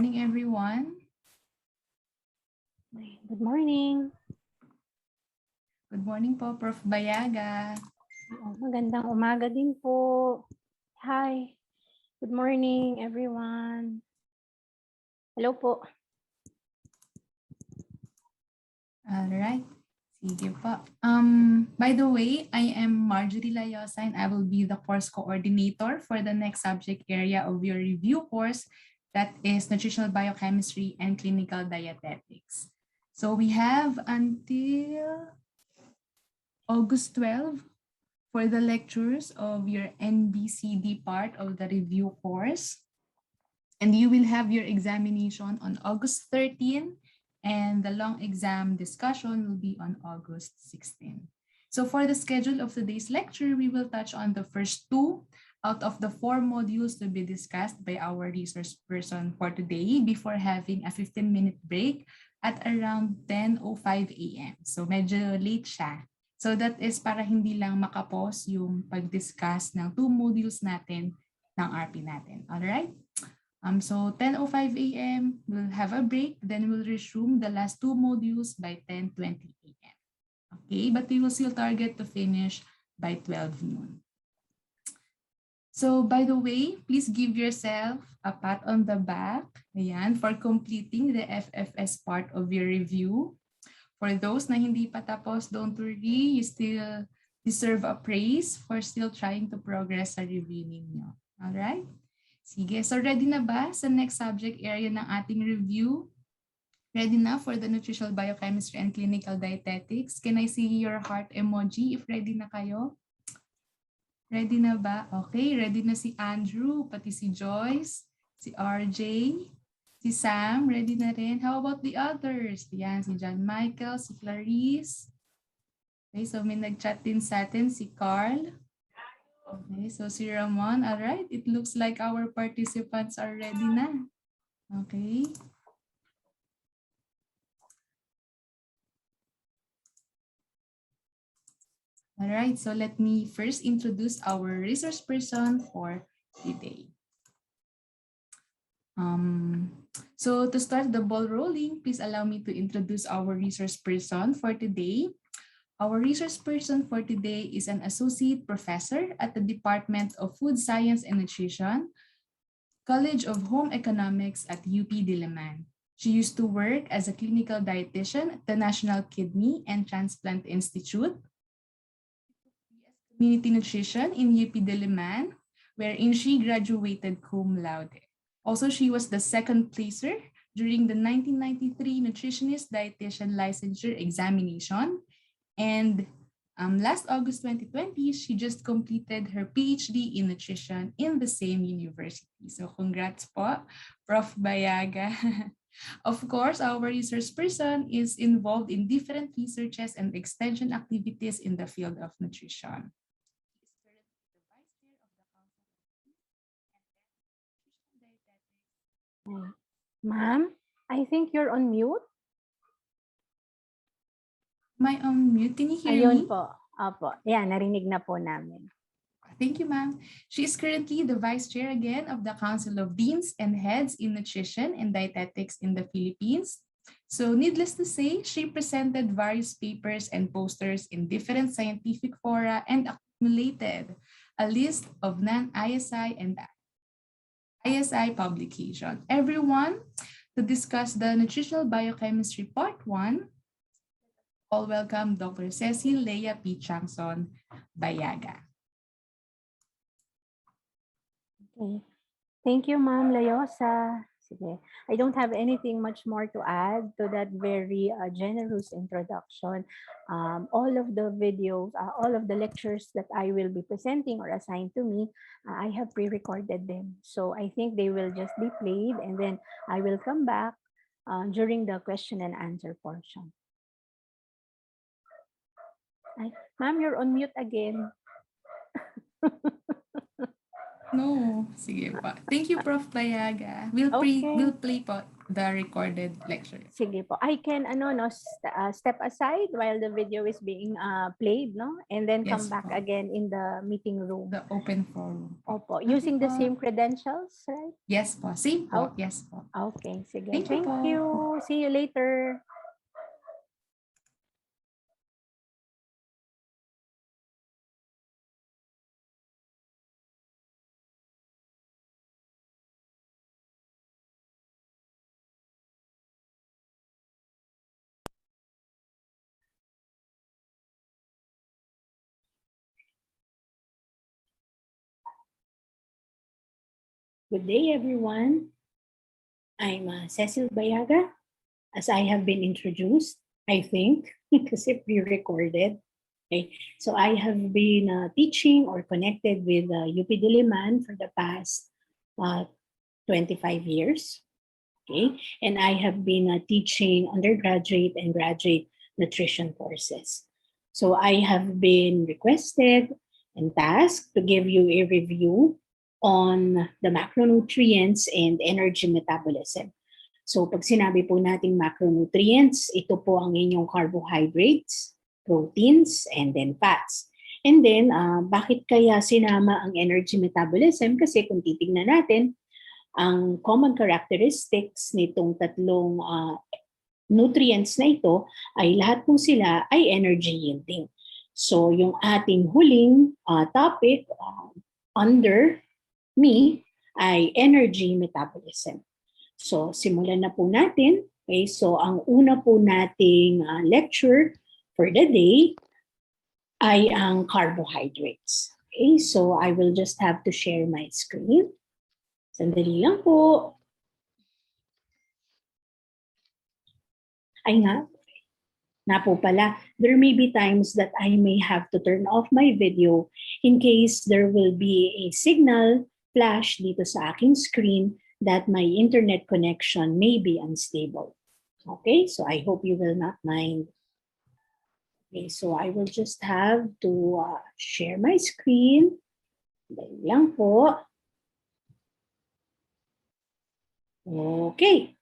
morning, everyone. Good morning. Good morning po, Prof. Bayaga. Magandang umaga din po. Hi. Good morning, everyone. Hello po. All right. Sige po. By the way, I am Marjorie Layosa and I will be the course coordinator for the next subject area of your review course, that is Nutritional Biochemistry and Clinical Dietetics. So we have until August 12 for the lectures of your NBCD part of the review course. And you will have your examination on August 13, and the long exam discussion will be on August 16. So for the schedule of today's lecture, we will touch on the first 2 out of the 4 modules to be discussed by our resource person for today before having a 15-minute break at around 10:05 a.m. So medyo late siya. So that is para hindi lang makapos yung pag-discuss ng 2 modules natin ng RP natin. Alright? So 10:05 a.m. we'll have a break, then we'll resume the last 2 modules by 10:20 a.m. Okay, but we will still target to finish by 12 noon. So by the way, please give yourself a pat on the back, ayan, for completing the FFS part of your review. For those na hindi pa tapos, don't worry, you still deserve a praise for still trying to progress sa review ninyo. Alright? Sige, so ready na ba sa next subject area ng ating review? Ready na for the Nutritional Biochemistry and Clinical Dietetics? Can I see your heart emoji if ready na kayo? Ready na ba? Okay, ready na si Andrew, pati si Joyce, si RJ, si Sam, ready na rin. How about the others? Yan, si John Michael, si Clarice. Okay, so may nag-chat din sa atin, si Carl. Okay, so si Ramon, all right. It looks like our participants are ready na. Okay. All right, so let me first introduce our resource person for today. So to start the ball rolling, please allow me to introduce our resource person for today. Our resource person for today is an associate professor at the Department of Food Science and Nutrition, College of Home Economics at UP Diliman. She used to work as a clinical dietitian at the National Kidney and Transplant Institute, Community Nutrition in UP Diliman, wherein she graduated cum laude. Also, she was the second placer during the 1993 Nutritionist Dietitian Licensure Examination. And last August 2020, she just completed her PhD in nutrition in the same university. So congrats po, Prof. Bayaga. Of course, our research person is involved in different researches and extension activities in the field of nutrition. Ma'am, I think you're on mute. Am I on mute? Can you hear Ayun me? po. Opo. Yan, narinig na po namin. Thank you, ma'am. She is currently the Vice Chair again of the Council of Deans and Heads in Nutrition and Dietetics in the Philippines. So needless to say, she presented various papers and posters in different scientific fora and accumulated a list of non-ISI and ISI publication. Everyone, to discuss the Nutritional Biochemistry Part 1, all welcome Dr. Cecil Leia P. Changson Bayaga. Okay. Thank you, Ma'am Layosa. Sige. I don't have anything much more to add to that very generous introduction. All of the videos, all of the lectures that I will be presenting or assigned to me, I have pre-recorded them. So I think they will just be played and then I will come back during the question and answer portion. Ma'am, you're on mute again. No, sige pa. Thank you, Prof. Bayaga. We'll play po the recorded lecture. Sige po. I can step aside while the video is being played, no? And then come Yes back po. again in the meeting room. The open forum po. Opo. Okay Using the po. same credentials, right? Yes po. Same po. Okay. Yes po. Okay, sige. Thank you Thank po. you. See you later. Good day, everyone. I'm Cecil Bayaga, as I have been introduced, I think, because if pre-recorded. Okay. So I have been teaching or connected with UP Diliman for the past 25 years. Okay. And I have been teaching undergraduate and graduate nutrition courses. So I have been requested and tasked to give you a review on the macronutrients and energy metabolism. So pag sinabi po nating macronutrients, ito po ang inyong carbohydrates, proteins, and then fats. And then, bakit kaya sinama ang energy metabolism? Kasi kung titignan natin, ang common characteristics nitong tatlong nutrients na ito ay lahat po sila ay energy yielding. So yung ating huling topic under me ay energy metabolism. So simulan na po natin. Okay, so ang una po nating lecture for the day ay ang carbohydrates. Okay, so I will just have to share my screen. Sandali lang po. Ay nga po pala, there may be times that I may have to turn off my video in case there will be a signal flash dito sa aking screen that my internet connection may be unstable. Okay, so I hope you will not mind. Okay, so I will just have to share my screen. Dali lang po. Okay.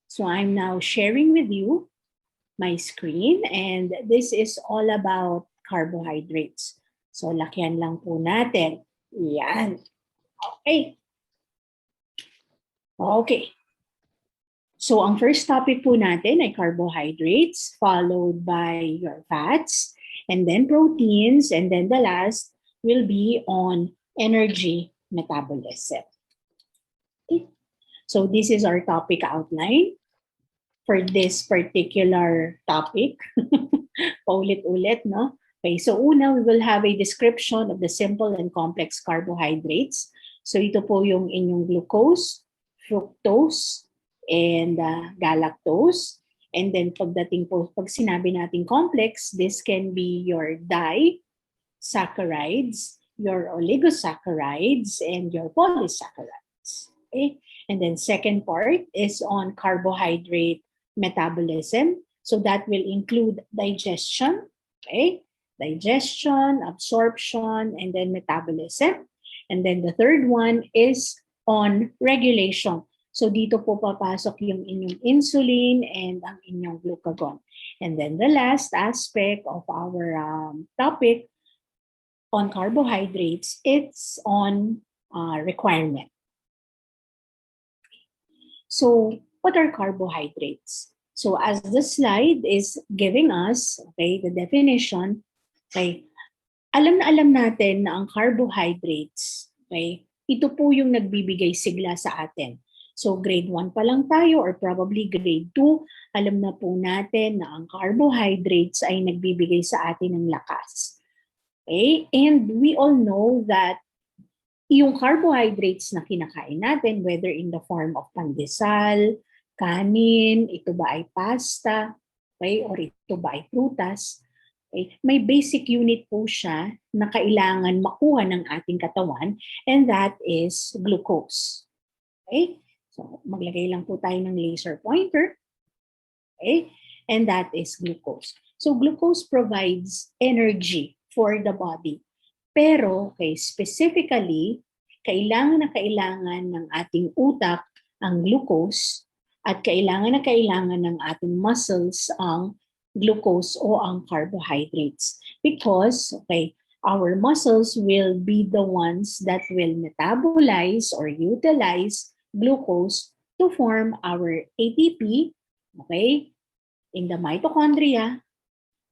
So I'm now sharing with you my screen and this is all about carbohydrates. So lakyan lang po natin. Yan. Okay. Okay. So ang first topic po natin ay carbohydrates followed by your fats and then proteins and then the last will be on energy metabolism. Okay. So this is our topic outline for this particular topic. Paulit-ulit, no? Okay, so una, we will have a description of the simple and complex carbohydrates. So ito po yung inyong glucose, fructose, and galactose. And then pagdating po, pag sinabi natin complex, this can be your disaccharides, your oligosaccharides, and your polysaccharides. Okay? And then second part is on carbohydrate metabolism. So that will include digestion, okay? Digestion, absorption, and then metabolism. And then the third one is on regulation. So dito po papasok yung inyong insulin and ang inyong glucagon. And then the last aspect of our topic on carbohydrates, it's on requirement. So what are carbohydrates? So as the slide is giving us, okay, the definition, okay, alam na alam natin na ang carbohydrates, okay, ito po yung nagbibigay sigla sa atin. So grade 1 pa lang tayo or probably grade 2, alam na po natin na ang carbohydrates ay nagbibigay sa atin ng lakas. Okay? And we all know that yung carbohydrates na kinakain natin, whether in the form of pandesal, kanin, ito ba ay pasta, okay, or ito ba ay prutas, okay, may basic unit po siya na kailangan makuha ng ating katawan and that is glucose. Okay? So maglagay lang po tayo ng laser pointer. Okay? And that is glucose. So glucose provides energy for the body. Pero, okay, specifically, kailangan na kailangan ng ating utak ang glucose At kailangan ng ating muscles ang glucose o ang carbohydrates. Because, okay, our muscles will be the ones that will metabolize or utilize glucose to form our ATP, okay, in the mitochondria,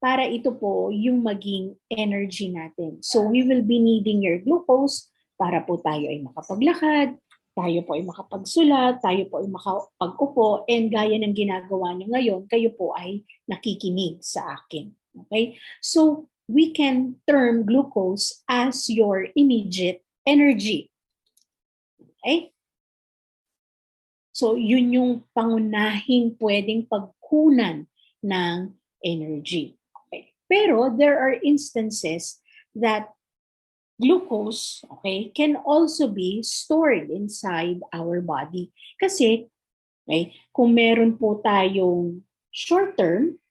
para ito po yung maging energy natin. So we will be needing your glucose para po tayo ay makapaglakad, tayo po ay makapagsulat, tayo po ay makapag-upo, and gaya ng ginagawa niyo ngayon, kayo po ay nakikinig sa akin. Okay? So we can term glucose as your immediate energy. Okay? So yun yung pangunahing pwedeng pagkunan ng energy. Okay. Pero there are instances that glucose, okay, can also be stored inside our body. Kasi, okay, kung meron po tayong short-term,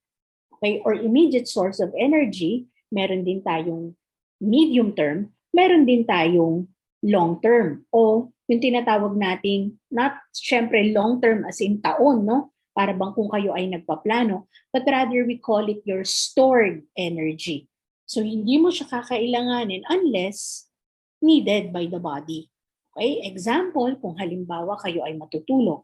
okay, or immediate source of energy, meron din tayong medium-term, meron din tayong long-term. O yung tinatawag nating, not syempre long-term as in taon, no? Para bang kung kayo ay nagpaplano, but rather we call it your stored energy. So hindi mo siya kakailanganin unless needed by the body. Okay? Example, kung halimbawa kayo ay matutulog.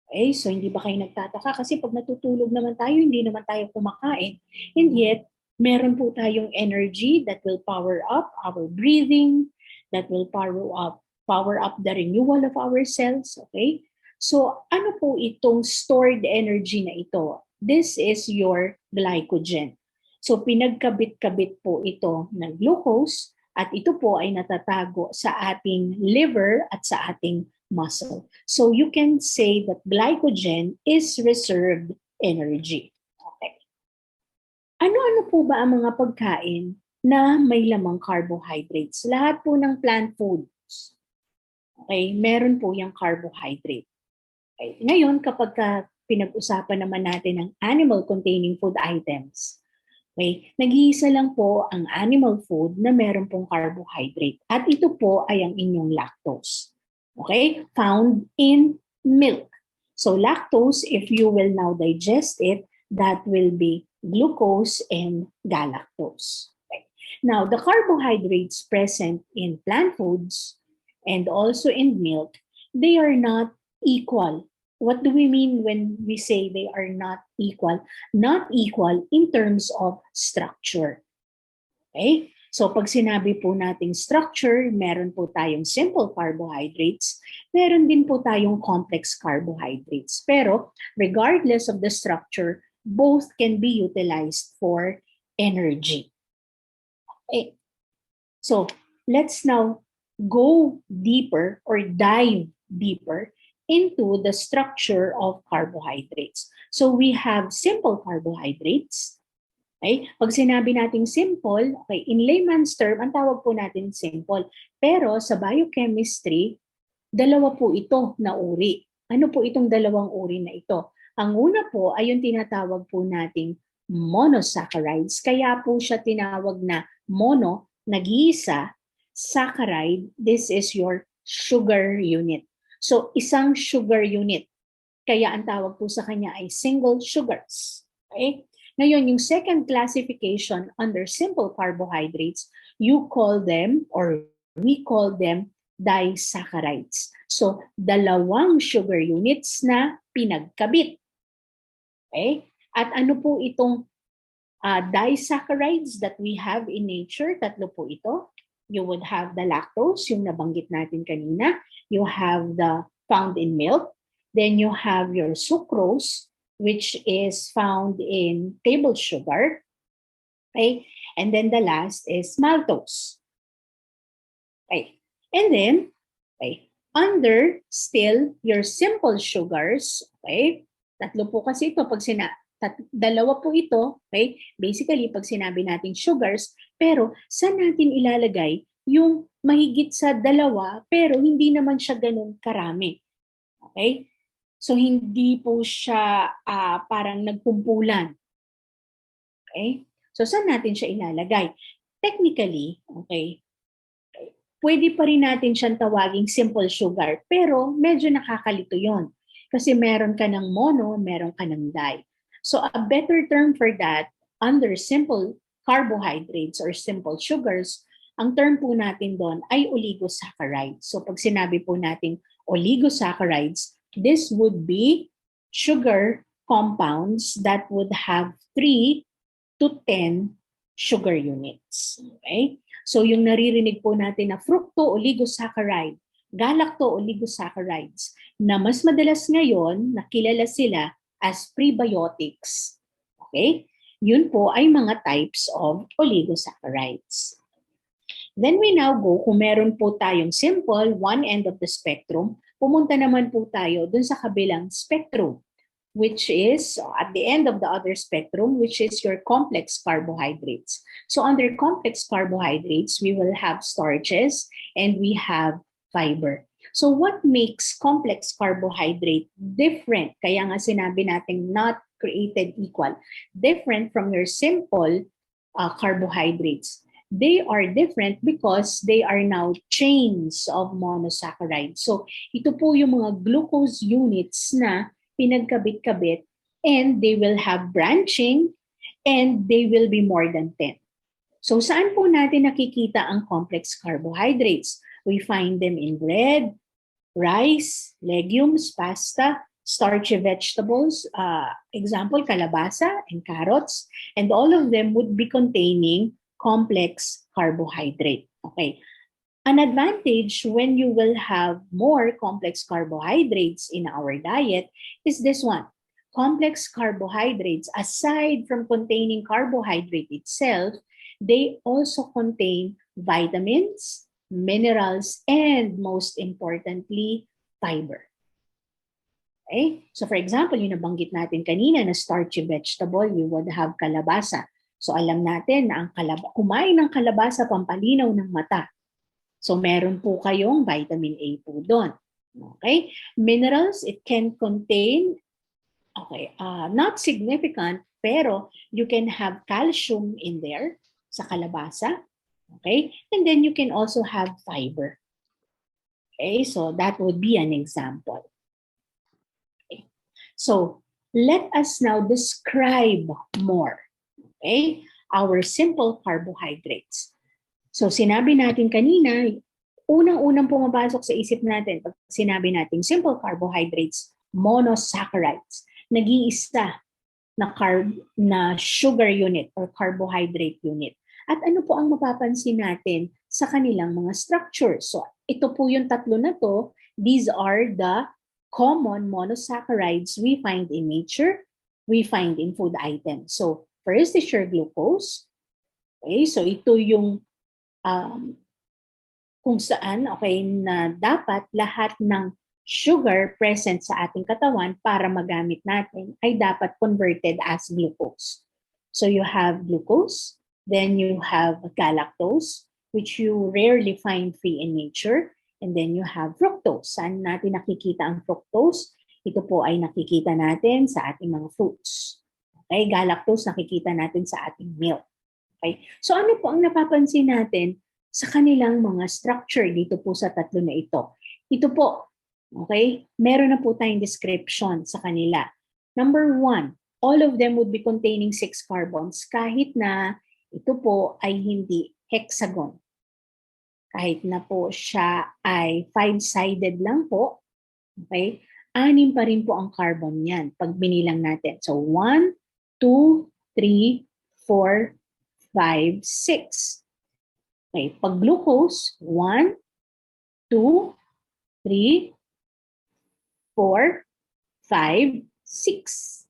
Okay? So hindi ba kayo nagtataka? Kasi pag natutulog naman tayo, hindi naman tayo kumakain. And yet, meron po tayong energy that will power up our breathing, that will power up the renewal of our cells. Okay? So ano po itong stored energy na ito? This is your glycogen. So pinagkabit-kabit po ito ng glucose at ito po ay natatago sa ating liver at sa ating muscle. So you can say that glycogen is reserved energy. Okay. Ano-ano po ba ang mga pagkain na may lamang carbohydrates? Lahat po ng plant foods. Okay, meron po yung carbohydrate. Okay. Ngayon, kapag pinag-usapan naman natin ang animal-containing food items, okay, nag-iisa lang po ang animal food na meron pong carbohydrate. At ito po ay ang inyong lactose. Okay, found in milk. So lactose, if you will now digest it, that will be glucose and galactose. Okay. Now, the carbohydrates present in plant foods and also in milk, they are not equal. What do we mean when we say they are not equal? Not equal in terms of structure. Okay? So pag sinabi po nating structure, meron po tayong simple carbohydrates, meron din po tayong complex carbohydrates. Pero regardless of the structure, both can be utilized for energy. Okay. So let's now go deeper or dive deeper into the structure of carbohydrates. So we have simple carbohydrates. Okay? Pag sinabi nating simple, okay, in layman's term, ang tawag po natin simple. Pero sa biochemistry, dalawa po ito na uri. Ano po itong dalawang uri na ito? Ang una po ay yung tinatawag po nating monosaccharides. Kaya po siya tinawag na mono, nag-iisa, saccharide, this is your sugar unit. So, isang sugar unit. Kaya ang tawag po sa kanya ay single sugars. Okay? Ngayon, yung second classification under simple carbohydrates, you call them or we call them disaccharides. So, dalawang sugar units na pinagkabit. Okay? At ano po itong disaccharides that we have in nature? Tatlo po ito. You would have the lactose, yung nabanggit natin kanina. You have the found in milk. Then you have your sucrose, which is found in table sugar. Okay? And then the last is maltose. Okay. And then, okay, under still your simple sugars, okay? Tatlo po kasi ito pag dalawa po ito, okay? Basically, pag sinabi natin sugars, pero saan natin ilalagay yung mahigit sa dalawa, pero hindi naman siya ganun karami. Okay? So, hindi po siya parang nagkumpulan. Okay? So, saan natin siya ilalagay? Technically, okay, pwede pa rin natin siyang tawaging simple sugar, pero medyo nakakalito yon. Kasi meron ka ng mono, meron ka ng di. So a better term for that, under simple carbohydrates or simple sugars, ang term po natin doon ay oligosaccharides. So pag sinabi po natin oligosaccharides, this would be sugar compounds that would have 3 to 10 sugar units. Okay? So yung naririnig po natin na fructo-oligosaccharide, galacto-oligosaccharides, na mas madalas ngayon nakilala sila as prebiotics. Okay? Yun po ay mga types of oligosaccharides. Then we now go, kung meron po tayong simple, one end of the spectrum, pumunta naman po tayo dun sa kabilang spectrum, which is at the end of the other spectrum, which is your complex carbohydrates. So under complex carbohydrates, we will have starches and we have fiber. So what makes complex carbohydrate different? Kaya nga sinabi natin not created equal. Different from your simple carbohydrates. They are different because they are now chains of monosaccharides. So ito po yung mga glucose units na pinagkabit-kabit, and they will have branching, and they will be more than 10. So saan po natin nakikita ang complex carbohydrates? We find them in bread, rice, legumes, pasta, starchy vegetables, example, kalabasa and carrots, and all of them would be containing complex carbohydrate. Okay. An advantage when you will have more complex carbohydrates in our diet is this one. Complex carbohydrates, aside from containing carbohydrate itself, they also contain vitamins, minerals, and most importantly, fiber. Okay? So for example, yung nabanggit natin kanina na starchy vegetable, we would have kalabasa. So alam natin na ang kumain ng kalabasa pampalinaw ng mata. So meron po kayong vitamin A po doon. Okay? Minerals, it can contain, not significant, pero you can have calcium in there sa kalabasa. Okay? And then you can also have fiber. Okay? So that would be an example. Okay? So let us now describe more. Okay? Our simple carbohydrates. So sinabi natin kanina, unang-unang pumapasok sa isip natin pag sinabi natin simple carbohydrates, monosaccharides, nag-iisa na sugar unit or carbohydrate unit. At ano po ang mapapansin natin sa kanilang mga structures? So ito po yung tatlo na to. These are the common monosaccharides we find in nature, we find in food items. So first is your glucose. Okay, so ito yung kung saan na dapat lahat ng sugar present sa ating katawan para magamit natin ay dapat converted as glucose. So you have glucose, then you have galactose, which you rarely find free in nature, and then you have fructose. Saan natin nakikita ang fructose? Ito po ay nakikita natin sa ating mga fruits. Okay, galactose nakikita natin sa ating milk. Okay? So ano po ang napapansin natin sa kanilang mga structure dito po sa tatlo na ito? Ito po, okay, meron na po tayong description sa kanila. Number 1, all of them would be containing 6 carbons kahit na ito po ay hindi hexagon. Kahit na po siya ay 5-sided lang po, okay, 6 pa rin po ang carbon niyan pag binilang natin. So 1, 2, 3, 4, 5, 6. Okay, pag glucose, 1, 2, 3, 4, 5, 6.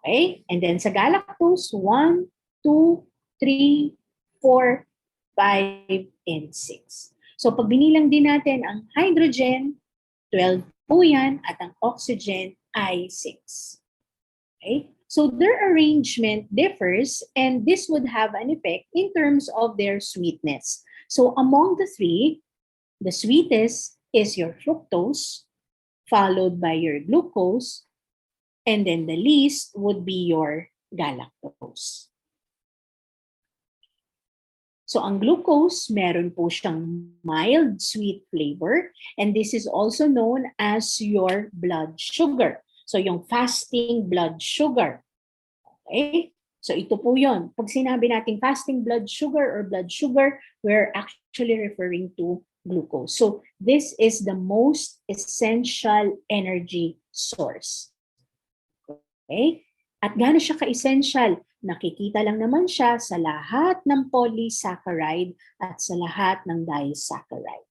Okay, and then sa galactose, 1, 2, 3, 4, 5, and 6. So pag binilang din natin ang hydrogen, 12 po yan, at ang oxygen ay 6. Okay? So their arrangement differs, and this would have an effect in terms of their sweetness. So among the three, the sweetest is your fructose, followed by your glucose, and then the least would be your galactose. So ang glucose, meron po siyang mild sweet flavor, and this is also known as your blood sugar. So yung fasting blood sugar. Okay? So ito po yun. Pag sinabi natin fasting blood sugar or blood sugar, we're actually referring to glucose. So this is the most essential energy source. Okay? At gaano siya ka-essential? Nakikita lang naman siya sa lahat ng polysaccharide at sa lahat ng disaccharide.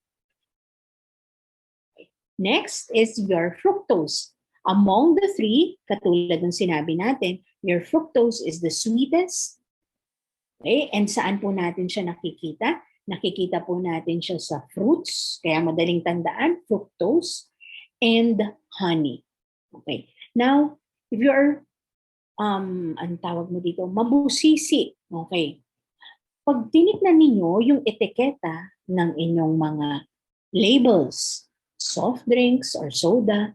Next is your fructose. Among the three, katulad ng sinabi natin, your fructose is the sweetest. Okay? And saan po natin siya nakikita? Nakikita po natin siya sa fruits, kaya madaling tandaan, fructose, and honey. Okay. Now, if you're, anong tawag mo dito? Mabusisi. Okay. Pag tinignan ninyo yung etiketa ng inyong mga labels, soft drinks or soda,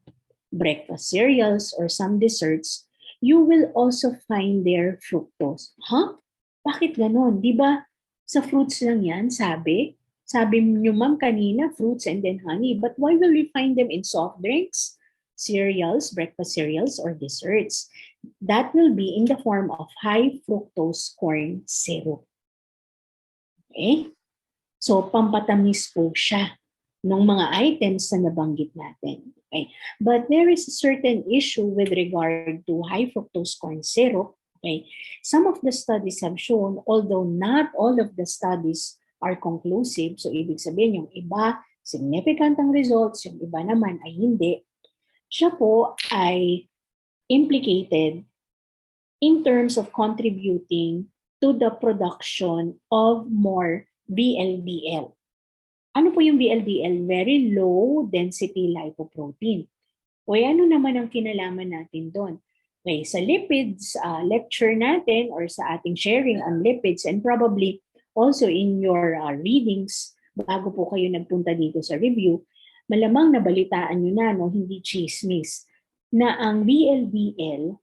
breakfast cereals, or some desserts, you will also find their fructose. Huh? Bakit ganon? Di ba sa fruits lang yan, sabi? Sabi niyo ma'am kanina, fruits and then honey. But why will we find them in soft drinks, cereals, breakfast cereals, or desserts? That will be in the form of high fructose corn syrup. Okay? So, pampatamis po siya ng mga items na nabanggit natin. Okay? But there is a certain issue with regard to high fructose corn syrup. Okay? Some of the studies have shown, although not all of the studies are conclusive, so ibig sabihin yung iba, significant ang results, yung iba naman ay hindi, siya po ay implicated in terms of contributing to the production of more VLDL. Ano po yung VLDL? Very low density lipoprotein. O ano naman ang kinalaman natin doon? Okay, sa lipids lecture natin or sa ating sharing on lipids and probably also in your readings bago po kayo nagpunta dito sa review, malamang nabalitaan nyo na, no, hindi chismis, na ang VLDL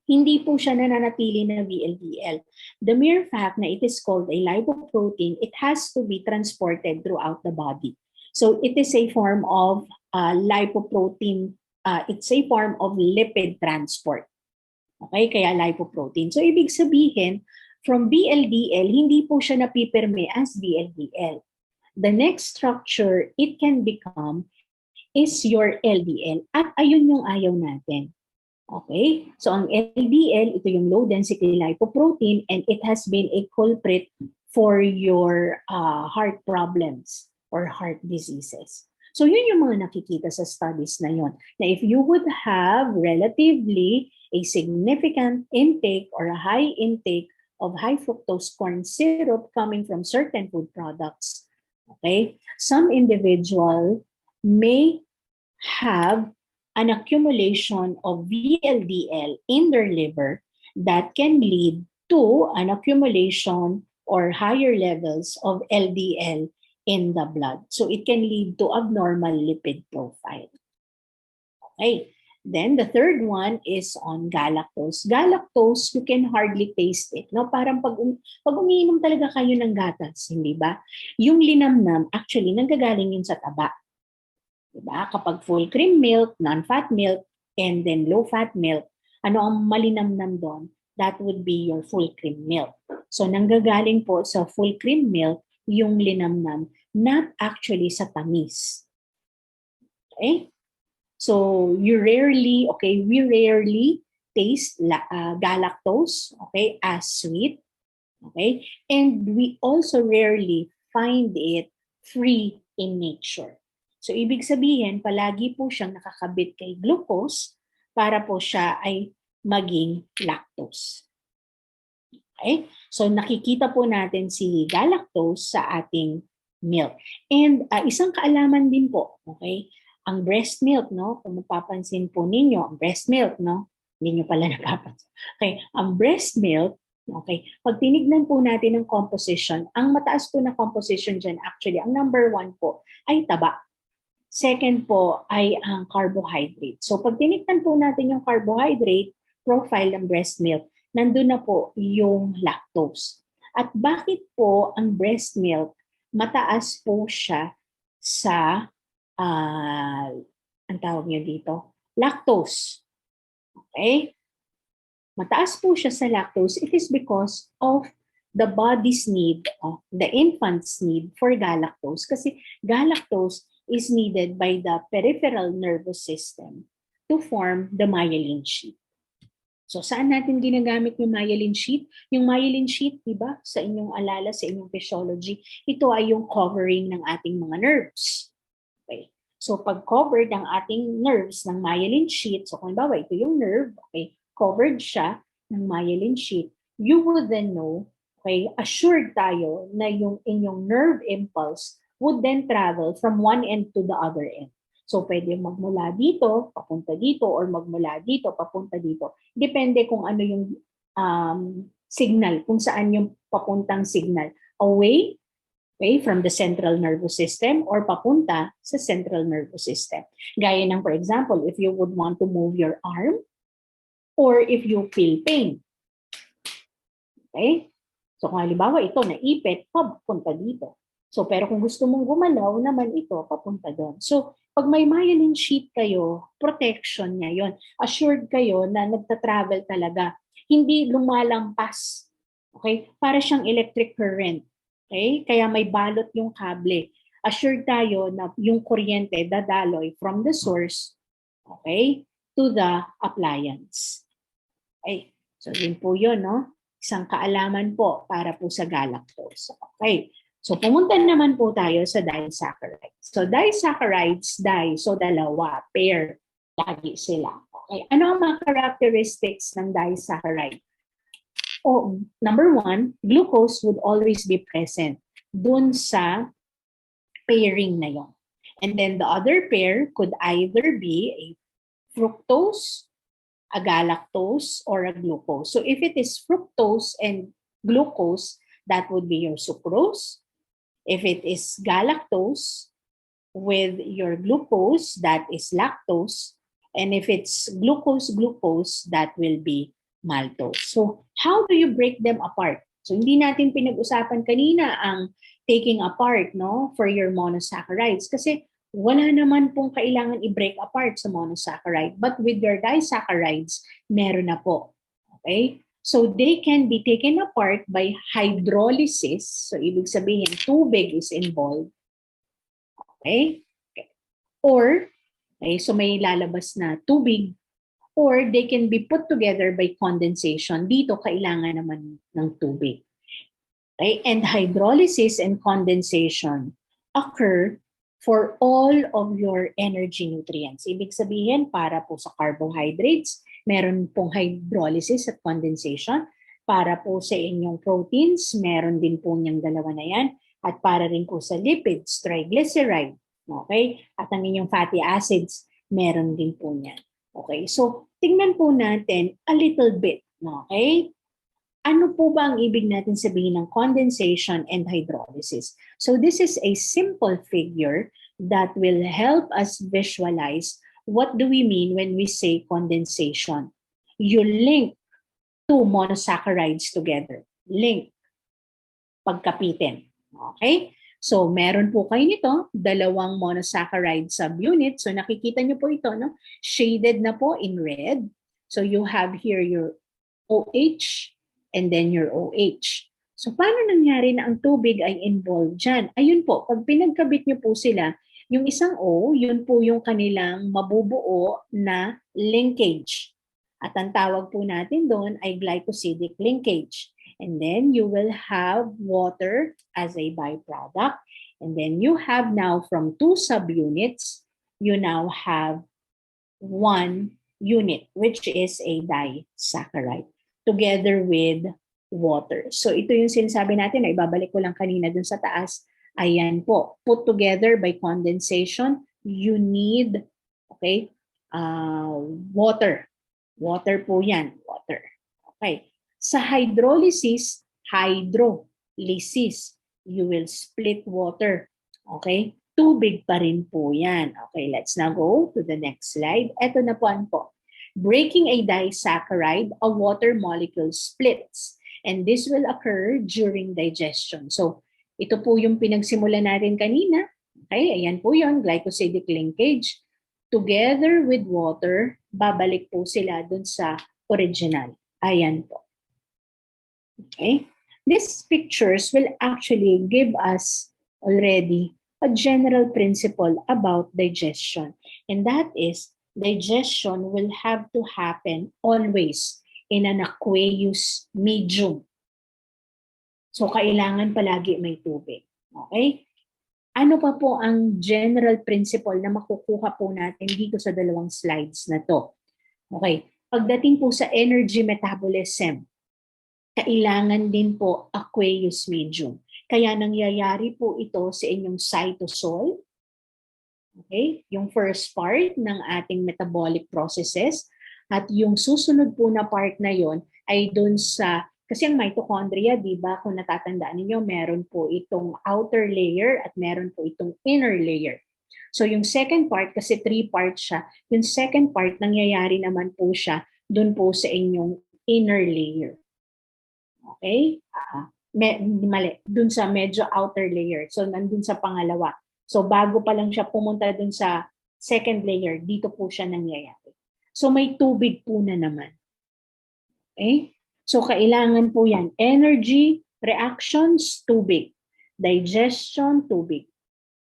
hindi po siya nananatili na VLDL. The mere fact na it is called a lipoprotein, it has to be transported throughout the body. So it is a form of lipoprotein, it's a form of lipid transport. Okay, kaya lipoprotein. So ibig sabihin, from VLDL, hindi po siya napipirme as VLDL. The next structure it can become is your LDL. At ayun yung ayaw natin. Okay? So ang LDL, ito yung low density lipoprotein and it has been a culprit for your heart problems or heart diseases. So yun yung mga nakikita sa studies na yun. Na if you would have relatively a significant intake or a high intake of high fructose corn syrup coming from certain food products, okay, some individual may have an accumulation of VLDL in their liver that can lead to an accumulation or higher levels of LDL in the blood. So it can lead to abnormal lipid profile. Okay. Then the third one is on galactose. Galactose, you can hardly taste it. No? Parang pag umiinom talaga kayo ng gatas, hindi ba? Yung linamnam, actually, nanggagaling yun sa taba. Diba? Kapag full cream milk, non-fat milk, and then low-fat milk, ano ang malinamnam doon? That would be your full cream milk. So nanggagaling po sa full cream milk yung linamnam, not actually sa tamis. Okay? So we rarely taste galactose, okay, as sweet. Okay? And we also rarely find it free in nature. So, ibig sabihin, palagi po siyang nakakabit kay glucose para po siya ay maging lactose. Okay? So, nakikita po natin si galactose sa ating milk. And isang kaalaman din po, okay? Ang breast milk, no? Kung mapapansin po ninyo, ang breast milk, no? Hindi nyo pala napapansin. Okay, ang breast milk, okay, pag tinignan po natin ang composition, ang mataas po na composition dyan, actually, ang number 1 po ay taba. Second po ay ang carbohydrate. So pag tinignan po natin yung carbohydrate profile ng breast milk, nandun na po yung lactose. At bakit po ang breast milk, mataas po siya sa, ang tawag niyo dito, lactose. Okay? Mataas po siya sa lactose, it is because of the body's need, the infant's need for galactose. Kasi galactose is needed by the peripheral nervous system to form the myelin sheath. So saan natin ginagamit yung myelin sheath? Yung myelin sheath, di ba, sa inyong alala, sa inyong physiology, ito ay yung covering ng ating mga nerves. Okay. So pag covered ang ating nerves ng myelin sheath, so kung bawa ito yung nerve, okay, covered siya ng myelin sheath, you will then know, okay, assured tayo na yung inyong nerve impulse would then travel from one end to the other end. So pwede magmula dito, papunta dito, or magmula dito, papunta dito. Depende kung ano yung signal, kung saan yung papuntang signal. Away, okay, from the central nervous system or papunta sa central nervous system. Gaya ng, for example, if you would want to move your arm or if you feel pain. Okay? So kung halimbawa ito, naipit, papunta dito. So pero kung gusto mong gumalaw naman ito, papunta doon. So pag may myelin sheath kayo, protection niya yon. Assured kayo na nagta-travel talaga. Hindi lumalampas. Okay? Para siyang electric current. Okay? Kaya may balot yung kable. Assured tayo na yung kuryente dadaloy from the source, okay, to the appliance. Okay? So yun po yun, no? Isang kaalaman po para po sa galactose. Okay. So pumunta naman po tayo sa disaccharides. So disaccharides, so dalawa, pair, lagi sila. Okay. Ano ang mga characteristics ng disaccharide? Oh, number one, glucose would always be present dun sa pairing na yon. And then the other pair could either be a fructose, a galactose, or a glucose. So if it is fructose and glucose, that would be your sucrose. If it is galactose with your glucose, that is lactose. And if it's glucose, that will be maltose. So how do you break them apart? So hindi natin pinag-usapan kanina ang taking apart, no, for your monosaccharides kasi wala naman pong kailangan i-break apart sa monosaccharide. But with your disaccharides, meron na po. Okay? So they can be taken apart by hydrolysis. So ibig sabihin, tubig is involved. Okay? Or, okay, so may lalabas na tubig. Or they can be put together by condensation. Dito kailangan naman ng tubig. Okay? And hydrolysis and condensation occur for all of your energy nutrients. Ibig sabihin, para po sa carbohydrates, meron pong hydrolysis at condensation. Para po sa inyong proteins, meron din po niyang dalawa na yan. At para rin po sa lipids, triglyceride. Okay? At ang inyong fatty acids, meron din po niyan. Okay? So, tingnan po natin a little bit. Okay? Ano po ba ang ibig natin sabihin ng condensation and hydrolysis? So this is a simple figure that will help us visualize what do we mean when we say condensation. You link two monosaccharides together. Link. Pagkapitin. Okay? So meron po kayo nito, dalawang monosaccharide subunit. So nakikita nyo po ito, no? Shaded na po in red. So you have here your OH and then your OH. So paano nangyari na ang tubig ay involved dyan? Ayun po, pag pinagkabit nyo po sila, yung isang O, yun po yung kanilang mabubuo na linkage. At ang tawag po natin doon ay glycosidic linkage. And then you will have water as a byproduct. And then you have now from two subunits, you now have one unit, which is a disaccharide, together with water. So ito yung sinasabi natin, ay babalik ko lang kanina dun sa taas. Ayan po, put together by condensation, you need, okay, water. Water po yan, water. Okay. Sa hydrolysis, you will split water. Okay? Tubig pa rin po yan. Okay, let's now go to the next slide. Ito na po. Breaking a disaccharide, a water molecule splits And this will occur during digestion. So, ito po yung pinagsimulan natin kanina. Okay, ayan po yun, glycosidic linkage. Together with water, babalik po sila dun sa original. Ayan po. Okay? These pictures will actually give us already a general principle about digestion. And that is, digestion will have to happen always in an aqueous medium. So, kailangan palagi may tubig. Okay? Ano pa po ang general principle na makukuha po natin dito sa dalawang slides na to? Okay. Pagdating po sa energy metabolism, kailangan din po aqueous medium. Kaya nangyayari po ito sa inyong cytosol. Okay? Yung first part ng ating metabolic processes. At yung susunod po na part na yon ay dun sa, kasi ang mitochondria, di ba, kung natatandaan ninyo, meron po itong outer layer at meron po itong inner layer. So yung second part, kasi 3 parts siya, yung second part, nangyayari naman po siya dun po sa inyong inner layer. Okay? Mali, dun sa medyo outer layer. So nandun sa pangalawa. So bago pa lang siya pumunta dun sa second layer, dito po siya nangyayari. So may tubig po na naman. Okay? So kailangan po yan. Energy, reactions, tubig. Digestion, tubig.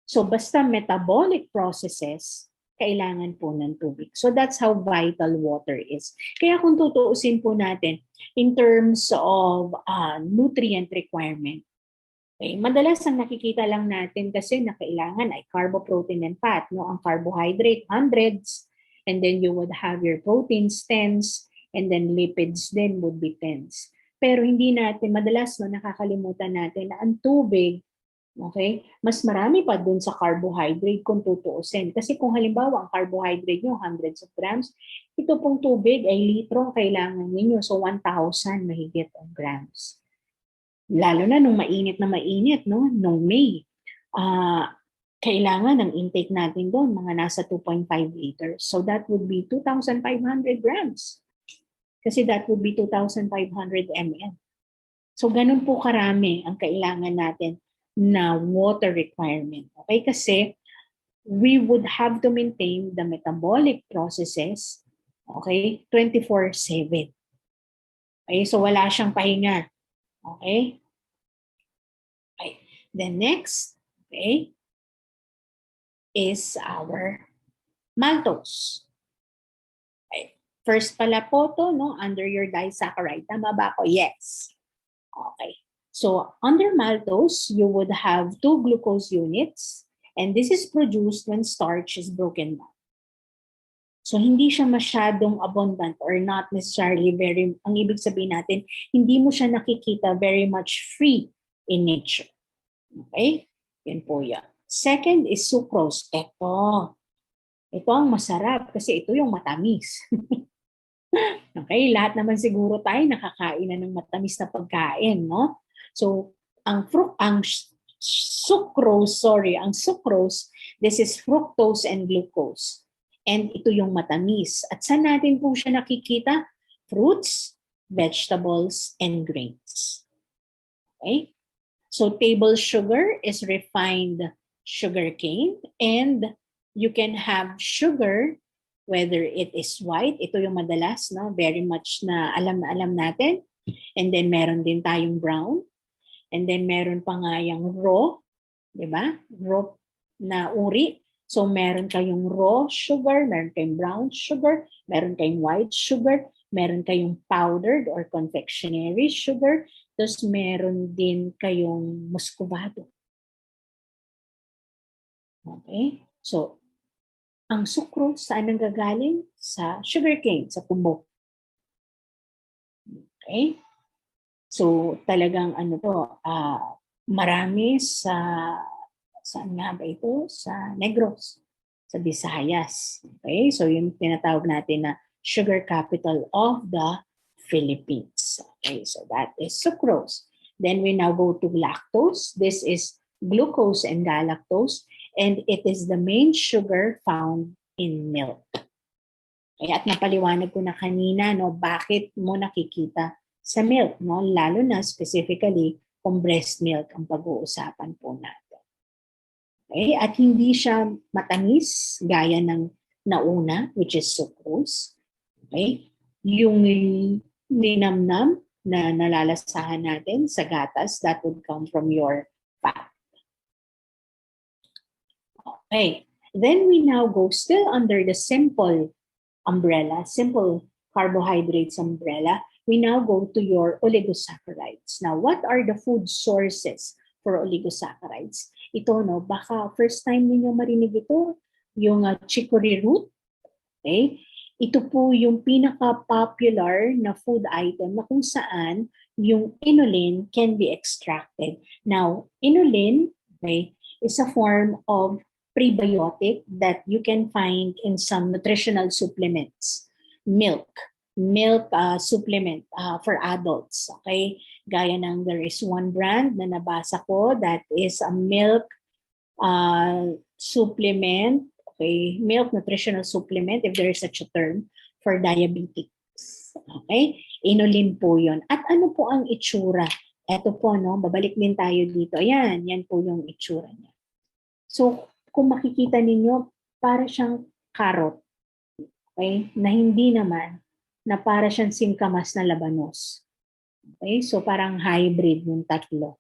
So basta metabolic processes, kailangan po ng tubig. So that's how vital water is. Kaya kung tutuusin po natin in terms of nutrient requirement, okay, madalas ang nakikita lang natin kasi na kailangan ay carbo, protein, and fat. No? Ang carbohydrate, hundreds, and then you would have your proteins, tens, and then lipids then would be tens. Pero hindi natin, madalas no, nakakalimutan natin na ang tubig, okay, mas marami pa dun sa carbohydrate kung tutuusin. Kasi kung halimbawa ang carbohydrate nyo, hundreds of grams, ito pong tubig ay litro ang kailangan ninyo. So 1,000 mahigit ang grams. Lalo na nung mainit na mainit, no? Nung May. Kailangan ang intake natin doon, mga nasa 2.5 liters. So that would be 2,500 grams. Kasi that would be 2,500 ml. So ganun po karami ang kailangan natin na water requirement. Okay? Kasi we would have to maintain the metabolic processes, okay, 24/7. Okay? So wala siyang pahinga. Okay? Okay. Then next, okay, is our maltose. Okay. First pala po to, no, under your disaccharide. Tama ba ako? Yes. Okay. So under maltose, you would have 2 glucose units, and this is produced when starch is broken down. So hindi siya masyadong abundant or not necessarily very, ang ibig sabihin natin, hindi mo siya nakikita very much free in nature. Okay? Yan po yan. Second is sucrose. Ito ang masarap kasi ito yung matamis. Okay, lahat naman siguro tayo nakakain na ng matamis na pagkain, no? So, ang sucrose, this is fructose and glucose. And ito yung matamis. At saan natin po siya nakikita? Fruits, vegetables, and grains. Okay? So table sugar is refined sugarcane, and you can have sugar whether it is white, ito yung madalas, no, very much na alam natin. And then meron din tayong brown. And then meron pa nga yung raw, 'di ba? Raw na uri. So meron kayong raw sugar, meron kayong brown sugar, meron kayong white sugar, meron kayong powdered or confectionery sugar. Tapos meron din kayong muscovado. Okay? So, ang sucrose, saan nanggagaling? Sa sugarcane, sa tubo. Okay? So, talagang ano to, marami saan nga ba ito? Sa Negros, sa Visayas. Okay? So, yung tinatawag natin na sugar capital of the Philippines. Okay, so that is sucrose. Then we now go to lactose. This is glucose and galactose, and it is the main sugar found in milk. Okay, at napaliwanag ko na kanina, no, bakit mo nakikita sa milk, no? Lalo na specifically kung breast milk ang pag-uusapan po natin. Okay? At hindi siya matamis gaya ng nauna, which is sucrose. Okay? Yung linamnam na nalalasahan natin sa gatas, that would come from your fat. Okay. Then we now go still under the simple umbrella, simple carbohydrates umbrella. We now go to your oligosaccharides. Now, what are the food sources for oligosaccharides? Ito, no, baka first time niyo marinig ito, yung chicory root. Okay? Ito po yung pinaka-popular na food item na kung saan yung inulin can be extracted. Now, inulin, okay, is a form of prebiotic that you can find in some nutritional supplements. Milk supplement for adults. Okay? Gaya ng there is one brand na nabasa ko that is a milk supplement, okay, milk nutritional supplement, if there is such a term, for diabetics. Okay? Inulin po yun. At ano po ang itsura? Ito po, no? Babalik din tayo dito. Ayan, yan po yung itsura niya. So, kung makikita ninyo, para siyang carrot. Okay? Na hindi naman, na para siyang singkamas na labanos. Okay? So, parang hybrid yung tatlo.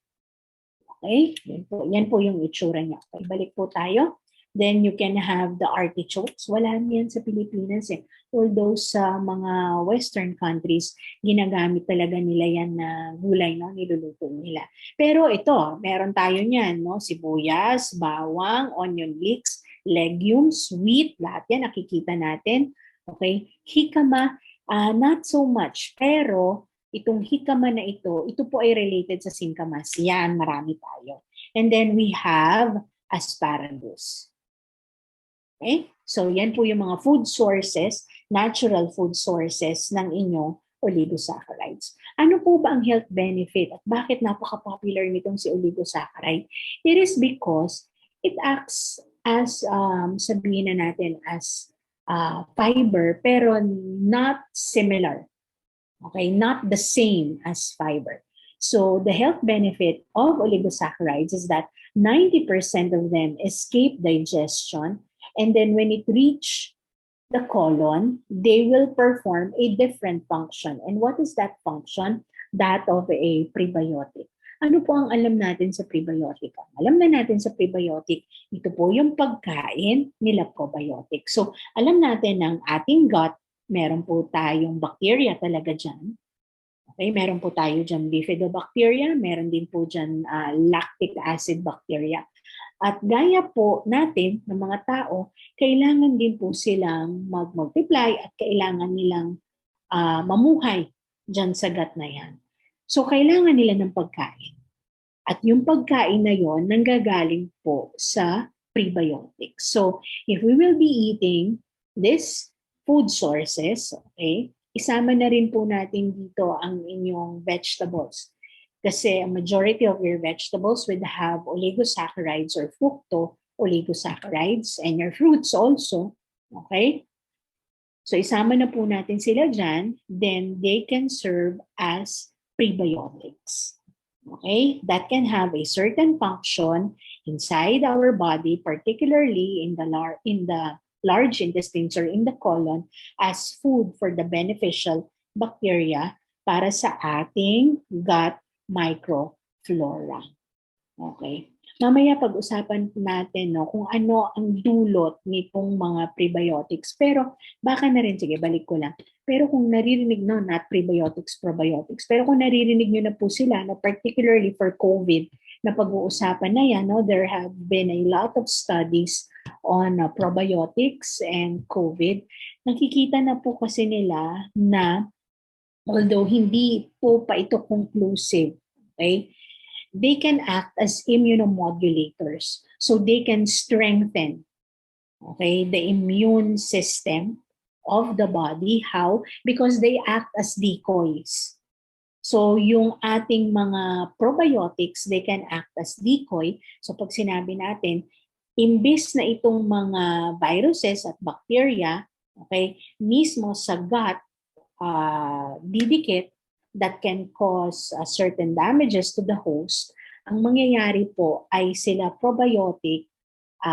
Okay? Yan po yung itsura niya. Okay, balik po tayo. Then you can have the artichokes. Wala niyan sa Pilipinas eh. Although sa mga Western countries, ginagamit talaga nila yan na gulay, no? Niluluto nila. Pero ito, meron tayo niyan, no? Sibuyas, bawang, onion leeks, legumes, wheat, lahat yan nakikita natin. Okay? Hikama, not so much. Pero itong hikama na ito po ay related sa singkamas. Yan, marami tayo. And then we have asparagus. Okay? So yan po yung mga food sources, natural food sources ng inyong oligosaccharides. Ano po ba ang health benefit at bakit napaka-popular nitong si oligosaccharide? It is because it acts as, sabihin na natin, as fiber pero not similar. Okay, not the same as fiber. So the health benefit of oligosaccharides is that 90% of them escape digestion, and then when it reach the colon, they will perform a different function. And what is that function? That of a prebiotic. Ano po ang alam natin sa prebiotic? Alam na natin sa prebiotic, ito po yung pagkain nila probiotic. So alam natin ng ating gut, meron po tayong bacteria talaga dyan. Okay, meron po tayo dyan bifidobacteria, meron din po dyan lactic acid bacteria. At gaya po natin ng mga tao, kailangan din po silang mag-multiply at kailangan nilang mamuhay dyan sa gut na yan. So kailangan nila ng pagkain. At yung pagkain na yon nanggagaling po sa prebiotics. So if we will be eating this food sources, okay, isama na rin po natin dito ang inyong vegetables. Kasi a majority of your vegetables would have oligosaccharides or fructo-oligosaccharides, and your fruits also, okay? So isama na po natin sila dyan, then they can serve as prebiotics. Okay? That can have a certain function inside our body, particularly in the large intestines or in the colon, as food for the beneficial bacteria para sa ating gut microflora. Okay. Mamaya pag-usapan natin kung ano ang dulot nitong mga prebiotics. Pero baka na rin, sige, balik ko lang. Pero kung naririnig not prebiotics, probiotics. Pero kung naririnig nyo na po sila, particularly for COVID, na pag-uusapan na yan, there have been a lot of studies on probiotics and COVID. Nakikita na po kasi nila na although hindi po pa ito conclusive, okay, they can act as immunomodulators. So they can strengthen, okay, the immune system of the body. How? Because they act as decoys. So yung ating mga probiotics, they can act as decoy. So pag sinabi natin, imbis na itong mga viruses at bacteria, okay, mismo sa gut, didikit, that can cause certain damages to the host, ang mangyayari po ay sila probiotic,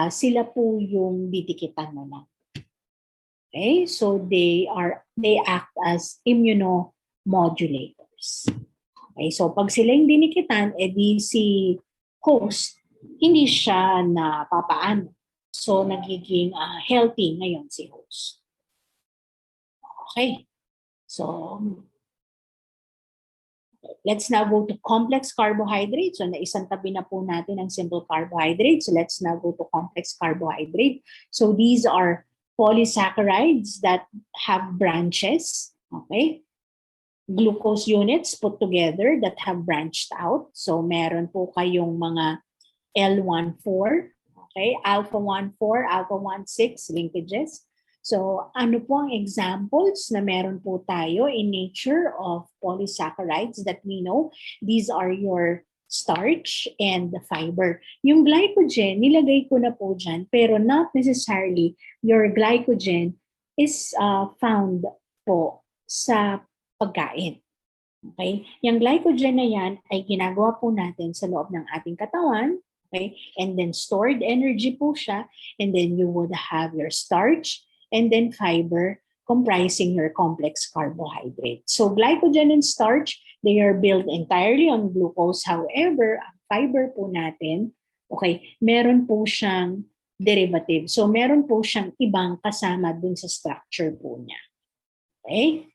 sila po yung didikitan mo na. Okay? So they act as immunomodulators. Okay? So pag sila yung dinikitan, edi si host, hindi siya napapaano. So nagiging healthy ngayon si host. Okay. So let's now go to complex carbohydrates. So naisang tabi na po natin ang simple carbohydrates. So let's now go to complex carbohydrate. So these are polysaccharides that have branches. Okay. Glucose units put together that have branched out. So meron po kayong mga L14, okay, alpha-1,4, alpha-1,6 linkages. So ano po ang examples na meron po tayo in nature of polysaccharides that we know? These are your starch and the fiber. Yung glycogen, nilagay ko na po dyan, pero not necessarily your glycogen is found po sa pagkain. Okay? Yung glycogen na yan ay ginagawa po natin sa loob ng ating katawan. Okay? And then stored energy po siya. And then you would have your starch and then fiber comprising your complex carbohydrate. So glycogen and starch, they are built entirely on glucose. However, ang fiber po natin, okay, meron po siyang derivative. So meron po siyang ibang kasama dun sa structure po niya. Okay?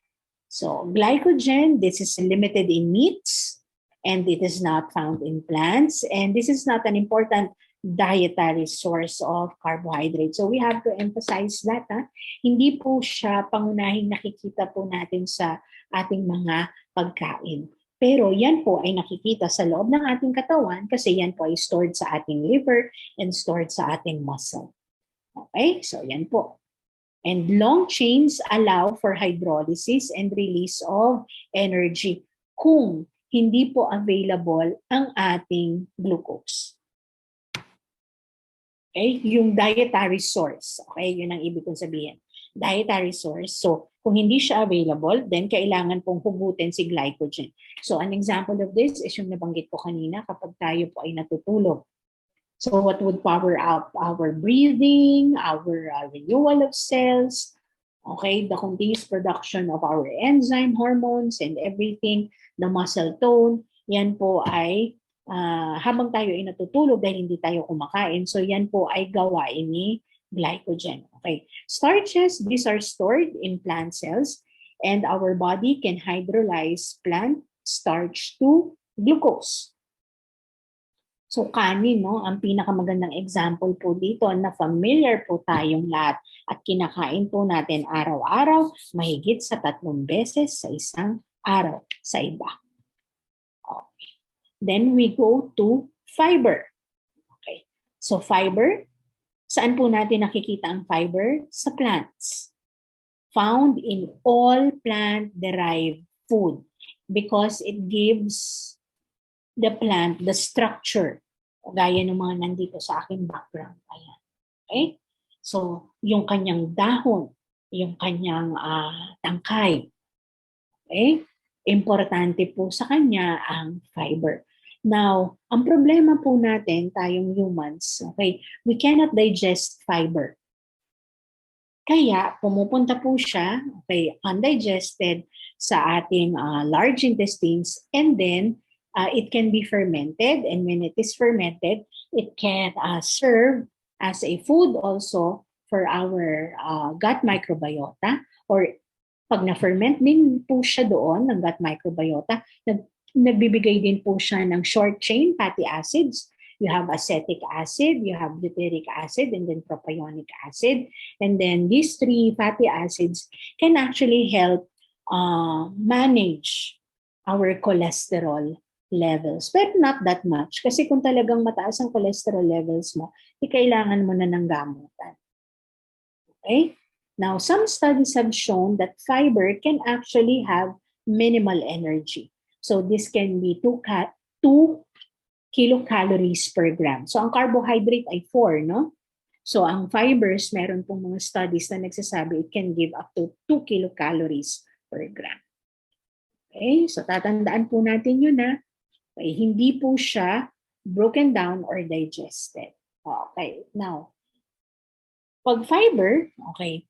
So glycogen, this is limited in meats and it is not found in plants. And this is not an important dietary source of carbohydrates. So we have to emphasize that. Hindi po siya pangunahing nakikita po natin sa ating mga pagkain. Pero yan po ay nakikita sa loob ng ating katawan kasi yan po ay stored sa ating liver and stored sa ating muscle. Okay? So yan po. And long chains allow for hydrolysis and release of energy kung hindi po available ang ating glucose. Okay? Yung dietary source. Okay? Yun ang ibig kong sabihin. Dietary source. So, kung hindi siya available, then kailangan pong hugutin si glycogen. So, an example of this is yung nabanggit ko kanina kapag tayo po ay natutulog. So what would power up our breathing, our renewal of cells, okay, the continuous production of our enzyme, hormones, and everything, the muscle tone, yan po ay habang tayo ay natutulog dahil hindi tayo kumakain, so yan po ay gawain ni glycogen. Okay, starches, these are stored in plant cells and our body can hydrolyze plant starch to glucose. So kanin, no, ang pinakamagandang example po dito na familiar po tayong lahat at kinakain po natin araw-araw, mahigit sa 3 beses sa isang araw sa iba. Okay. Then we go to fiber. Okay. So fiber, saan po natin nakikita ang fiber? Sa plants. Found in all plant-derived food because it gives the plant, the structure, gaya ng mga nandito sa aking background. Ayan. Okay? So, yung kanyang dahon, yung kanyang tangkay. Okay? Importante po sa kanya ang fiber. Now, ang problema po natin, tayong humans, okay, we cannot digest fiber. Kaya, pumupunta po siya, okay, undigested sa ating large intestines and then it can be fermented, and when it is fermented, it can serve as a food also for our gut microbiota. Or pag na-ferment din po siya doon ng gut microbiota, nagbibigay din po siya ng short chain fatty acids. You have acetic acid, you have butyric acid, and then propionic acid. And then these 3 fatty acids can actually help manage our cholesterol levels. But not that much. Kasi kung talagang mataas ang cholesterol levels mo, kailangan mo na ng gamutan. Okay? Now, some studies have shown that fiber can actually have minimal energy. So this can be 2 kilocalories per gram. So ang carbohydrate ay 4, no? So ang fibers, meron pong mga studies na nagsasabi it can give up to 2 kilocalories per gram. Okay, so tatandaan po natin yun na hindi po siya broken down or digested. Okay, now, pag fiber, okay,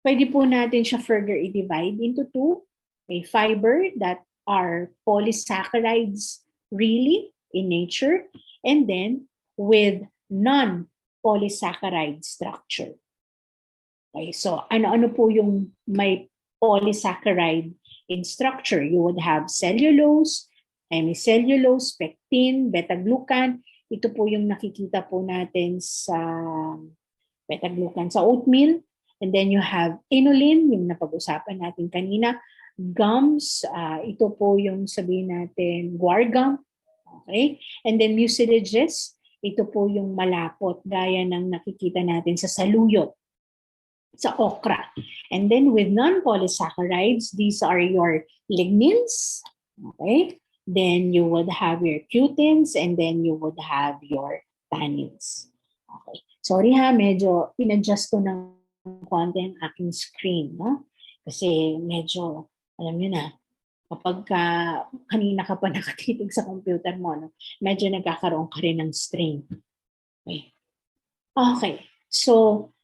pwede po natin siya further i-divide into two. Okay, fiber that are polysaccharides really in nature, and then with non-polysaccharide structure. Okay, so ano-ano po yung may polysaccharide in structure? You would have cellulose, hemicellulose, pectin, beta-glucan. Ito po yung nakikita po natin sa beta-glucan sa oatmeal. And then you have inulin, yung napag-usapan natin kanina. Gums, ito po yung sabihin natin guar gum. Okay? And then mucilages, ito po yung malapot gaya ng nakikita natin sa saluyot, sa okra. And then with non-polysaccharides, these are your lignins. Okay? Then you would have your cutins, and then you would have your tannins. Okay. Sorry ha, medyo in-adjust ko ng konti ang aking screen, no? Kasi medyo, alam niyo na, kapag kanina ka pa nakatitig sa computer mo, no? Medyo nagkakaroon ka rin ng strain. Okay. Okay. So,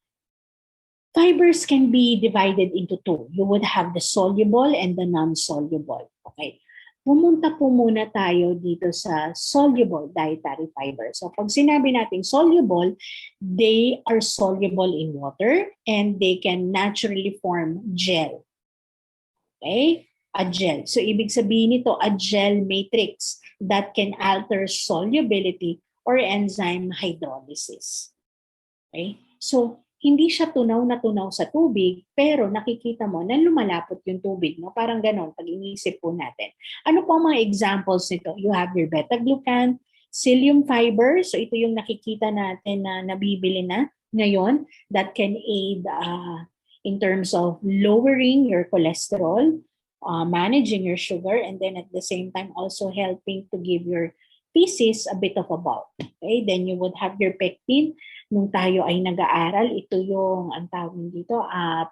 fibers can be divided into two. You would have the soluble and the non-soluble. Okay. Pumunta po muna tayo dito sa soluble dietary fiber. So pag sinabi natin soluble, they are soluble in water and they can naturally form gel. Okay? A gel. So ibig sabihin nito, a gel matrix that can alter solubility or enzyme hydrolysis. Okay? So hindi siya tunaw na tunaw sa tubig, pero nakikita mo na lumalapot yung tubig. No? Parang ganon, pag inisip po natin. Ano po ang mga examples nito? You have your beta-glucan, psyllium fiber. So ito yung nakikita natin na nabibili na ngayon that can aid in terms of lowering your cholesterol, managing your sugar, and then at the same time also helping to give your feces a bit of a bulk. Okay? Then you would have your pectin. Nung tayo ay nag-aaral, ito yung, ang tawag dito,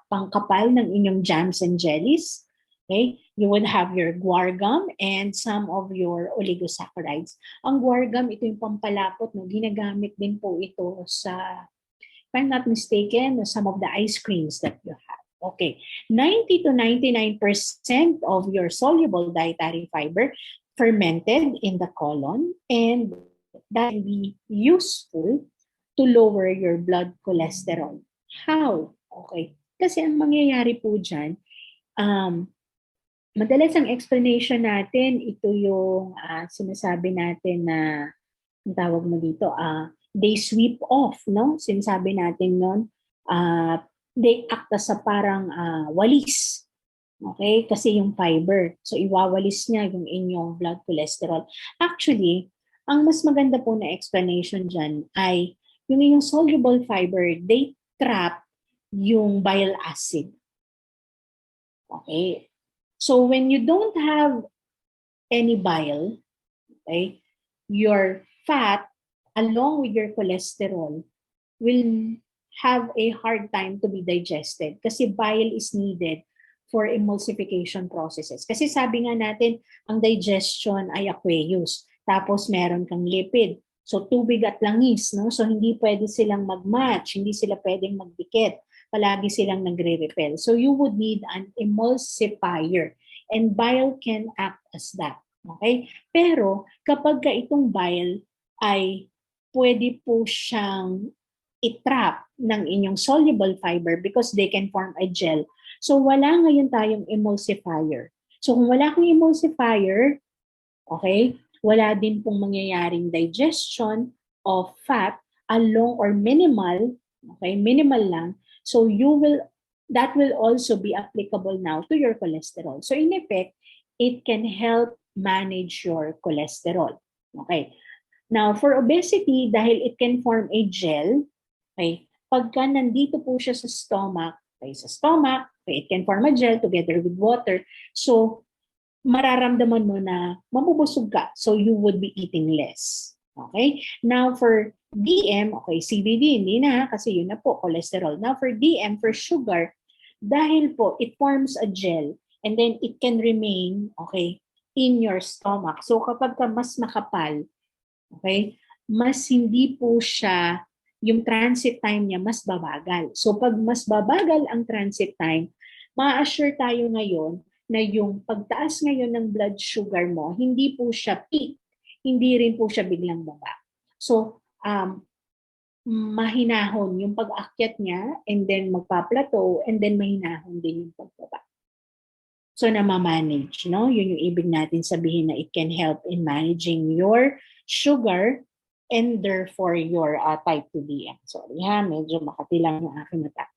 pangkapal ng inyong jams and jellies. Okay? You would have your guar gum and some of your oligosaccharides. Ang guar gum, ito yung pampalapot. No? Ginagamit din po ito sa, if I'm not mistaken, some of the ice creams that you have. Okay. 90 to 99% of your soluble dietary fiber fermented in the colon, and that can be useful to lower your blood cholesterol. How? Okay. Kasi ang mangyayari po dyan, madalas ang explanation natin, ito yung sinasabi natin na, ang tawag mo dito, they sweep off, no? Sinasabi natin nun, they act as a parang walis. Okay? Kasi yung fiber. So, iwawalis niya yung inyong blood cholesterol. Actually, ang mas maganda po na explanation dyan ay yung soluble fiber, they trap yung bile acid. Okay? So, when you don't have any bile, okay, your fat, along with your cholesterol, will have a hard time to be digested kasi bile is needed for emulsification processes. Kasi sabi nga natin, ang digestion ay aqueous. Tapos meron kang lipid. So tubig at langis, no? So hindi pwede silang mag-match, hindi sila pwedeng magdikit. Palagi silang nagre-repel. So you would need an emulsifier, and bile can act as that. Okay? Pero kapag itong bile ay pwede po siyang i-trap ng inyong soluble fiber because they can form a gel. So wala ngayon tayong emulsifier. So kung wala kang emulsifier, okay, wala din pong mangyayaring digestion of fat along or minimal, okay, minimal lang. So that will also be applicable now to your cholesterol. So in effect, it can help manage your cholesterol. Okay. Now for obesity, dahil it can form a gel, okay, pagka nandito po siya sa stomach, okay, it can form a gel together with water. So mararamdaman mo na mabubusog ka. So you would be eating less. Okay? Now for DM, okay, CBD, hindi na kasi yun na po, cholesterol. Now for DM, for sugar, dahil po it forms a gel, And then it can remain, okay, in your stomach. So kapag mas makapal, okay, mas hindi po siya, yung transit time niya mas babagal. So pag mas babagal ang transit time, ma-assure tayo ngayon na yung pagtaas ngayon ng blood sugar mo, hindi po siya peak, hindi rin po siya biglang baba. So, mahinahon yung pag-akyat niya and then magpa-plateau and then mahinahon din yung pagbaba. So, namamanage, no? Yun yung ibig natin sabihin na it can help in managing your sugar and therefore your type 2 DM. Sorry ha, medyo makatilang yung aking mata.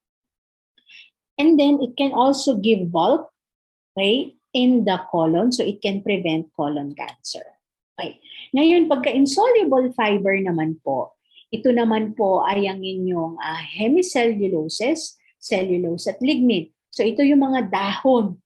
And then, it can also give bulk, okay, in the colon. So, it can prevent colon cancer. Okay. Ngayon, pagka-insoluble fiber naman po, ito naman po ay ang inyong hemicelluloses, cellulose at lignin. So, ito yung mga dahon.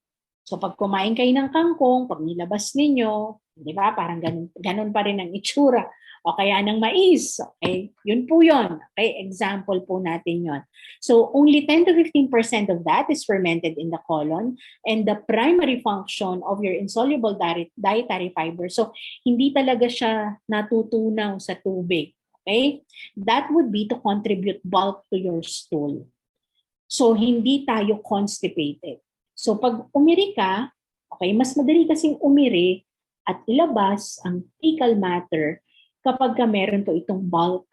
So pag kumain kayo ng kangkong, pag nilabas ninyo, di ba, parang ganun pa rin ang itsura. O kaya ng mais. Okay? Yun po yun. Okay? Example po natin yun. So only 10 to 15% of that is fermented in the colon and the primary function of your insoluble dietary fiber. So hindi talaga siya natutunaw sa tubig. Okay? That would be to contribute bulk to your stool. So hindi tayo constipated. So pag umiri ka, okay, mas madali kasing umiri at ilabas ang fecal matter kapag ka meron to itong bulk.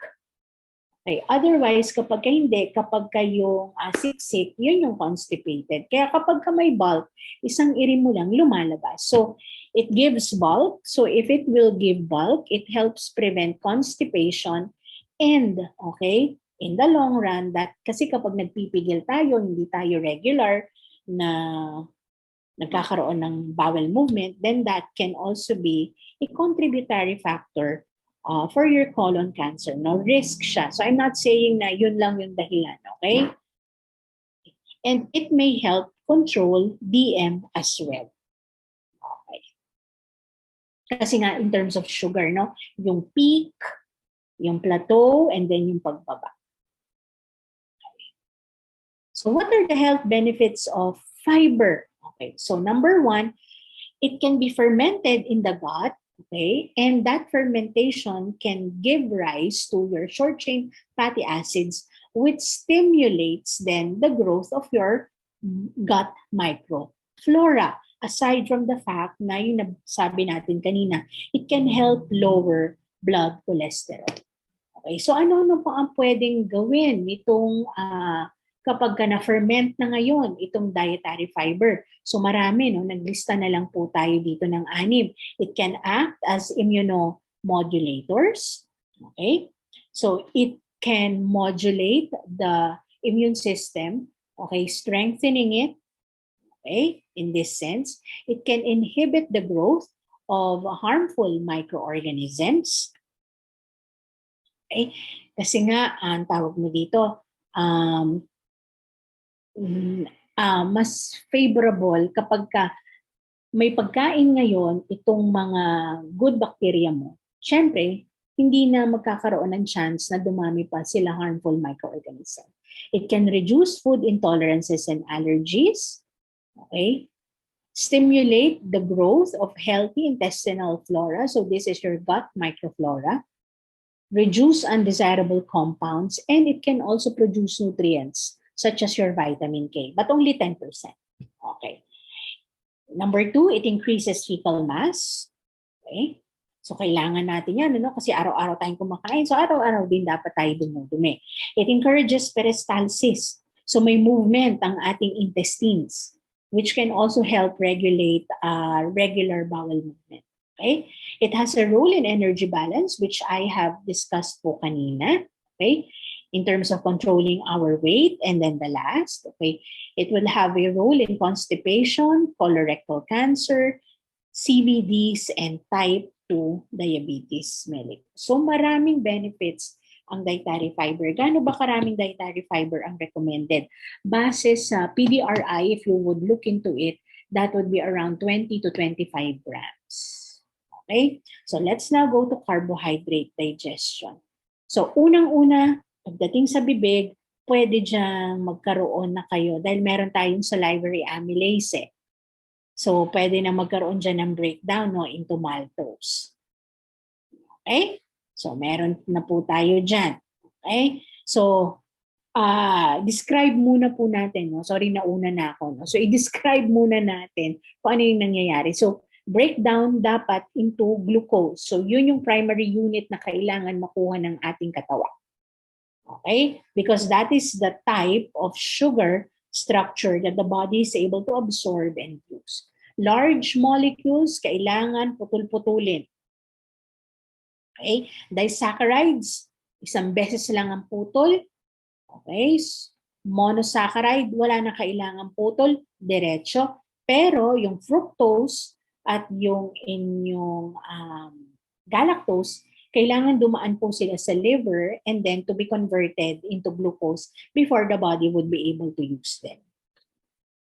Okay. Otherwise, kapag ka hindi, kapag kayong siksik, yun yung constipated. Kaya kapag ka may bulk, isang iri mo lang lumalabas. So it gives bulk. So if it will give bulk, it helps prevent constipation and, okay, in the long run, that kasi kapag nagpipigil tayo, hindi tayo regular, na nagkakaroon ng bowel movement, then that can also be a contributory factor for your colon cancer. No, risk siya. So I'm not saying na yun lang yung dahilan, okay? And it may help control DM as well. Okay. Kasi nga in terms of sugar, no, yung peak, yung plateau, and then yung pagbaba. So what are the health benefits of fiber? Okay, so number one, it can be fermented in the gut, okay, and that fermentation can give rise to your short-chain fatty acids, which stimulates then the growth of your gut microflora. Aside from the fact na yung sabi natin kanina, it can help lower blood cholesterol. Okay, so ano pa ang pwedeng gawin nitong kapag ka na-ferment na ngayon itong dietary fiber. So marami, no? Naglista na lang po tayo dito ng 6. It can act as immunomodulators. Okay? So it can modulate the immune system, okay, strengthening it, okay, in this sense. It can inhibit the growth of harmful microorganisms. Okay? Kasi nga, ang tawag mo dito, mas favorable kapag ka may pagkain ngayon itong mga good bacteria mo. Siyempre, hindi na magkakaroon ng chance na dumami pa sila harmful microorganisms. It can reduce food intolerances and allergies. Okay? Stimulate the growth of healthy intestinal flora. So this is your gut microflora. Reduce undesirable compounds, and it can also produce nutrients such as your vitamin K, but only 10%. Okay. Number 2, it increases fecal mass. Okay. So, kailangan natin yan, no? Kasi araw-araw tayong kumakain. So, araw-araw din dapat tayo dumudumi. It encourages peristalsis. So, may movement ang ating intestines, which can also help regulate regular bowel movement. Okay. It has a role in energy balance, which I have discussed po kanina. Okay. In terms of controlling our weight. And then the last, okay, it will have a role in constipation, colorectal cancer, CVDs, and type 2 diabetes mellitus. So maraming benefits ang dietary fiber. Gaano ba karaming dietary fiber ang recommended? Base sa PDRI, if you would look into it, that would be around 20 to 25 grams. Okay? So let's now go to carbohydrate digestion. So unang-una, pagdating sa bibig, pwede diyang magkaroon na kayo dahil meron tayong salivary amylase. So, pwede na magkaroon dyan ng breakdown no, into maltose. Okay? So, meron na po tayo dyan. Okay? So, describe muna po natin. No? Sorry, nauna na ako. No? So, i-describe muna natin kung ano yung nangyayari. So, breakdown dapat into glucose. So, yun yung primary unit na kailangan makuha ng ating katawan. Okay? Because that is the type of sugar structure that the body is able to absorb and use. Large molecules, kailangan putul-putulin. Okay? Disaccharides, isang beses lang ang putol. Okay? Monosaccharide, wala na kailangan putol, diretso. Pero yung fructose at yung inyong galactose, kailangan dumaan po sila sa liver and then to be converted into glucose before the body would be able to use them.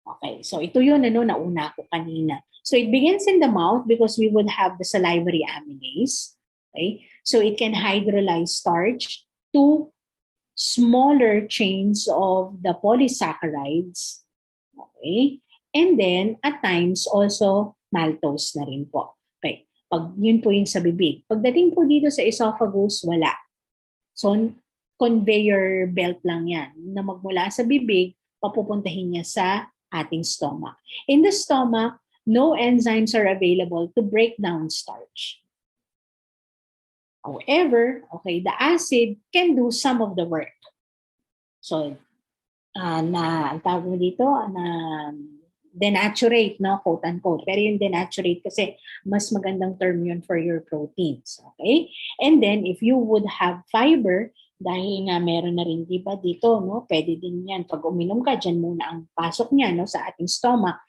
Okay, so ito yun nauna ko kanina. So it begins in the mouth because we would have the salivary amylase. Okay, so it can hydrolyze starch to smaller chains of the polysaccharides. Okay, and then at times also maltose na rin po. Okay, pag yun po yung sa bibig. Pagdating po dito sa esophagus, wala. So, conveyor belt lang yan na magmula sa bibig, papupuntahin niya sa ating stomach. In the stomach, no enzymes are available to break down starch. However, okay, the acid can do some of the work. So, ang tawag mo dito, denaturate, no, quote unquote. Pero yung denaturate kasi mas magandang term yun for your proteins. Okay? And then, if you would have fiber, dahil nga meron na rin, di ba, dito, no, pwede din yan. Pag uminom ka, dyan muna ang pasok niya, no, sa ating stomach.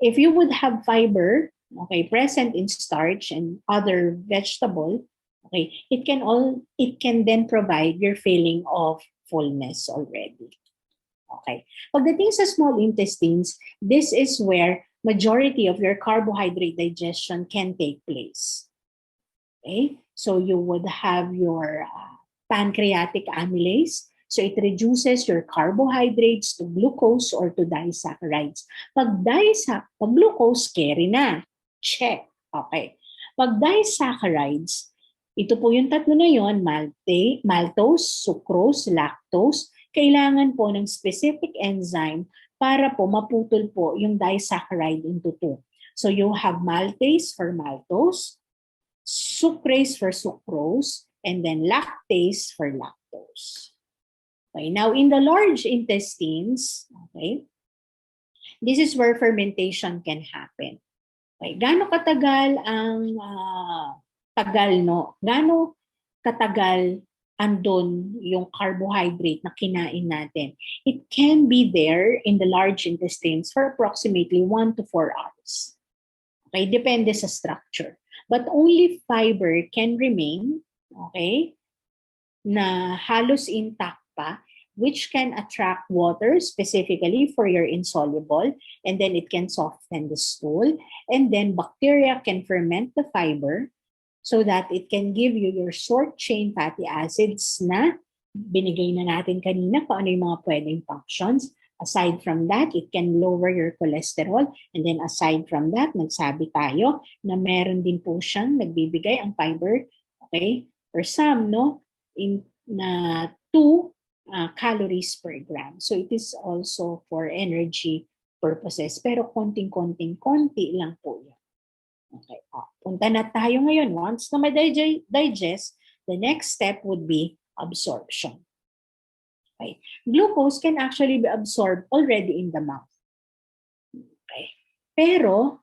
If you would have fiber, okay, present in starch and other vegetable, okay, it can then provide your feeling of fullness already. Okay. Pagdating sa small intestines, this is where majority of your carbohydrate digestion can take place. Okay. So you would have your pancreatic amylase. So it reduces your carbohydrates to glucose or to disaccharides. Pag glucose, carry na. Check. Okay. Pag disaccharides, ito po yung tatlo na yon, maltose, sucrose, lactose, kailangan po ng specific enzyme para po maputol po yung disaccharide into two. So you have maltase for maltose, sucrase for sucrose, and then lactase for lactose. Okay, now in the large intestines, okay, this is where fermentation can happen. Okay, gaano katagal ang gaano katagal andun yung carbohydrate na kinain natin? It can be there in the large intestines for approximately 1 to 4 hours. Okay, depende sa structure. But only fiber can remain, okay, na halos intact pa, which can attract water specifically for your insoluble, and then it can soften the stool, and then bacteria can ferment the fiber, so that it can give you your short-chain fatty acids na binigay na natin kanina kung ano yung mga pwedeng functions. Aside from that, it can lower your cholesterol. And then aside from that, nagsabi tayo na meron din po siyang nagbibigay ang fiber, okay, for some, no, na 2 calories per gram. So it is also for energy purposes. Pero konti lang po yan. Okay. Punta na tayo ngayon. Once na ma-digest, the next step would be absorption. Okay. Glucose can actually be absorbed already in the mouth. Okay. Pero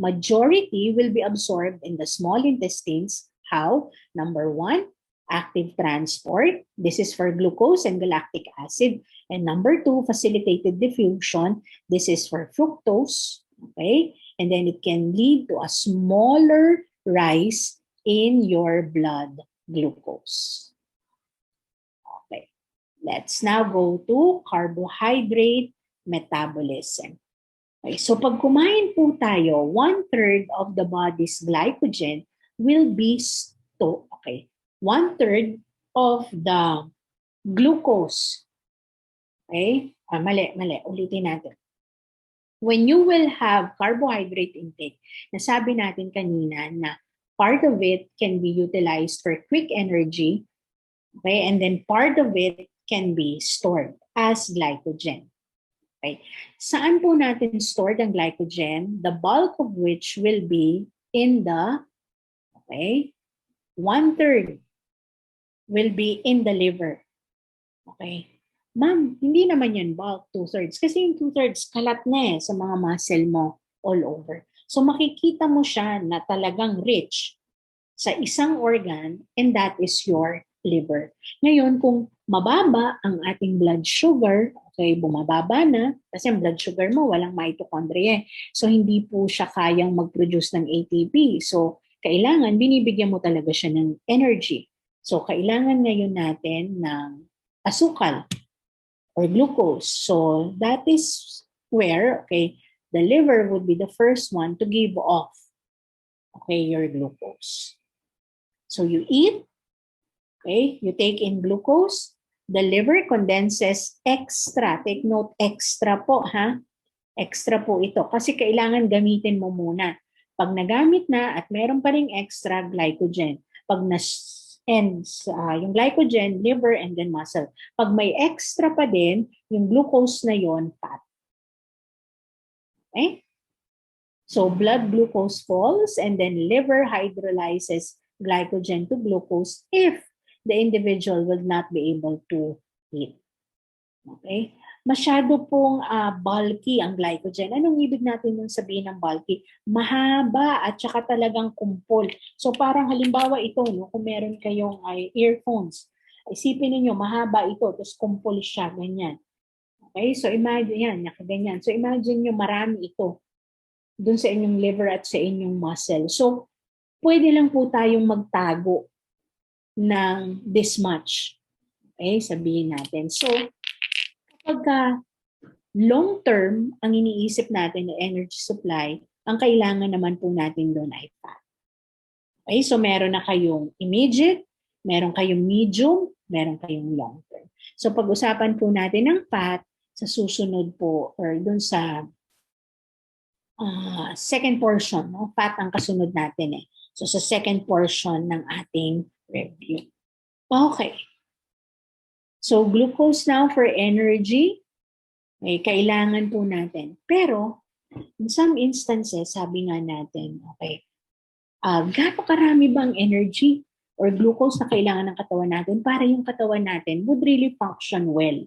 majority will be absorbed in the small intestines. How? Number 1, active transport. This is for glucose and galactic acid. And number 2, facilitated diffusion. This is for fructose. Okay. And then it can lead to a smaller rise in your blood glucose. Okay, let's now go to carbohydrate metabolism. Okay, so pag kumain po tayo, 1/3 of the body's glycogen will be stored. Okay, 1/3 of the glucose. Okay, mali, ulitin natin. when you will have carbohydrate intake, nasabi natin kanina na part of it can be utilized for quick energy, okay, and then part of it can be stored as glycogen. Okay. Saan po natin stored ang glycogen? The bulk of which will be in the, okay, 1/3 will be in the liver. Okay. Ma'am, hindi naman yan bulk, 2/3. Kasi yung 2/3 kalat na sa mga muscle mo all over. So makikita mo siya na talagang rich sa isang organ, and that is your liver. Ngayon, kung mababa ang ating blood sugar, okay, bumababa na, kasi ang blood sugar mo, walang mitochondria. So, hindi po siya kayang mag-produce ng ATP. So, kailangan, binibigyan mo talaga siya ng energy. So, kailangan ngayon natin ng asukal or glucose. So, that is where, okay, the liver would be the first one to give off, okay, your glucose. So, you eat, okay, you take in glucose, the liver condenses extra. Take note, extra po, ha? Extra po ito. Kasi kailangan gamitin mo muna. Pag nagamit na at meron pa ring extra, glycogen. Pag ends yung glycogen, liver, and then muscle. Pag may extra pa din, yung glucose na yon, fat. Okay? So, blood glucose falls, and then liver hydrolyzes glycogen to glucose if the individual will not be able to eat. Okay? Masyado pong bulky ang glycogen. Anong ibig natin nung sabihin ng bulky? Mahaba at saka talagang kumpol. So parang halimbawa ito, no, kung meron kayong earphones, isipin niyo mahaba ito, tapos kumpol siya, ganyan. Okay? So imagine yan, nakaganyan. So imagine niyo marami ito dun sa inyong liver at sa inyong muscle. So pwede lang po tayong magtago ng this much. Okay, sabihin natin. So, kapag long term, ang iniisip natin na energy supply, ang kailangan naman po natin doon ay fat. Okay, so meron na kayong immediate, meron kayong medium, meron kayong long term. So, pag-usapan po natin ng fat, sa susunod po, or doon sa second portion, no? Fat ang kasunod natin eh. So, sa second portion ng ating review. Okay. So, glucose now for energy. Okay, kailangan po natin. Pero, in some instances, sabi nga natin, okay, gaano karami bang energy or glucose na kailangan ng katawan natin para yung katawan natin would really function well?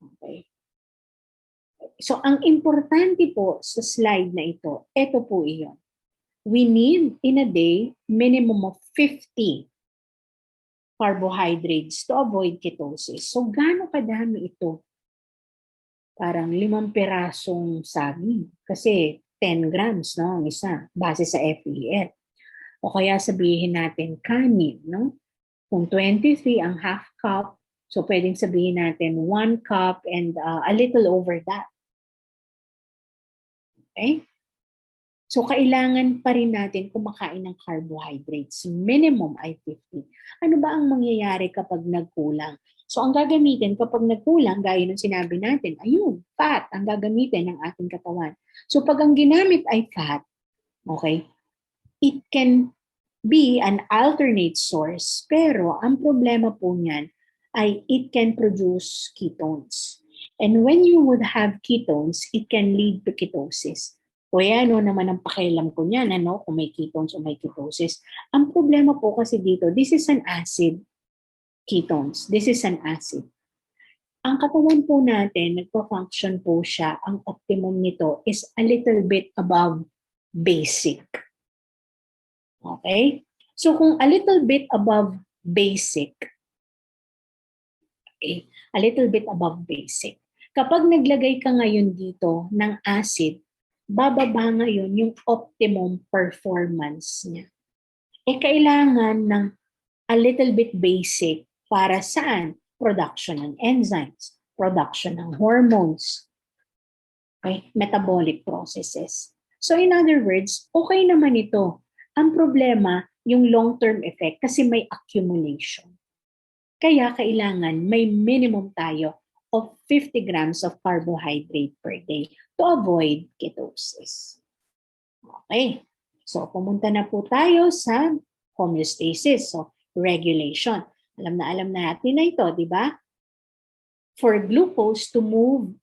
Okay. So, ang importante po sa slide na ito po iyon. We need in a day minimum of 50 carbohydrates to avoid ketosis. So, gaano kadami ito? Parang 5 pirasong saging. Kasi 10 grams, no? Ang isa, base sa FEF. O kaya sabihin natin kanin, no? Kung 23 ang half cup, so pwedeng sabihin natin 1 cup and a little over that. Okay? So, kailangan pa rin natin kumakain ng carbohydrates. Minimum ay 50. Ano ba ang mangyayari kapag nagkulang? So, ang gagamitin kapag nagkulang, gaya ng sinabi natin, ayun, fat ang gagamitin ng ating katawan. So, pag ang ginamit ay fat, okay, it can be an alternate source. Pero, ang problema po niyan ay it can produce ketones. And when you would have ketones, it can lead to ketosis. O ano naman ang pakialam ko niyan, ano, kung may ketones o may ketosis. Ang problema po kasi dito, this is an acid, ketones. This is an acid. Ang katawan po natin, nagpa-function po siya, ang optimum nito is a little bit above basic. Okay? So kung a little bit above basic, okay, a little bit above basic, kapag naglagay ka ngayon dito ng acid, bababa ngayon yung optimum performance niya. Kailangan ng a little bit basic para saan? Production ng enzymes, production ng hormones, okay? Metabolic processes. So in other words, okay naman ito. Ang problema, yung long-term effect kasi may accumulation. Kaya kailangan may minimum tayo of 50 grams of carbohydrate per day to avoid ketosis. Okay. So, pumunta na po tayo sa homeostasis, so regulation. Alam na natin na ito, di ba? For glucose to move,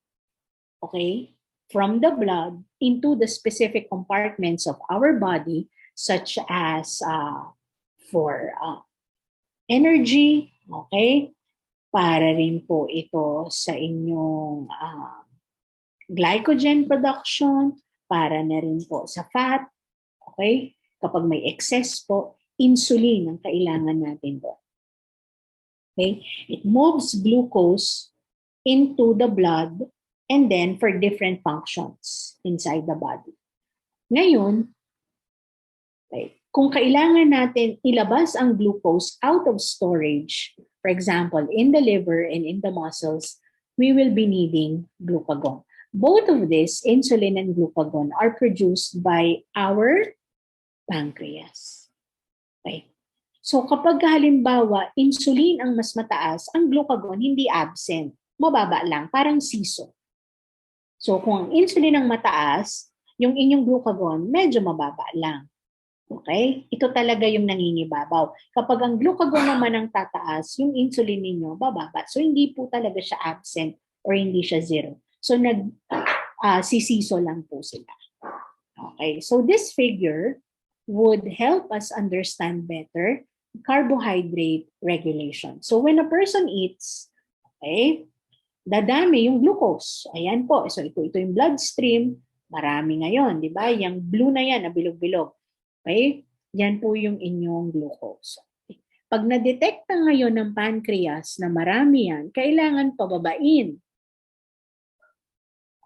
okay, from the blood into the specific compartments of our body, such as for energy, okay, para rin po ito sa inyong glycogen production, para na rin po sa fat, okay? Kapag may excess po, insulin ang kailangan natin po. Okay? It moves glucose into the blood and then for different functions inside the body. Ngayon, okay, kung kailangan natin ilabas ang glucose out of storage, for example, in the liver and in the muscles, we will be needing glucagon. Both of this, insulin and glucagon, are produced by our pancreas. Okay. So kapag halimbawa, insulin ang mas mataas, ang glucagon hindi absent. Mababa lang, parang siso. So kung ang insulin ang mataas, yung inyong glucagon medyo mababa lang. Okay? Ito talaga yung nangingibabaw. Kapag ang glucagon naman ang tataas, yung insulin ninyo bababa. So hindi po talaga siya absent or hindi siya zero. So sisiso lang po sila. Okay? So this figure would help us understand better carbohydrate regulation. So when a person eats, okay, dadami yung glucose. Ayan po. So ito yung bloodstream. Marami ngayon, di ba? Yung blue na yan, na bilog-bilog. Okay? Yan po yung inyong glucose. Okay. Pag na-detecta ngayon ng pancreas na marami yan, kailangan pababain.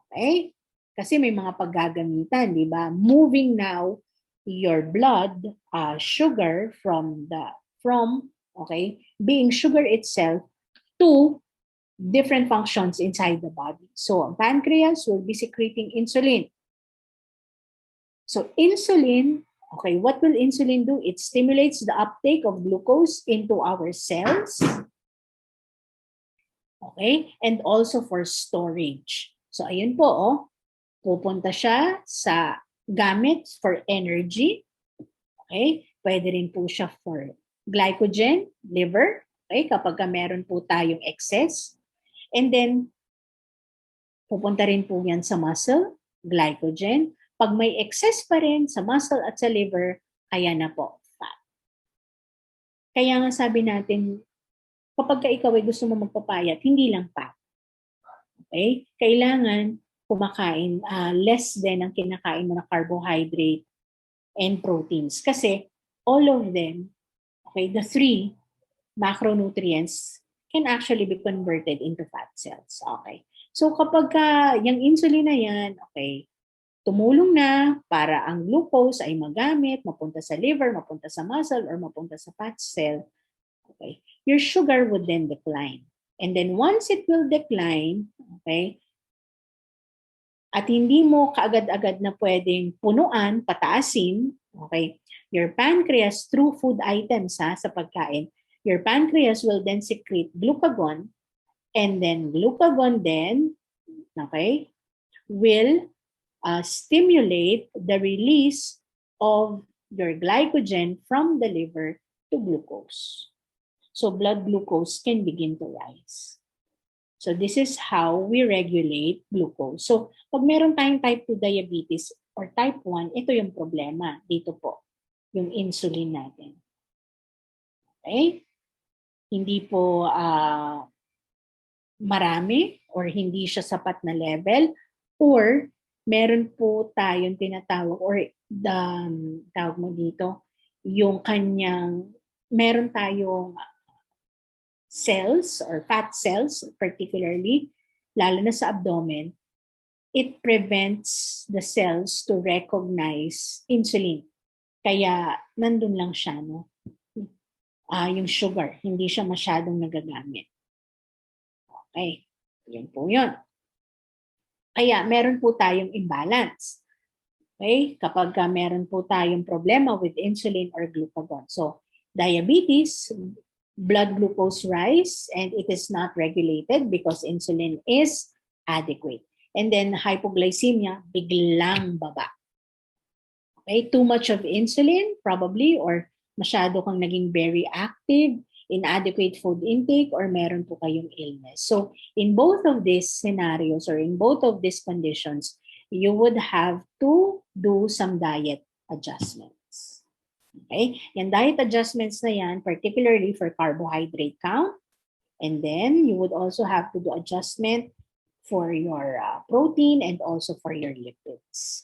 Okay? Kasi may mga paggagamitan, di ba? Moving now your blood sugar from being sugar itself to different functions inside the body. So, ang pancreas will be secreting insulin. So, insulin, okay, what will insulin do? It stimulates the uptake of glucose into our cells. Okay? And also for storage. So, ayun po, oh. Pupunta siya sa gamit for energy. Okay? Pwede rin po siya for glycogen, liver. Okay? Kapag meron po tayong excess. And then, pupunta rin po yan sa muscle, glycogen. Pag may excess pa rin sa muscle at sa liver, ayan na po, fat. Kaya nga sabi natin, kapag ikaw ay gusto mo magpapayat, hindi lang fat. Okay? Kailangan kumakain, less than ang kinakain mo na carbohydrate and proteins. Kasi all of them, okay, the three macronutrients can actually be converted into fat cells. Okay. So kapag yung insulin na yan, okay, tumulong na para ang glucose ay magamit, mapunta sa liver, mapunta sa muscle, or mapunta sa fat cell, okay, your sugar would then decline. And then once it will decline, okay, at hindi mo kaagad-agad na pwedeng punuan, pataasin, okay, your pancreas through food items sa pagkain, your pancreas will then secrete glucagon, and then glucagon then, okay, will stimulate the release of your glycogen from the liver to glucose. So blood glucose can begin to rise. So this is how we regulate glucose. So pag meron tayong type 2 diabetes or type 1, ito yung problema. Dito po, yung insulin natin. Okay? Hindi po marami or hindi siya sapat na level, or meron po tayong tinatawag or tawag mo dito, yung kanyang, meron tayong cells or fat cells particularly, lalo na sa abdomen, it prevents the cells to recognize insulin. Kaya nandun lang siya, no? Yung sugar, hindi siya masyadong nagagamit. Okay, yun po yun. Kaya meron po tayong imbalance. Okay, kapag meron po tayong problema with insulin or glucagon. So, diabetes blood glucose rise and it is not regulated because insulin is adequate. And then hypoglycemia, biglang baba. Okay, too much of insulin probably, or masyado kang naging very active, inadequate food intake, or meron po kayong illness. So in both of these scenarios or in both of these conditions, you would have to do some diet adjustments. Okay? Yung diet adjustments na yan, particularly for carbohydrate count, and then you would also have to do adjustment for your protein and also for your lipids.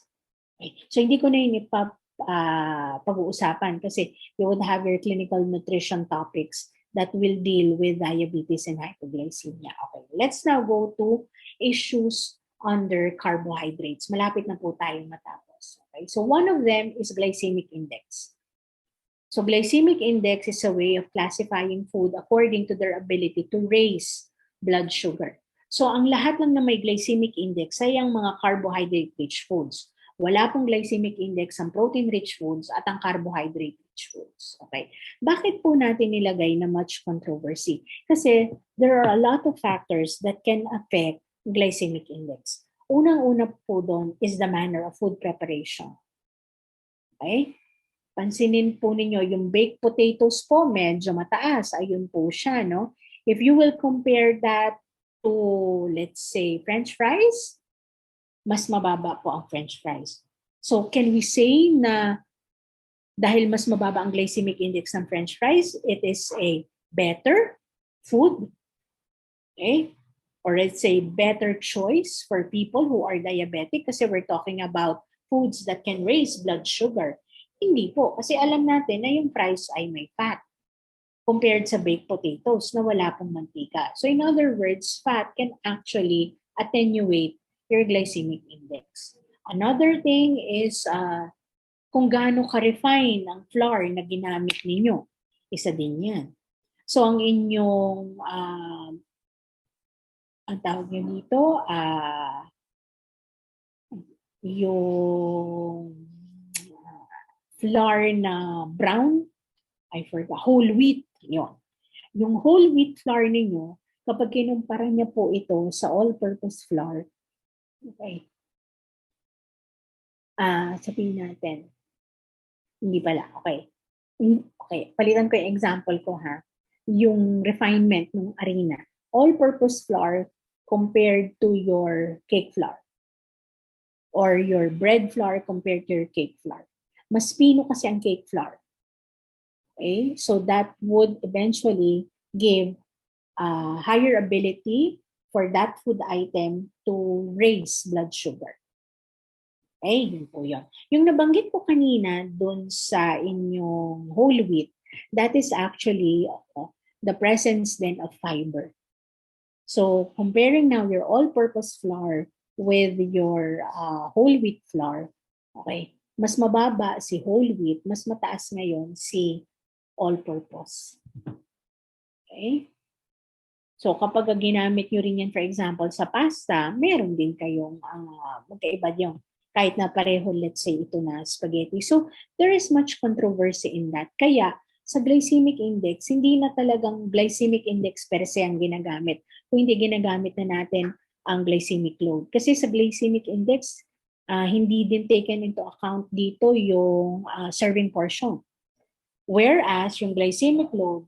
Okay. So hindi ko na yun pag-uusapan kasi you would have your clinical nutrition topics that will deal with diabetes and hypoglycemia. Okay, let's now go to issues under carbohydrates. Malapit na po tayong matapos. Okay, so one of them is glycemic index. So glycemic index is a way of classifying food according to their ability to raise blood sugar. So ang lahat lang na may glycemic index ay ang mga carbohydrate-rich foods. Wala pong glycemic index ang protein-rich foods at ang carbohydrate-rich foods. Okay. Bakit po natin nilagay na much controversy? Kasi there are a lot of factors that can affect glycemic index. Unang-una po doon is the manner of food preparation. Okay? Pansinin po ninyo, yung baked potatoes po medyo mataas. Ayun po siya, no? If you will compare that to, let's say, French fries, mas mababa po ang French fries. So can we say na dahil mas mababa ang glycemic index ng French fries, it is a better food? Okay? Or let's say better choice for people who are diabetic kasi we're talking about foods that can raise blood sugar. Hindi po. Kasi alam natin na yung fries ay may fat compared sa baked potatoes na wala pong mantika. So in other words, fat can actually attenuate your glycemic index. Another thing is kung gaano ka-refine ang flour na ginamit ninyo. Isa din yan. So ang inyong, ang tawag nyo dito, yung flour na brown, I forgot, whole wheat, yun. Yung whole wheat flour ninyo, kapag kinumpara niya po ito sa all-purpose flour, okay, sabihin natin, hindi pala, okay. Okay, palitan ko yung example ko ha. Yung refinement ng harina, all-purpose flour compared to your cake flour or your bread flour compared to your cake flour. Mas pino kasi ang cake flour. Okay? So that would eventually give higher ability for that food item to raise blood sugar. Okay, yun po yun. Yung nabanggit ko kanina dun sa inyong whole wheat, that is actually the presence then of fiber. So comparing now your all-purpose flour with your whole wheat flour, okay, mas mababa si whole wheat, mas mataas ngayon si all-purpose. Okay? So kapag ginamit nyo rin yan, for example, sa pasta, meron din kayong magkaiba yung kahit na pareho, let's say, ito na spaghetti. So there is much controversy in that. Kaya sa glycemic index, hindi na talagang glycemic index per se ang ginagamit. Kung hindi ginagamit na natin ang glycemic load. Kasi sa glycemic index, hindi din taken into account dito yung serving portion. Whereas yung glycemic load,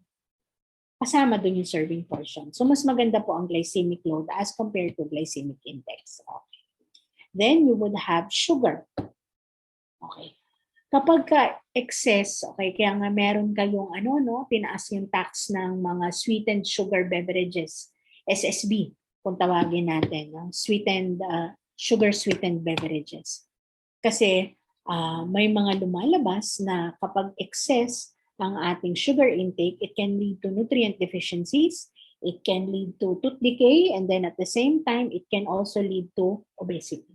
kasama dun yung serving portion. So mas maganda po ang glycemic load as compared to glycemic index. Okay. Then you would have sugar. Okay. Kapag ka excess, okay, kaya nga meron kayong tinaas yung tax ng mga sweetened sugar beverages, SSB, kung tawagin natin, sweetened sugar sweetened beverages. Kasi may mga lumalabas na kapag excess ang ating sugar intake, it can lead to nutrient deficiencies, it can lead to tooth decay, and then at the same time, it can also lead to obesity.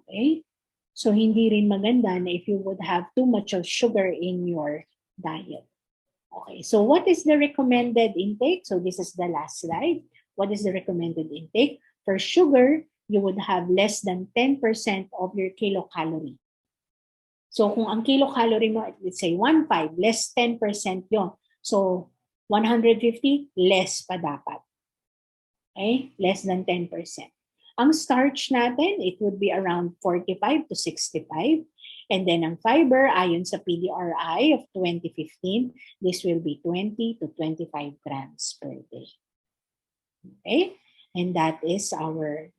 Okay? So hindi rin maganda na if you would have too much of sugar in your diet. Okay, so what is the recommended intake? So this is the last slide. What is the recommended intake? For sugar, you would have less than 10% of your kilocalorie. So kung ang kilocalorie mo, let's say 1.5, less 10% yon. So 150, less pa dapat. Okay? Less than 10%. Ang starch natin, it would be around 45 to 65. And then ang fiber, ayon sa PDRI of 2015, this will be 20 to 25 grams per day. Okay? And that is our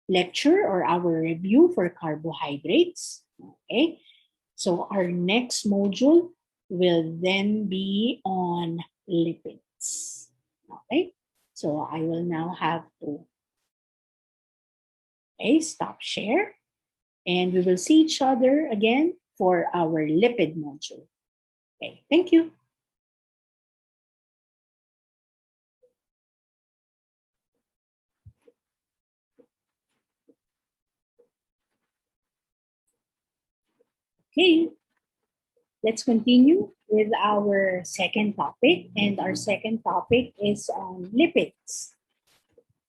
lecture or our review for carbohydrates. Okay? So our next module will then be on lipids. Okay? So I will now have to stop share. And we will see each other again for our lipid module. Okay, thank you. Okay, let's continue with our second topic. And our second topic is on lipids.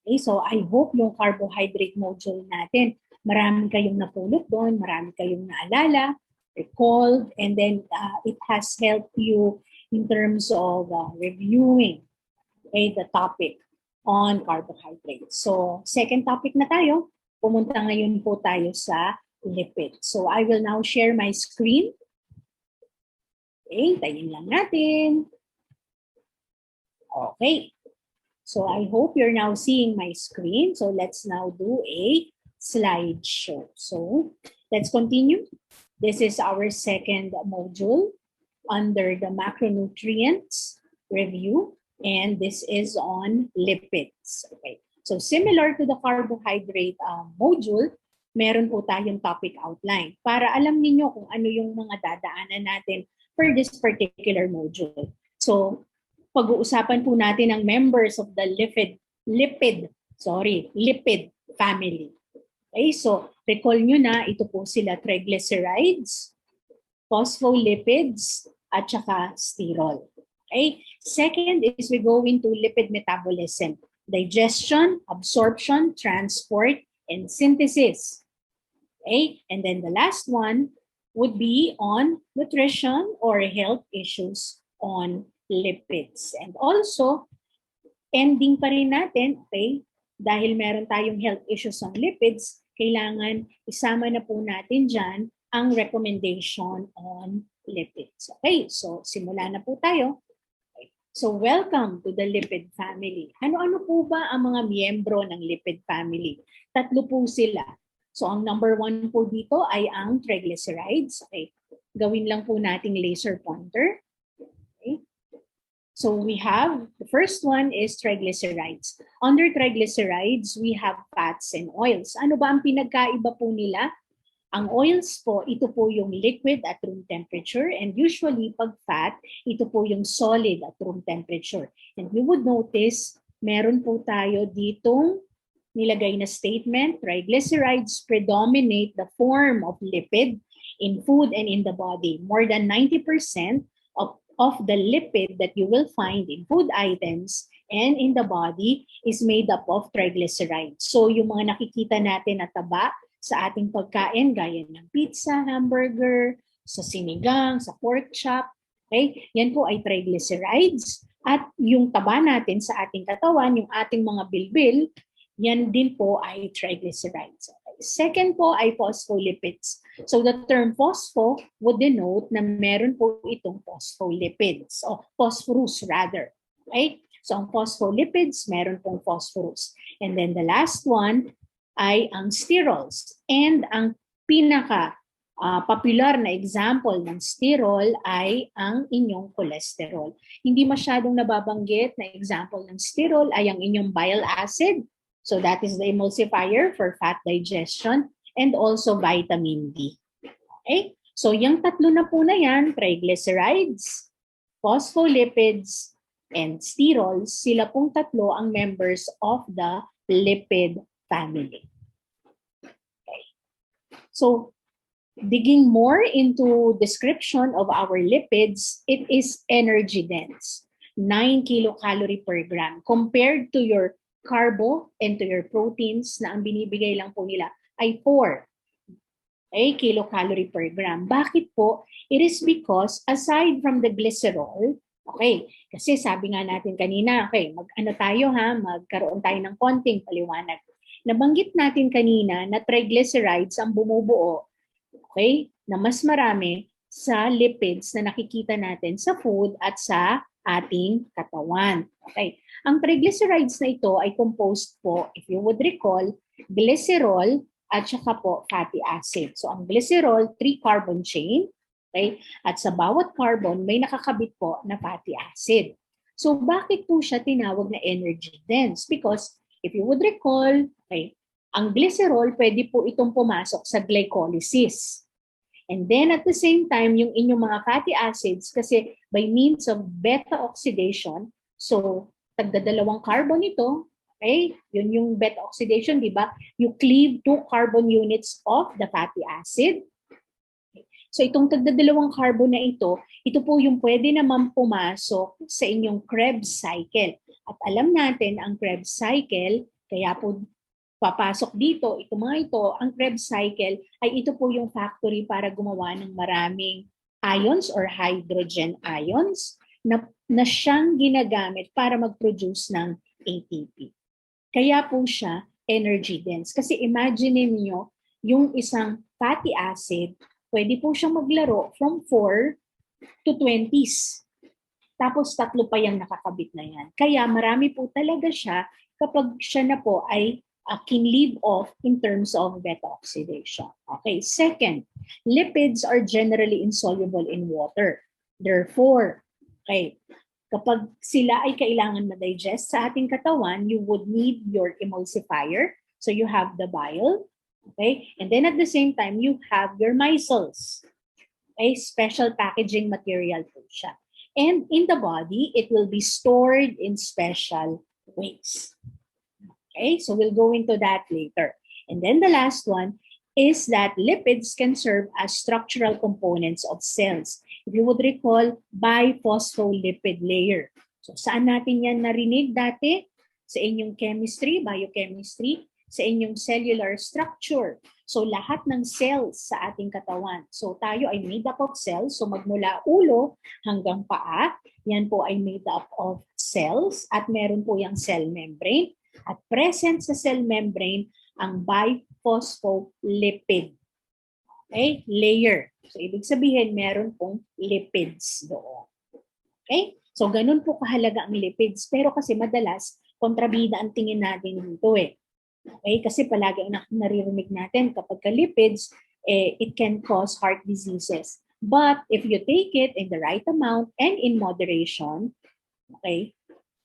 Okay, so I hope yung carbohydrate module natin, marami kayong napulot doon, marami kayong naalala, recalled, and then it has helped you in terms of reviewing the topic on carbohydrates. So, second topic na tayo. Pumunta ngayon po tayo sa lipids. So, I will now share my screen. Okay, tayin lang natin. Okay. So, I hope you're now seeing my screen. So, let's now do a slideshow. So, let's continue. This is our second module under the macronutrients review. And this is on lipids. Okay. So similar to the carbohydrate module, meron po tayong topic outline para alam niyo kung ano yung mga dadaanan natin for this particular module. So pag-uusapan po natin ang members of the lipid family. Okay, so recall nyo na ito po sila triglycerides, phospholipids, at saka sterol. Okay? Second is we go into lipid metabolism, digestion, absorption, transport, and synthesis. Okay? And then the last one would be on nutrition or health issues on lipids. And also, ending pa rin natin, okay, dahil meron tayong health issues on lipids, kailangan isama na po natin dyan ang recommendation on lipids. Okay, so simula na po tayo. Okay. So welcome to the lipid family. Ano-ano po ba ang mga miyembro ng lipid family? Tatlo po sila. So ang number 1 po dito ay ang triglycerides. Okay. Gawin lang po nating laser pointer. Okay. So we have, the first one is triglycerides. Under triglycerides, we have fats and oils. Ano ba ang pinagkaiba po nila? Ang oils po, ito po yung liquid at room temperature, and usually pag fat, ito po yung solid at room temperature. And you would notice, meron po tayo ditong nilagay na statement, triglycerides predominate the form of lipid in food and in the body. More than 90% of the lipid that you will find in food items and in the body is made up of triglycerides. So yung mga nakikita natin na taba sa ating pagkain, gaya ng pizza, hamburger, sa sinigang, sa pork chop, okay? Yan po ay triglycerides. At yung taba natin sa ating katawan, yung ating mga bilbil, yan din po ay triglycerides. Second po ay phospholipids. So the term phospho would denote na meron po itong phospholipids, o phosphorus rather. Okay? So ang phospholipids, meron pong phosphorus. And then the last one ay ang sterols. And ang pinaka popular na example ng sterol ay ang inyong cholesterol. Hindi masyadong nababanggit na example ng sterol ay ang inyong bile acid. So that is the emulsifier for fat digestion, and also vitamin D. Okay? So yung tatlo na po na yan, triglycerides, phospholipids, and sterols, sila pong tatlo ang members of the lipid family. Okay. So digging more into description of our lipids, it is energy dense, 9 kilocalorie per gram compared to your carbo and to your proteins na ang binibigay lang po nila ay 4 kilocalorie per gram. Bakit po? It is because aside from the glycerol, Okay, kasi sabi nga natin kanina, okay, mag-ano tayo ha, magkaroon tayo ng konting paliwanag. Nabanggit natin kanina na triglycerides ang bumubuo, okay, na mas marami sa lipids na nakikita natin sa food at sa ating katawan. Okay, ang triglycerides na ito ay composed po, if you would recall, glycerol at saka po fatty acid. So ang glycerol, 3-carbon chain, okay? At sa bawat carbon, may nakakabit po na fatty acid. So bakit po siya tinawag na energy dense? Because if you would recall, okay, ang glycerol, pwede po itong pumasok sa glycolysis. And then at the same time, yung inyong mga fatty acids, kasi by means of beta oxidation, so tagdadalawang carbon ito, okay? Yun yung beta oxidation, di ba? You cleave 2 carbon units of the fatty acid. So itong tagdadalawang carbon na ito po yung pwede naman pumasok sa inyong Krebs cycle. At alam natin ang Krebs cycle, kaya po papasok dito, ang Krebs cycle ay ito po yung factory para gumawa ng maraming ions or hydrogen ions na siyang ginagamit para mag-produce ng ATP. Kaya po siya energy dense. Kasi imagine niyo yung isang fatty acid, pwede po siyang maglaro from 4 to 20s. Tapos 3 pa yung nakakabit na yan. Kaya marami po talaga siya kapag siya na po ay can leave off in terms of beta oxidation. Okay, second, lipids are generally insoluble in water. Therefore, okay, kapag sila ay kailangan ma-digest sa ating katawan, you would need your emulsifier. So you have the bile, okay? And then at the same time, you have your micelles. Okay, special packaging material po siya. And in the body, it will be stored in special ways. Okay, so we'll go into that later. And then the last one is that lipids can serve as structural components of cells. If you would recall, biphospholipid layer. So saan natin yan narinig dati? Sa inyong chemistry, biochemistry, sa inyong cellular structure. So lahat ng cells sa ating katawan. So tayo ay made up of cells. So magmula ulo hanggang paa, yan po ay made up of cells at meron po yung cell membrane. At present sa cell membrane ang biphospholipid, okay, layer. So ibig sabihin meron pong lipids doon. Okay? So ganun po kahalaga ang lipids. Pero kasi madalas kontrabida ang tingin natin dito eh. Okay? Kasi palagi ang naririnig natin kapag ka lipids, it can cause heart diseases. But if you take it in the right amount and in moderation, okay,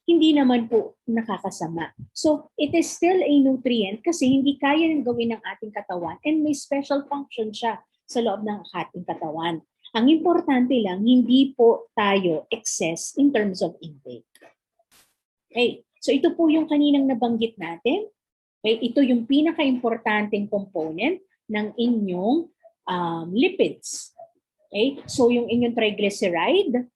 hindi naman po nakakasama. So, it is still a nutrient kasi hindi kaya nang gawin ng ating katawan and may special function siya sa loob ng ating katawan. Ang importante lang, hindi po tayo excess in terms of intake. Okay, so ito po yung kaninang nabanggit natin. Okay, ito yung pinaka-importanting component ng inyong lipids. Okay, so yung inyong triglyceride,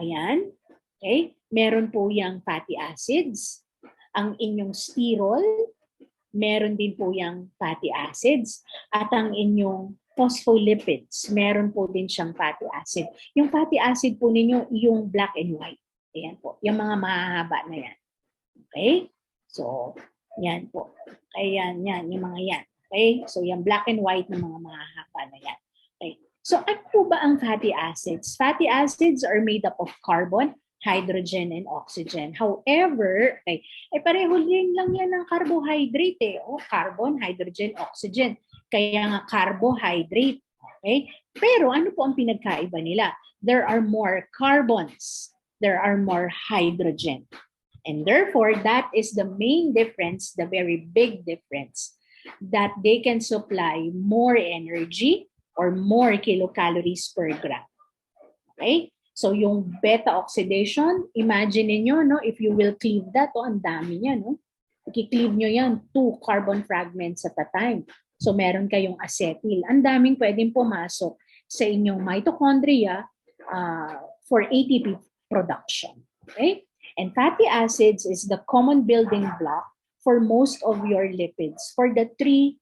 ayan, okay, meron po yung fatty acids. Ang inyong sterol, meron din po yung fatty acids. At ang inyong phospholipids, meron po din siyang fatty acid. Yung fatty acid po ninyo, yung black and white. Ayan po, yung mga mahahaba na yan. Okay? So, yan po. Ayan, yan, yung mga yan. Okay? So, yung black and white na mga mahahaba na yan. Okay? So, ano po ba ang fatty acids? Fatty acids are made up of carbon, hydrogen, and oxygen. However, okay, pareho din lang yan ng carbohydrate eh. O, carbon, hydrogen, oxygen. Kaya nga carbohydrate. Okay? Pero ano po ang pinagkaiba nila? There are more carbons. There are more hydrogen. And therefore, that is the main difference, the very big difference, that they can supply more energy or more kilocalories per gram. Okay? So yung beta oxidation, imagine niyo no, if you will cleave that, ang dami niya, no? I-cleave nyo yan, 2 carbon fragments at a time. So meron kayong acetyl. Ang daming pwedeng pumasok sa inyong mitochondria for ATP production. Okay? And fatty acids is the common building block for most of your lipids, for the three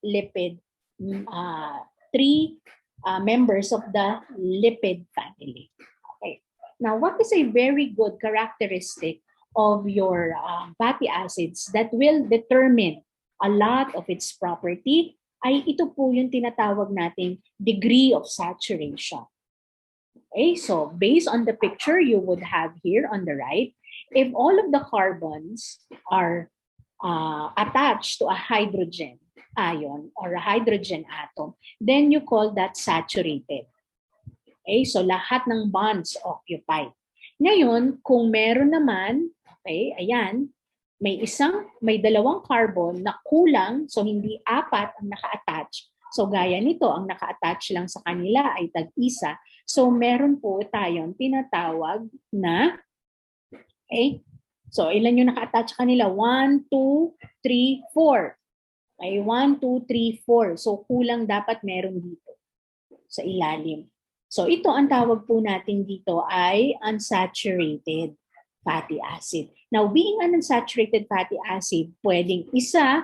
members of the lipid family. Okay. Now, what is a very good characteristic of your fatty acids that will determine a lot of its property ay ito po yung tinatawag nating degree of saturation. Okay, so based on the picture you would have here on the right, if all of the carbons are attached to a hydrogen ion or a hydrogen atom, then you call that saturated. Okay, so lahat ng bonds occupied. Ngayon, kung meron naman, okay, ayan, may dalawang carbon na kulang, so hindi apat ang naka-attach. So gaya nito, ang naka-attach lang sa kanila ay tag-isa. So meron po tayong tinatawag na, okay, so ilan yung naka-attach kanila? 1, 2, 3, 4. Okay, 1, 2, 3, 4. So kulang dapat meron dito sa ilalim. So ito ang tawag po natin dito ay unsaturated fatty acid. Now, being an unsaturated fatty acid, pwedeng isa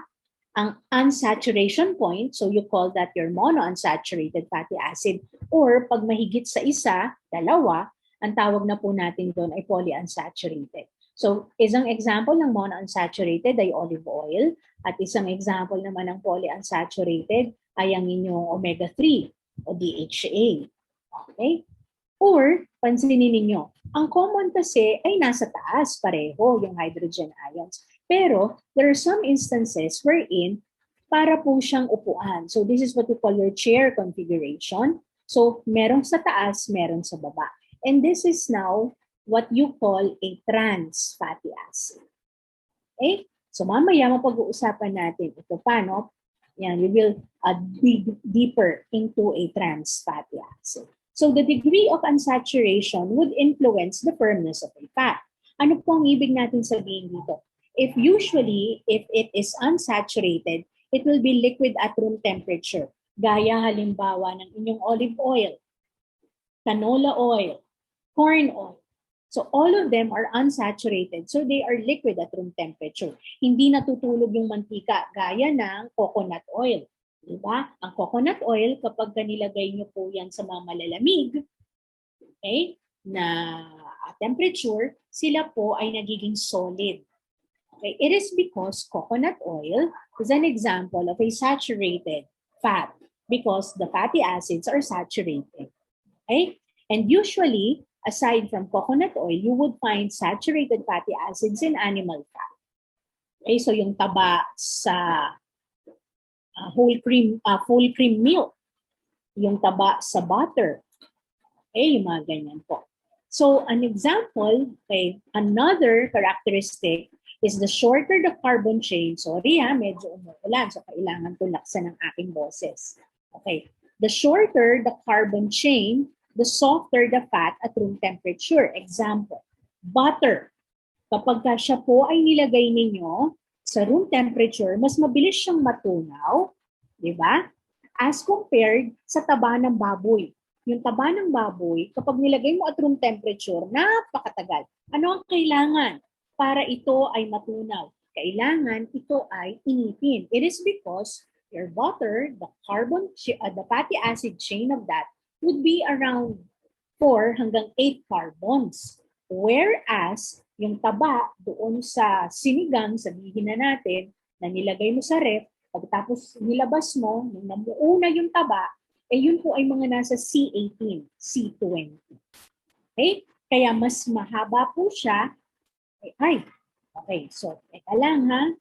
ang unsaturation point, so you call that your monounsaturated fatty acid, or pag mahigit sa isa, dalawa, ang tawag na po natin doon ay polyunsaturated. So, isang example ng monounsaturated ay olive oil, at isang example naman ng polyunsaturated ay ang inyong omega-3 o DHA. Okay? Or, pansinin ninyo, ang common kasi ay nasa taas pareho yung hydrogen ions. Pero, there are some instances wherein para po siyang upuan. So, this is what we call your chair configuration. So, merong sa taas, meron sa baba. And this is now what you call a trans fatty acid. Okay? So, mamaya mapag-uusapan natin ito paano. Yan, we will dig deeper into a trans fatty acid. So the degree of unsaturation would influence the firmness of a fat. Ano po ang ibig natin sabihin dito? If it is unsaturated, it will be liquid at room temperature. Gaya halimbawa ng inyong olive oil, canola oil, corn oil. So all of them are unsaturated. So they are liquid at room temperature. Hindi natutulog yung mantika gaya ng coconut oil. Diba? Ang coconut oil, kapag nilagay nyo po yan sa mga malalamig, okay, na temperature, sila po ay nagiging solid. Okay? It is because coconut oil is an example of a saturated fat because the fatty acids are saturated. Okay? And usually, aside from coconut oil, you would find saturated fatty acids in animal fat. Okay? So yung taba sa full cream milk, yung taba sa butter, okay, yung mga ganyan po. So an example, okay, another characteristic is the shorter the carbon chain. Sorry medyo umuulan, so kailangan ko laksan ng aking boses. Okay, the shorter the carbon chain, the softer the fat at room temperature. Example, butter. Kapag siya po ay nilagay ninyo sa room temperature, mas mabilis siyang matunaw, di ba? As compared sa taba ng baboy. Yung taba ng baboy, kapag nilagay mo at room temperature, napakatagal. Ano ang kailangan para ito ay matunaw? Kailangan ito ay initin. It is because your butter, the fatty acid chain of that would be around 4 hanggang 8 carbons. Whereas, yung taba doon sa sinigang, sabihin na natin, na nilagay mo sa ref, pagkatapos nilabas mo, nung namuuna yung taba, yun po ay mga nasa C18, C20. Okay? Kaya mas mahaba po siya. Okay, so, teka lang ha.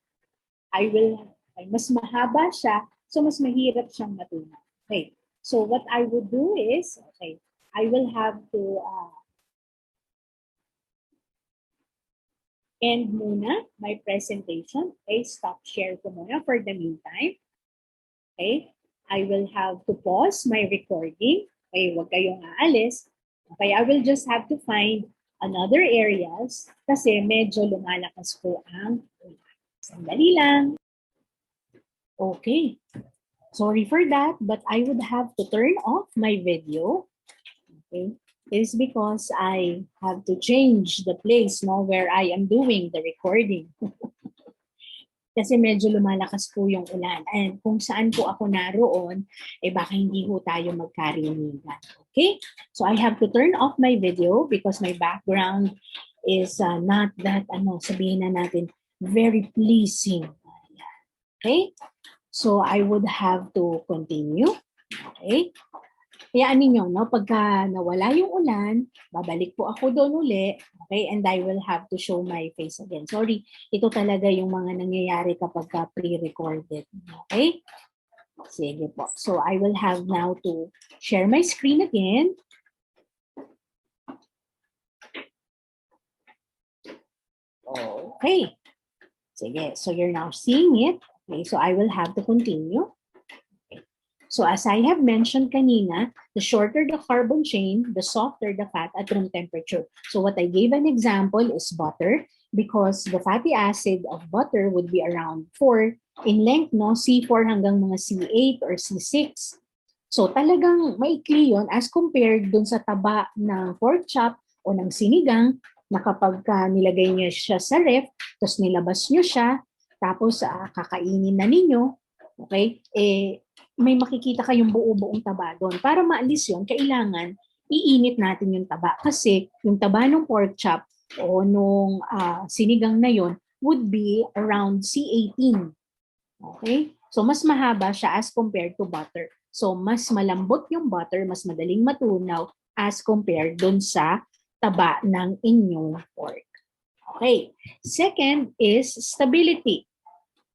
Mas mahaba siya, so mas mahirap siyang matunaw. Okay, so what I would do is, okay, I will have to end muna my presentation. Okay, stop share ko muna for the meantime. Okay, I will have to pause my recording. Okay, huwag kayong aalis. Okay, I will just have to find another areas kasi medyo lumalakas po ang sandali lang. Okay, sorry for that, but I would have to turn off my video. Okay. Is because I have to change the place where I am doing the recording. kasi medyo lumalakas po yung ulan. And kung saan po ako naroon, baka hindi po tayo magkarinigan. Okay? So I have to turn off my video because my background is not that, sabihin na natin, very pleasing. Okay? So I would have to continue. Okay? Hayaan ninyo, no? Pagka nawala yung ulan, babalik po ako doon uli, okay? And I will have to show my face again. Sorry, ito talaga yung mga nangyayari kapag pre-recorded. Okay? Sige po. So I will have now to share my screen again. Okay. Sige, so you're now seeing it. Okay, so I will have to continue. So as I have mentioned kanina, the shorter the carbon chain, the softer the fat at room temperature. So what I gave an example is butter because the fatty acid of butter would be around 4 in length, no? C4 hanggang mga C8 or C6. So talagang maikli yun as compared dun sa taba ng pork chop o ng sinigang na kapag nilagay niyo siya sa ref, tapos nilabas niyo siya, tapos kakainin na ninyo, okay, may makikita kayong buo-buong taba doon. Para maalis yun, kailangan iinit natin yung taba. Kasi yung taba ng pork chop o nung sinigang na yon would be around C18. Okay? So mas mahaba siya as compared to butter. So mas malambot yung butter, mas madaling matunaw as compared doon sa taba ng inyong pork. Okay. Second is stability.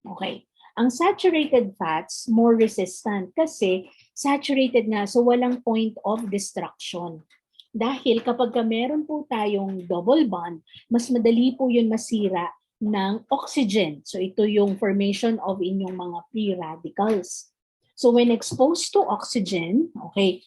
Okay. Ang saturated fats, more resistant kasi saturated na, so walang point of destruction. Dahil kapag meron po tayong double bond, mas madali po yun masira ng oxygen. So ito yung formation of inyong mga free radicals. So when exposed to oxygen, okay,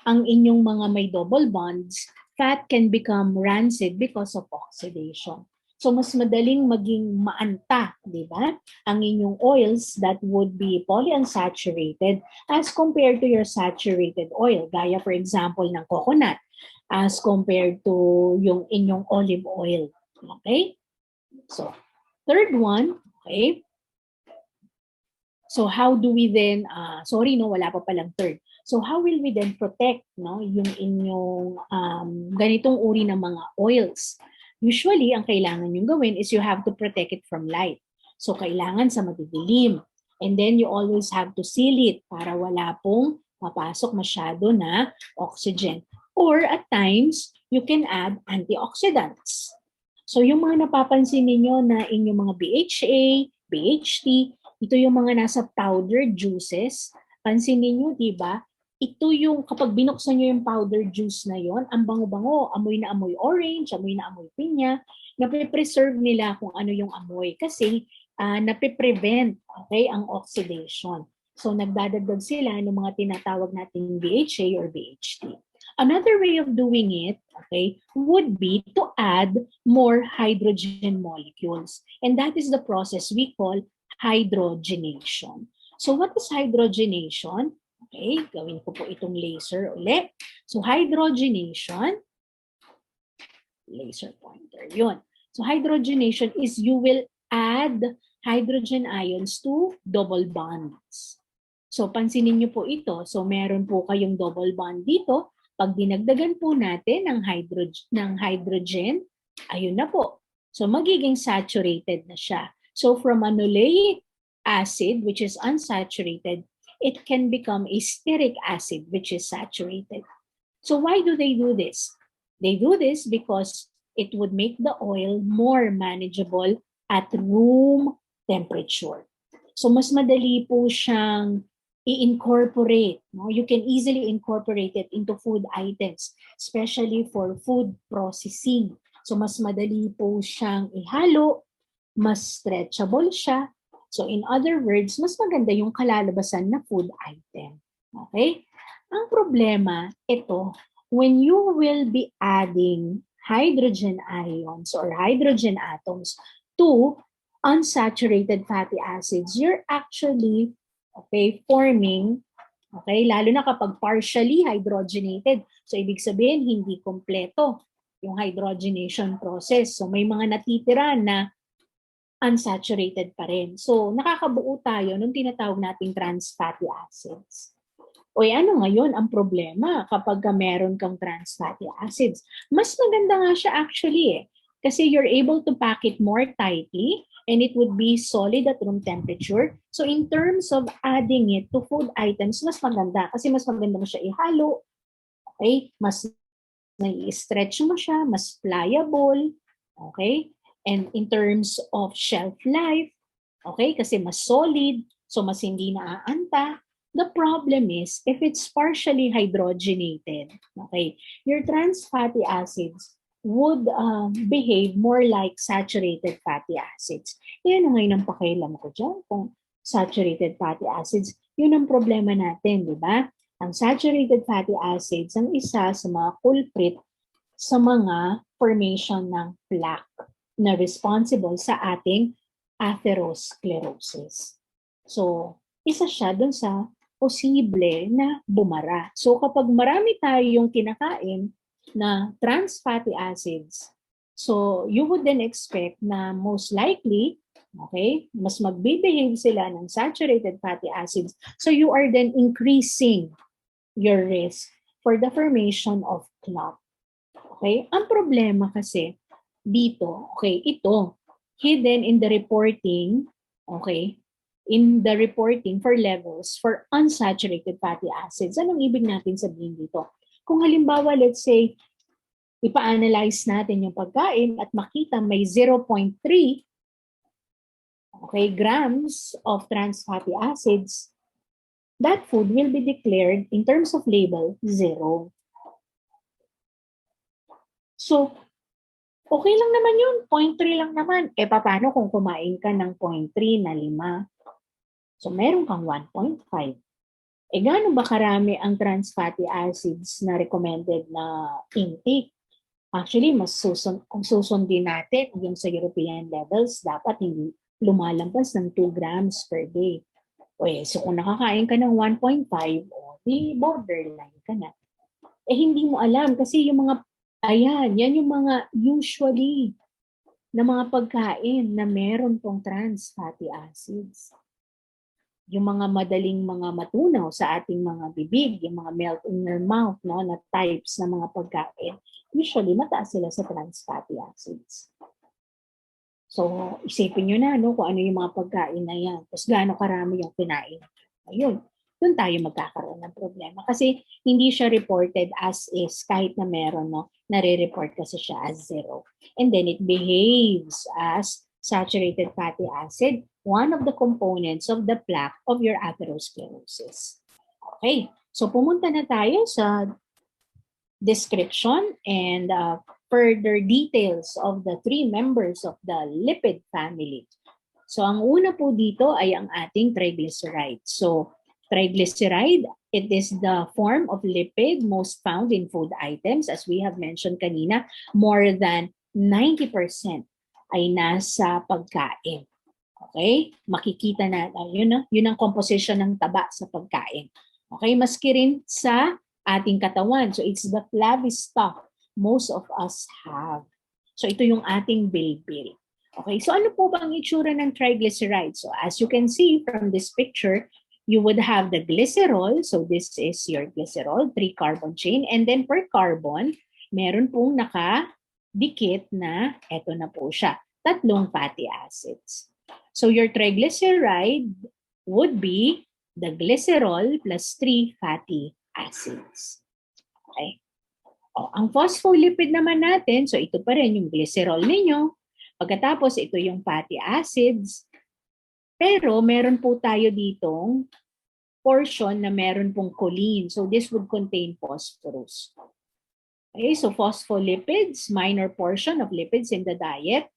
ang inyong mga may double bonds, fat can become rancid because of oxidation. So mas madaling maging maanta, di ba? Ang inyong oils that would be polyunsaturated as compared to your saturated oil. Gaya for example ng coconut as compared to yung inyong olive oil. Okay? So, third one, okay? So how do we then, wala pa palang third. So how will we then protect yung inyong ganitong uri ng mga oils? Usually, ang kailangan nyo gawin is you have to protect it from light. So kailangan sa madidilim. And then you always have to seal it para wala pong mapasok masyado na oxygen. Or at times, you can add antioxidants. So yung mga napapansin ninyo na inyong mga BHA, BHT, ito yung mga nasa powdered juices. Pansin niyo, di ba? Ito yung kapag binuksan niyo yung powdered juice na yon, ang bango-bango, amoy na amoy orange, amoy na amoy pinya, nape-preserve nila kung ano yung amoy kasi nape-prevent, okay, ang oxidation. So nagdadagdag sila ng mga tinatawag nating BHA or BHT. Another way of doing it, okay, would be to add more hydrogen molecules. And that is the process we call hydrogenation. So what is hydrogenation? Okay, gawin ko po itong laser ulit. So hydrogenation, laser pointer, yun. So hydrogenation is you will add hydrogen ions to double bonds. So pansinin niyo po ito. So meron po kayong double bond dito. Pag dinagdagan po natin ng hydrogen, ayun na po. So magiging saturated na siya. So from an oleic acid, which is unsaturated, it can become a stearic acid, which is saturated. So why do they do this? They do this because it would make the oil more manageable at room temperature. So mas madali po siyang i-incorporate. No? You can easily incorporate it into food items, especially for food processing. So mas madali po siyang ihalo, mas stretchable siya. So in other words, mas maganda yung kalalabasan na food item. Okay? Ang problema, ito, when you will be adding hydrogen ions or hydrogen atoms to unsaturated fatty acids, you're actually, okay, forming, okay, lalo na kapag partially hydrogenated. So ibig sabihin, hindi kompleto yung hydrogenation process. So may mga natitira na unsaturated pa rin. So, nakakabuo tayo nung tinatawag nating trans fatty acids. O ano ngayon ang problema kapag meron kang trans fatty acids? Mas maganda nga siya actually kasi you're able to pack it more tightly and it would be solid at room temperature. So in terms of adding it to food items, mas maganda kasi mas maganda mo siya ihalo. Okay? Mas nai-stretch mo siya, mas pliable. Okay? And in terms of shelf life, okay, kasi mas solid, so mas hindi naaanta. The problem is, if it's partially hydrogenated, okay, your trans fatty acids would behave more like saturated fatty acids. Yan ang ngayon ang pakialam ko dyan, kung saturated fatty acids, yun ang problema natin, di ba? Ang saturated fatty acids ang isa sa mga culprit sa mga formation ng plaque na responsible sa ating atherosclerosis. So, isa siya dun sa posible na bumara. So, kapag marami tayong kinakain na trans fatty acids, so you would then expect na most likely, okay, mas magbe-behave sila ng saturated fatty acids. So, you are then increasing your risk for the formation of clot. Okay? Ang problema kasi, dito, okay, ito, hidden in the reporting, okay, in the reporting for levels for unsaturated fatty acids. Anong ibig natin sabihin dito? Kung halimbawa, let's say, ipa-analyze natin yung pagkain at makita may 0.3 okay, grams of trans fatty acids, that food will be declared in terms of label 0. So, okay lang naman yun, 0.3 lang naman. Paano kung kumain ka ng 0.3 na 5? So, meron kang 1.5. Gaano ba karami ang trans fatty acids na recommended na intake? Actually, kung susundin natin yung sa European levels, dapat hindi lumalampas ng 2 grams per day. So kung nakakain ka ng 1.5, di borderline ka na. Hindi mo alam kasi yung mga yan yung mga usually na mga pagkain na meron tong trans fatty acids. Yung mga madaling mga matunaw sa ating mga bibig, yung mga melt in your mouth, no, na types ng mga pagkain, usually mataas sila sa trans fatty acids. So, isipin nyo na kung ano yung mga pagkain na yan. Tapos gaano karami yung kinain. Ayun. Doon tayo magkakaroon ng problema. Kasi hindi siya reported as is kahit na meron, nare-report kasi siya as 0. And then it behaves as saturated fatty acid, one of the components of the plaque of your atherosclerosis. Okay. So pumunta na tayo sa description and further details of the 3 members of the lipid family. So ang una po dito ay ang ating triglyceride. So triglyceride, it is the form of lipid most found in food items. As we have mentioned kanina, more than 90% ay nasa pagkain. Okay? Makikita na, yun ang composition ng taba sa pagkain. Okay? Maski rin sa ating katawan. So it's the flabby stuff most of us have. So ito yung ating bilbil. Okay, so ano po ba ang itsura ng triglyceride? So as you can see from this picture, you would have the glycerol. So this is your glycerol, 3 carbon chain. And then per carbon, meron pong nakadikit na, eto na po siya, 3 fatty acids. So your triglyceride would be the glycerol plus 3 fatty acids. Okay. Ang phospholipid naman natin, so ito pa rin yung glycerol ninyo. Pagkatapos, ito yung fatty acids. Pero meron po tayo ditong portion na meron pong choline. So this would contain phosphorus. Okay, so phospholipids, minor portion of lipids in the diet.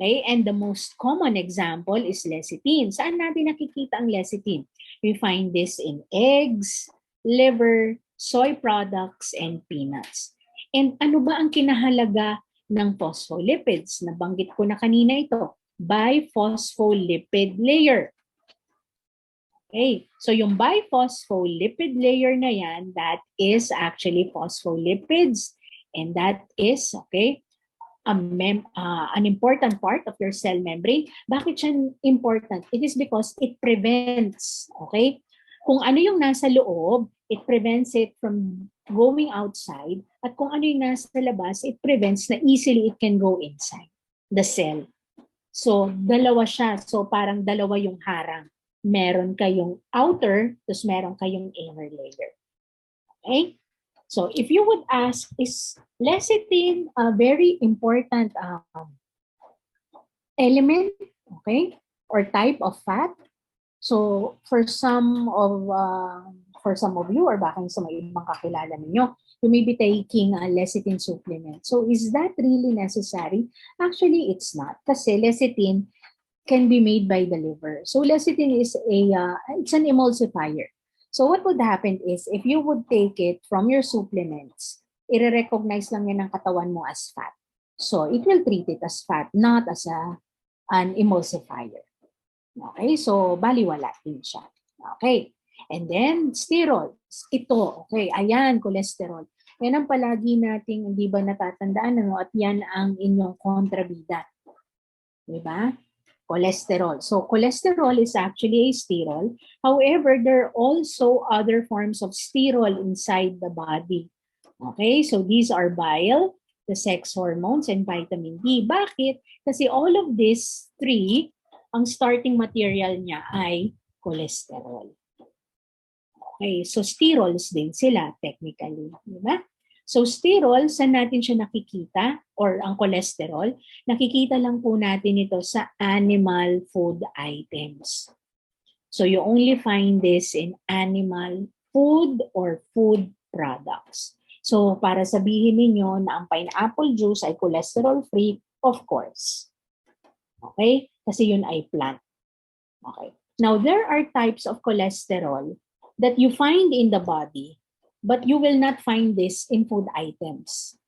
Okay, and the most common example is lecithin. Saan natin nakikita ang lecithin? We find this in eggs, liver, soy products, and peanuts. And ano ba ang kinahalaga ng phospholipids? Nabanggit ko na kanina ito, biphospholipid layer. Okay, so yung biphospholipid layer na yan, that is actually phospholipids, and that is, okay, an important part of your cell membrane. Bakit siya important? It is because it prevents, okay? Kung ano yung nasa loob, it prevents it from going outside. At kung ano yung nasa labas, it prevents na easily it can go inside the cell. So, dalawa siya. So, parang dalawa yung harang. Meron kayong outer, tapos meron kayong inner layer. Okay? So, if you would ask, is lecithin a very important element, okay, or type of fat? So, for some of you, or baka sa mga ibang kakilala ninyo, you may be taking a lecithin supplement. So, is that really necessary? Actually, it's not. Kasi lecithin can be made by the liver. So, lecithin is it's an emulsifier. So, what would happen is, if you would take it from your supplements, i-recognize lang yan ng katawan mo as fat. So, it will treat it as fat, not as an emulsifier. Okay, so baliwala din siya. Okay, and then sterols. Ito, okay, ayan, cholesterol. Yan ang palagi nating hindi ba natatandaan, ano? At yan ang inyong kontrabida. Diba? Cholesterol. So cholesterol is actually a sterol. However, there are also other forms of sterol inside the body. Okay, so these are bile, the sex hormones, and vitamin D. Bakit? Kasi all of these three, ang starting material niya ay cholesterol. Okay, so sterols din sila technically, di ba? So sterol, saan natin siya nakikita? Or ang cholesterol, nakikita lang po natin ito sa animal food items. So you only find this in animal food or food products. So para sabihin ninyo na ang pineapple juice ay cholesterol-free, of course. Okay? Kasi yun ay plant. Okay. Now, there are types of cholesterol that you find in the body, but you will not find this in food items.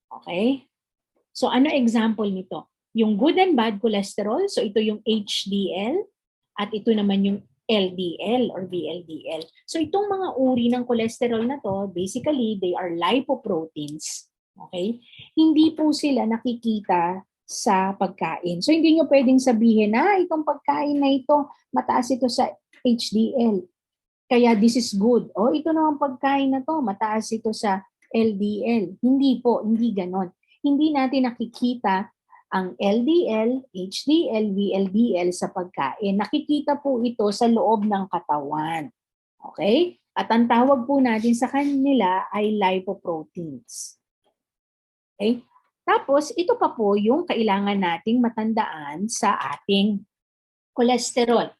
Okay? So, ano example nito? Yung good and bad cholesterol, so ito yung HDL, at ito naman yung LDL or VLDL. So, itong mga uri ng cholesterol na to, basically, they are lipoproteins. Okay? Hindi po sila nakikita sa pagkain. So, hindi nyo pwedeng sabihin na itong pagkain na ito, mataas ito sa HDL. Kaya this is good. O, ito naman pagkain na to, mataas ito sa LDL. Hindi po, hindi ganon. Hindi natin nakikita ang LDL, HDL, VLDL sa pagkain. Nakikita po ito sa loob ng katawan. Okay? At ang tawag po natin sa kanila ay lipoproteins. Okay? Tapos, ito pa po yung kailangan nating matandaan sa ating cholesterol.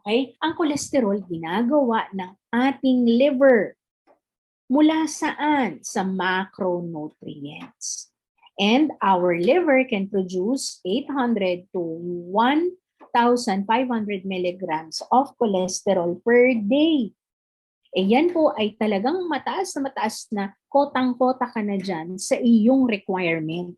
Okay? Ang cholesterol ginagawa ng ating liver. Mula saan? Sa macronutrients. And our liver can produce 800 to 1,500 milligrams of cholesterol per day. Eh yan po ay talagang mataas na kotang-kota ka na dyan sa iyong requirement.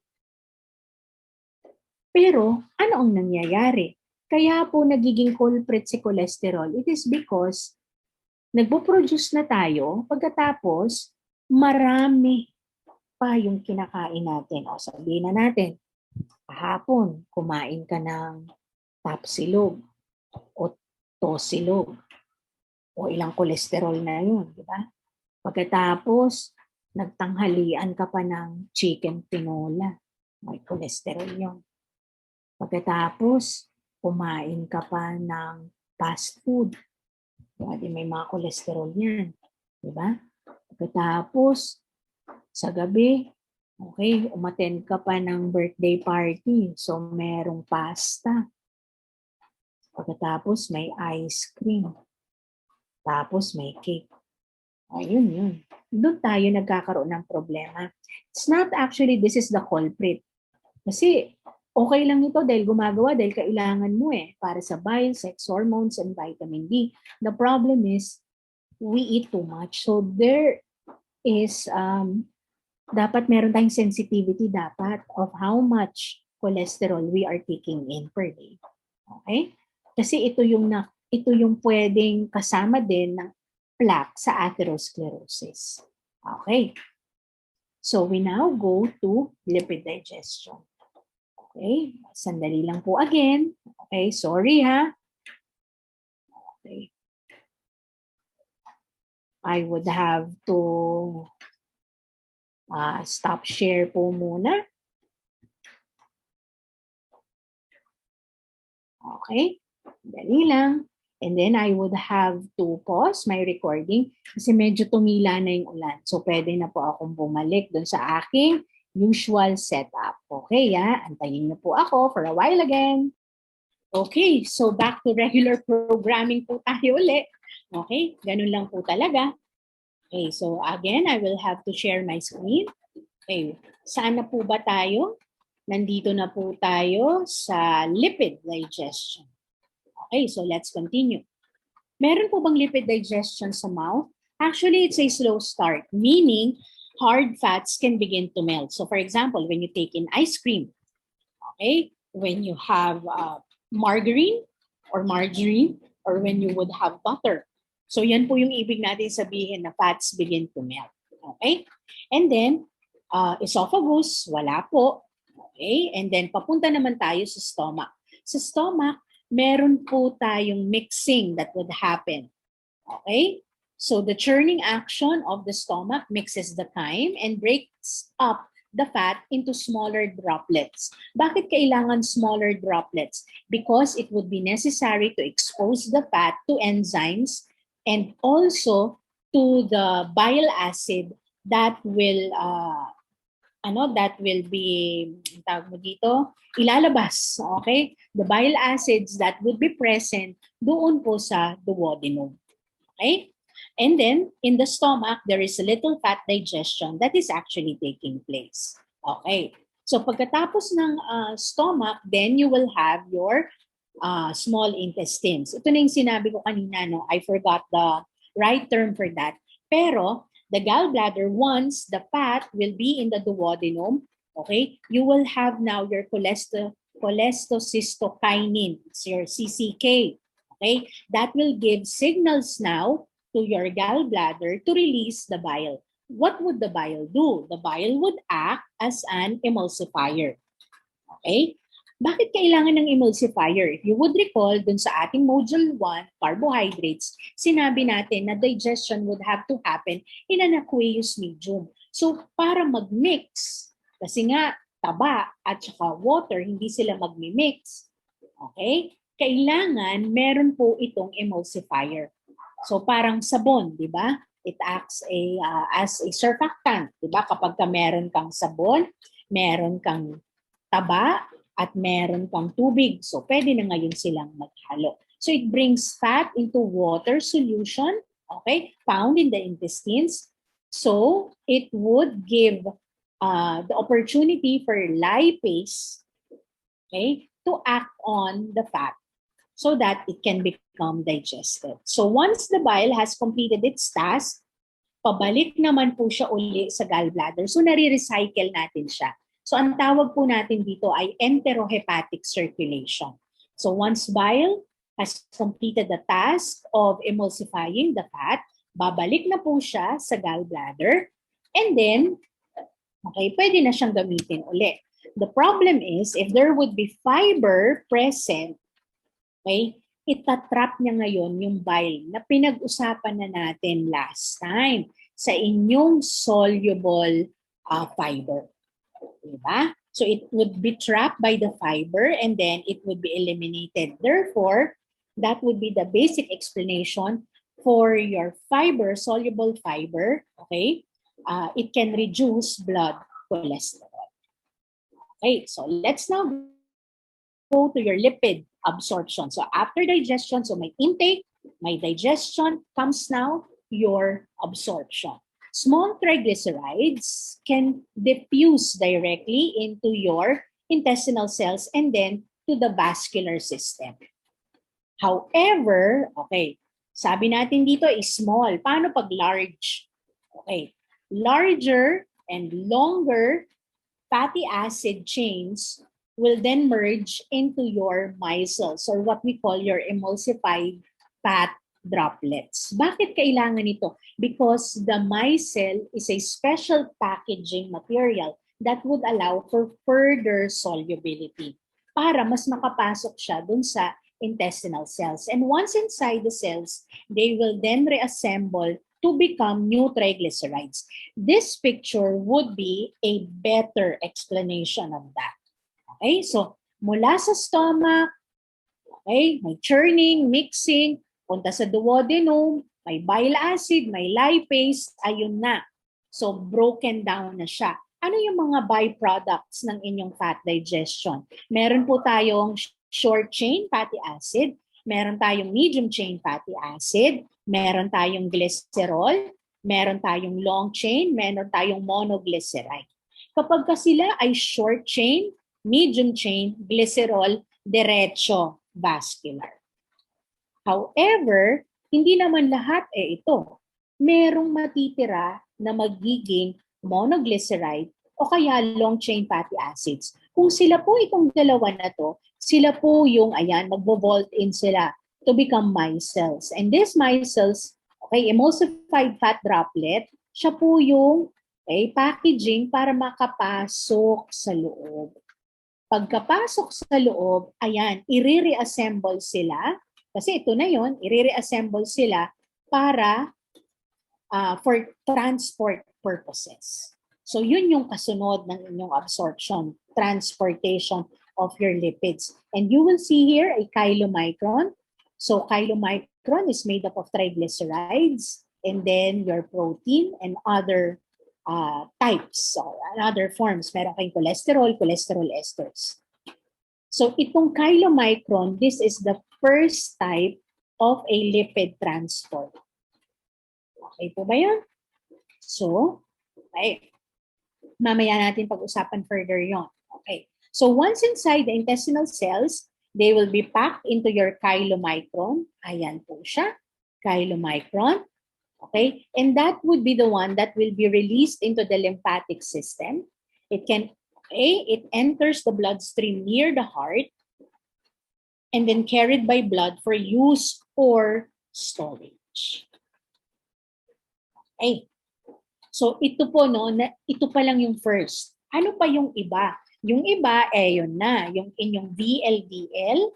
Pero ano ang nangyayari? Kaya po nagiging culprit si cholesterol. It is because nagpo-produce na tayo, pagkatapos marami pa yung kinakain natin. O sabihin na natin, kahapon kumain ka ng tapsilog o tosilog o ilang kolesterol na yun, di ba? Pagkatapos, nagtanghalian ka pa ng chicken tinola, may kolesterol yun. Pagkatapos, kumain ka pa ng fast food, may mga kolesterol yan, di ba? Pagkatapos, sa gabi, okay, umattend ka pa ng birthday party, so merong pasta. Pagkatapos, may ice cream. Tapos may cake. Ayun yun. Doon tayo nagkakaroon ng problema. It's not actually this is the culprit. Kasi okay lang ito dahil gumagawa dahil kailangan mo para sa bile, sex hormones, and vitamin D. The problem is we eat too much. So there is, dapat meron tayong sensitivity dapat of how much cholesterol we are taking in per day. Okay? Kasi ito yung pwedeng kasama din ng plaque sa atherosclerosis. Okay. So we now go to lipid digestion. Okay, sandali lang po again. Okay, sorry ha. Okay. I would have to stop share po muna. Okay, dali lang. And then I would have to pause my recording kasi medyo tumila na yung ulan. So pwede na po akong bumalik dun sa aking usual setup. Okay, antayin niyo po ako for a while again. Okay, so back to regular programming po tayo ulit. Okay, ganun lang po talaga. Okay, so again, I will have to share my screen. Okay, saan na po ba tayo? Nandito na po tayo sa lipid digestion. Okay, so let's continue. Meron po bang lipid digestion sa mouth? Actually, it's a slow start, meaning hard fats can begin to melt. So for example, when you take in ice cream, okay, when you have margarine, or when you would have butter. So yan po yung ibig natin sabihin na fats begin to melt. Okay? And then, esophagus, wala po. Okay? And then, papunta naman tayo sa stomach. Sa stomach, meron po tayong mixing that would happen. Okay? So the churning action of the stomach mixes the chyme and breaks up the fat into smaller droplets. Bakit kailangan smaller droplets? Because it would be necessary to expose the fat to enzymes and also to the bile acid that will be ilalabas, okay? The bile acids that would be present doon po sa duodenum. Okay? And then, in the stomach, there is a little fat digestion that is actually taking place. Okay. So, pagkatapos ng stomach, then you will have your small intestines. Ito na yung sinabi ko kanina, no? I forgot the right term for that. Pero, the gallbladder, once the fat will be in the duodenum, okay, you will have now your cholecystokinin, it's your CCK. Okay, that will give signals now to your gallbladder to release the bile. What would the bile do? The bile would act as an emulsifier. Okay? Bakit kailangan ng emulsifier? If you would recall, dun sa ating module 1, carbohydrates, sinabi natin na digestion would have to happen in an aqueous medium. So, para mag-mix, kasi nga, taba at saka water, hindi sila mag-mix. Okay? Kailangan meron po itong emulsifier. So parang sabon, di ba? It acts as a surfactant, di ba? Kapag meron kang sabon, meron kang taba, at meron kang tubig. So pwede na ngayon silang maghalo. So it brings fat into water solution, okay, found in the intestines. So it would give the opportunity for lipase, okay, to act on the fat, so that it can become digested. So once the bile has completed its task, pabalik naman po siya uli sa gallbladder. So nare-recycle natin siya. So ang tawag po natin dito ay enterohepatic circulation. So once bile has completed the task of emulsifying the fat, babalik na po siya sa gallbladder, and then, okay, pwede na siyang gamitin uli. The problem is, if there would be fiber present, okay, itatrap niya ngayon yung bile na pinag-usapan na natin last time sa inyong soluble fiber. Diba? So it would be trapped by the fiber and then it would be eliminated. Therefore, that would be the basic explanation for your fiber, soluble fiber, okay? It can reduce blood cholesterol. Okay, so let's now go to your lipid absorption. So after digestion, so my intake, my digestion, comes now your absorption. Small triglycerides can diffuse directly into your intestinal cells and then to the vascular system. However, okay, sabi natin dito is small. Paano pag large? Okay, larger and longer fatty acid chains will then merge into your micelles, or what we call your emulsified fat droplets. Bakit kailangan ito? Because the micelle is a special packaging material that would allow for further solubility para mas makapasok siya dun sa intestinal cells. And once inside the cells, they will then reassemble to become new triglycerides. This picture would be a better explanation of that. Okay, so mula sa stomach, okay, may churning, mixing, punta sa duodenum, may bile acid, may lipase, ayun na. So broken down na siya. Ano yung mga byproducts ng inyong fat digestion? Meron po tayong short chain fatty acid, meron tayong medium chain fatty acid, meron tayong glycerol, meron tayong long chain, meron tayong monoglyceride. Kapag sila ay short chain, medium chain, glycerol, derecho, vascular. However, hindi naman lahat ito. Merong matitira na magiging monoglyceride o kaya long chain fatty acids. Kung sila po itong dalawa na to, sila po yung, ayan, magbo-vault in sila to become micelles. And these micelles, okay, emulsified fat droplet, siya po yung packaging para makapasok sa loob. Pagkapasok sa loob, ayan, i-reassemble sila. Kasi ito na yon, i-reassemble sila para for transport purposes. So yun yung kasunod ng inyong absorption, transportation of your lipids. And you will see here a chylomicron. So chylomicron is made up of triglycerides and then your protein and other types or other forms. Meron kayong cholesterol, cholesterol esters. So itong chylomicron, this is the first type of a lipid transport. Okay po ba yun? So, okay. Mamaya natin pag-usapan further yon. Okay. So once inside the intestinal cells, they will be packed into your chylomicron. Ayan po siya, chylomicron. Okay, and that would be the one that will be released into the lymphatic system. It enters the bloodstream near the heart and then carried by blood for use or storage. Okay, so ito po ito pa lang yung first. Ano pa yung iba? Yung iba yun na, yung inyong VLDL,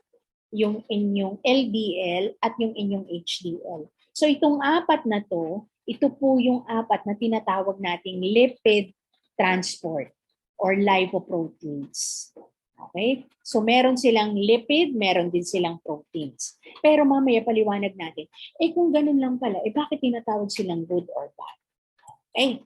yung inyong LDL at yung inyong HDL. So itong apat na to, ito po yung apat na tinatawag nating lipid transport or lipoproteins. Okay? So meron silang lipid, meron din silang proteins. Pero mamaya paliwanag natin, kung ganun lang pala, bakit tinatawag silang good or bad? Okay?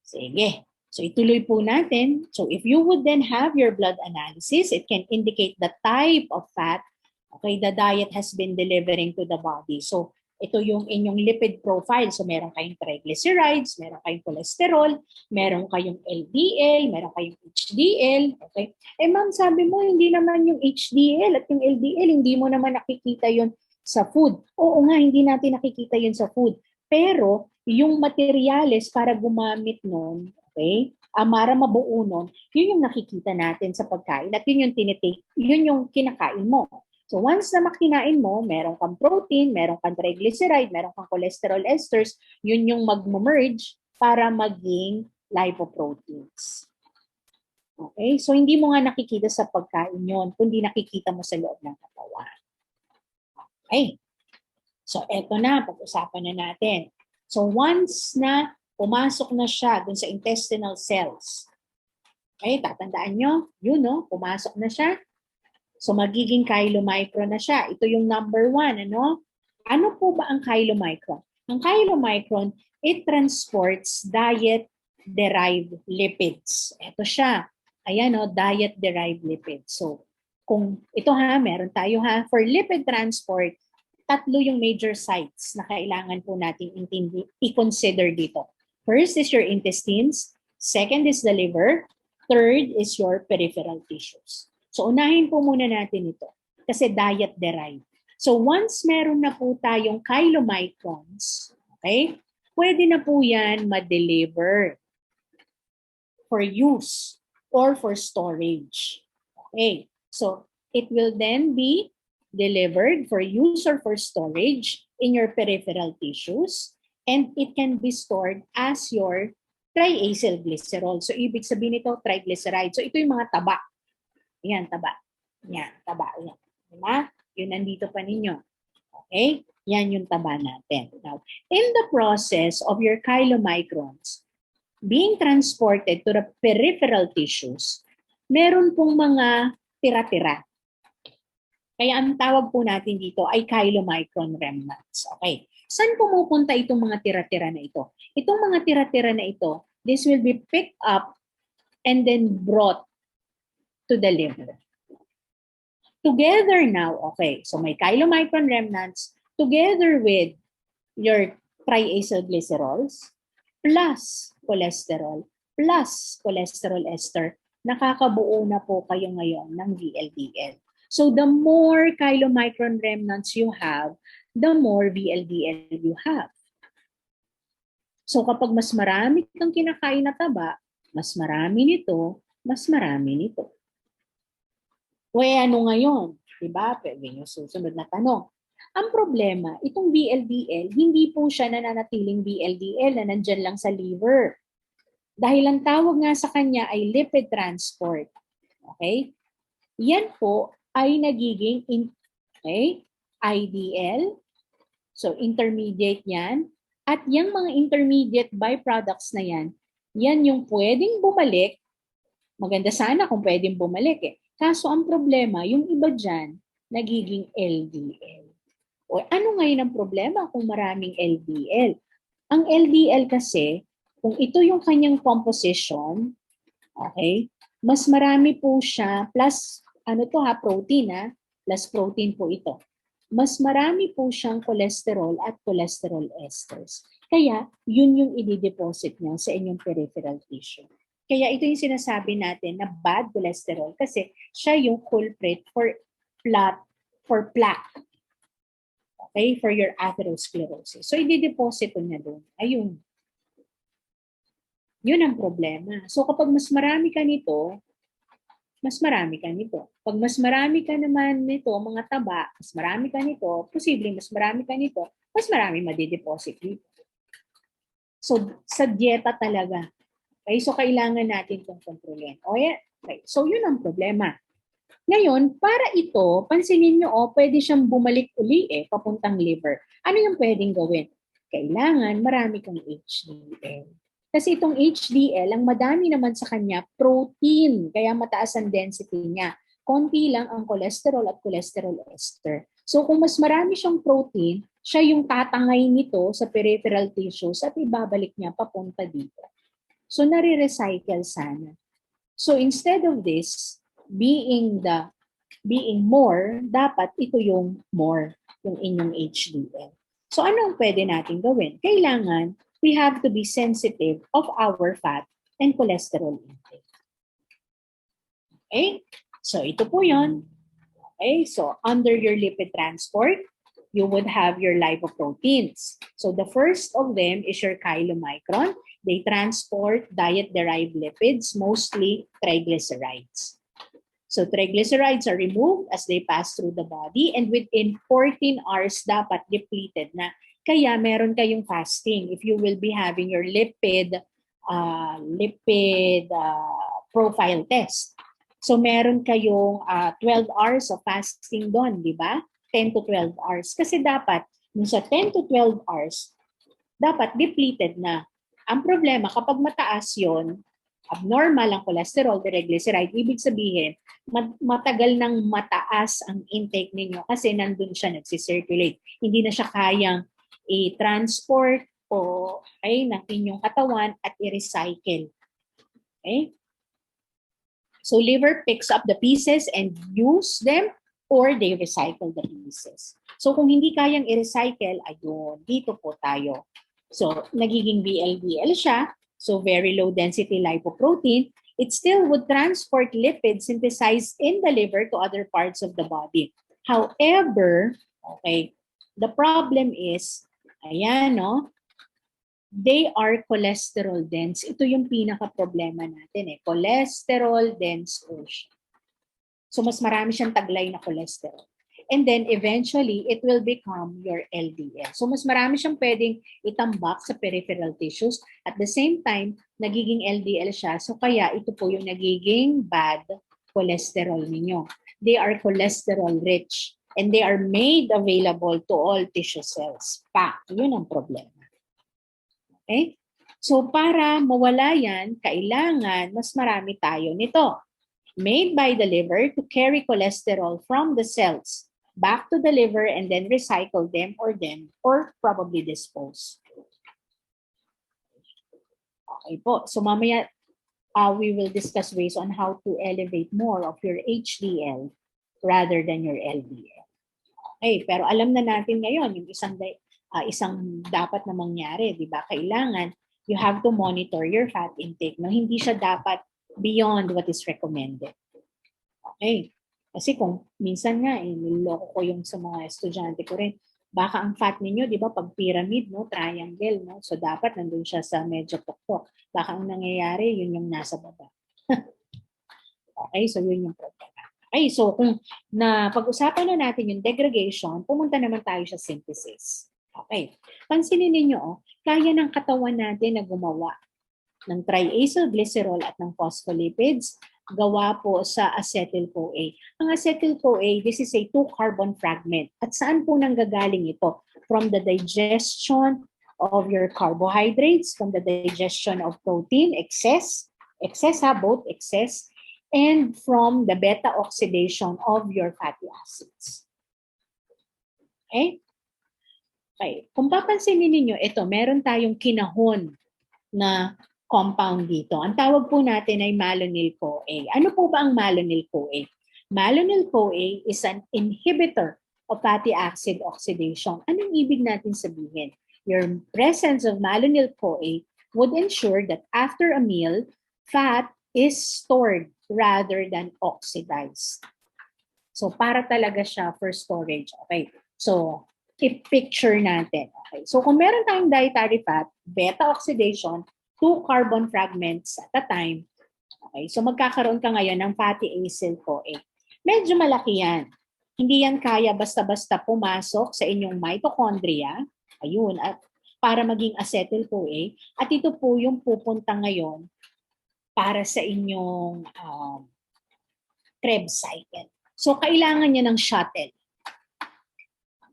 Sige. So ituloy po natin. So if you would then have your blood analysis, it can indicate the type of fat, okay, the diet has been delivering to the body. So ito yung inyong lipid profile. So meron kayong triglycerides, meron kayong cholesterol, meron kayong LDL, meron kayong HDL. Okay? Ma'am, sabi mo hindi naman yung HDL at yung LDL, hindi mo naman nakikita yun sa food. Oo nga, hindi natin nakikita yun sa food. Pero yung materyales para gumamit nun, okay, para mabuo nun, yun yung nakikita natin sa pagkain at yun yung tinitake, yun yung kinakain mo. So once na makinain mo, meron kang protein, meron kang triglyceride, meron kang cholesterol esters, yun yung mag-merge para maging lipoproteins. Okay? So hindi mo nga nakikita sa pagkain yun, kundi nakikita mo sa loob ng katawan. Okay? So eto na, pag-usapan na natin. So once na pumasok na siya dun sa intestinal cells, okay, tatandaan nyo, yun pumasok na siya. So magiging chylomicron na siya. Ito yung number 1, ano? Ano po ba ang chylomicron? Ang chylomicron, it transports diet-derived lipids. Ito siya. Ayan, diet-derived lipids. So, kung ito meron tayo for lipid transport, 3 yung major sites na kailangan po natin i-consider dito. First is your intestines, second is the liver, third is your peripheral tissues. So unahin po muna natin ito kasi diet-derived. So once meron na po tayong chylomicrons, okay, pwede na po yan ma-deliver for use or for storage. Okay, so it will then be delivered for use or for storage in your peripheral tissues, and it can be stored as your triacylglycerol. So, ibig sabihin nito, triglyceride. So, ito yung mga taba. Yan, taba. Yan, taba. Yan. Diba? Yun nandito pa ninyo. Okay? Yan yung taba natin. Now, in the process of your chylomicrons being transported to the peripheral tissues, meron pong mga tira-tira. Kaya ang tawag po natin dito ay chylomicron remnants. Okay. Saan pumupunta itong mga tira-tira na ito? Itong mga tira-tira na ito, this will be picked up and then brought to the liver. Together now, okay, so may chylomicron remnants together with your triacylglycerols plus cholesterol ester, nakakabuo na po kayo ngayon ng VLDL. So the more chylomicron remnants you have, the more VLDL you have. So kapag mas marami kang kinakain na taba, mas marami nito, mas marami nito. Ano ngayon? Diba? Pwede yung susunod na tanong. Ang problema, itong VLDL, hindi po siya nananatiling VLDL na nandyan lang sa liver. Dahil ang tawag nga sa kanya ay lipid transport. Okay? Yan po ay nagiging IDL. So, intermediate yan. At yung mga intermediate byproducts na yan, yan yung pwedeng bumalik. Maganda sana kung pwedeng bumalik eh. Kaso ang problema, yung iba dyan, nagiging LDL. O ano ngayon ang problema kung maraming LDL? Ang LDL kasi, kung ito yung kanyang composition, okay, mas marami po siya, plus, protein plus protein po ito. Mas marami po siyang cholesterol at cholesterol esters. Kaya, yun yung i-deposit niya sa inyong peripheral tissue. Kaya ito yung sinasabi natin na bad cholesterol kasi siya yung culprit for plaque. Okay? For your atherosclerosis. So, i-deposit niya doon. Ayun. Yun ang problema. So, kapag mas marami ka nito, mas marami ka nito. Pag mas marami ka naman nito, mga taba, mas marami ka nito, posibleng mas marami ka nito, mas marami madideposit dito. So, sa dieta talaga. Okay, so kailangan natin itong kontrolin. Okay, so yun ang problema. Ngayon, para ito, pansinin nyo, pwede siyang bumalik uli papuntang liver. Ano yung pwedeng gawin? Kailangan marami kang HDL. Kasi itong HDL, ang madami naman sa kanya, protein. Kaya mataas ang density niya. Konti lang ang cholesterol at cholesterol ester. So kung mas marami siyang protein, siya yung tatangay nito sa peripheral tissues at ibabalik niya papunta dito. So, nare-recycle sana. So, instead of this, being more, dapat ito yung more, yung inyong HDL. So, anong pwede natin gawin? Kailangan, we have to be sensitive of our fat and cholesterol intake. Okay? So, ito po yun. Okay? So, under your lipid transport, you would have your lipoproteins. So, the first of them is your chylomicron. They transport diet-derived lipids, mostly triglycerides. So triglycerides are removed as they pass through the body and within 14 hours dapat depleted na. Kaya meron kayong fasting if you will be having your lipid profile test. So meron kayong 12 hours of fasting doon, di ba? 10 to 12 hours. Kasi dapat, sa 10 to 12 hours, dapat depleted na. Ang problema, kapag mataas yon, abnormal ang cholesterol, triglyceride, ibig sabihin, matagal nang mataas ang intake ninyo kasi nandun siya nagsisirculate. Hindi na siya kayang i-transport ng inyong katawan at i-recycle. Okay? So liver picks up the pieces and use them or they recycle the pieces. So kung hindi kayang i-recycle, ayun, dito po tayo. So, nagiging VLDL siya. So, very low density lipoprotein. It still would transport lipids synthesized in the liver to other parts of the body. However, okay, the problem is, ayan, they are cholesterol dense. Ito yung pinaka-problema natin cholesterol dense po siya. So, mas marami siyang taglay na cholesterol. and then eventually it will become your LDL. So mas marami siyang pwedeng itambak sa peripheral tissues. At the same time, nagiging LDL siya. So kaya ito po yung nagiging bad cholesterol ninyo. They are cholesterol rich and they are made available to all tissue cells. Yun ang problema. Okay? So para mawala yan, kailangan mas marami tayo nito. Made by the liver to carry cholesterol from the cells back to the liver and then recycle them or probably dispose. Okay po. So mamaya we will discuss ways on how to elevate more of your HDL rather than your LDL. Okay, pero alam na natin ngayon yung isang dapat na mangyari, di ba? Kailangan you have to monitor your fat intake. No, hindi siya dapat beyond what is recommended. Okay. Kasi kung minsan nga, niloko ko yung sa mga estudyante ko rin, baka ang fat ninyo, di ba, pag pyramid, no, triangle, no, so dapat nandun siya sa medyo pokpok. Baka ang nangyayari, yun yung nasa baba. Okay, so yun yung problema. Okay, so kung pag-usapan na natin yung degradation, pumunta naman tayo sa synthesis. Okay, pansinin ninyo, kaya ng katawan natin na gumawa ng triacylglycerol at ng phospholipids, gawa po sa acetyl-CoA. Ang acetyl-CoA, this is a 2-carbon fragment. At saan po nanggagaling ito? From the digestion of your carbohydrates, from the digestion of protein, excess, both excess, and from the beta oxidation of your fatty acids. Okay? Okay. Kung papansinin ninyo, ito, meron tayong kinahon na compound dito. Ang tawag po natin ay malonyl-CoA. Ano po ba ang malonyl-CoA? Malonyl-CoA is an inhibitor of fatty acid oxidation. Anong ibig natin sabihin? Your presence of malonyl-CoA would ensure that after a meal, fat is stored rather than oxidized. So para talaga siya for storage. Okay. So i-picture natin. Okay. So kung meron tayong dietary fat, beta oxidation, 2 carbon fragments at a time. Okay, so magkakaroon ka ngayon ng fatty acyl-CoA. Medyo malaki yan. Hindi yan kaya basta-basta pumasok sa inyong mitochondria. Ayun, at para maging acetyl-CoA. At ito po yung pupunta ngayon para sa inyong Krebs cycle. So kailangan niya ng shuttle.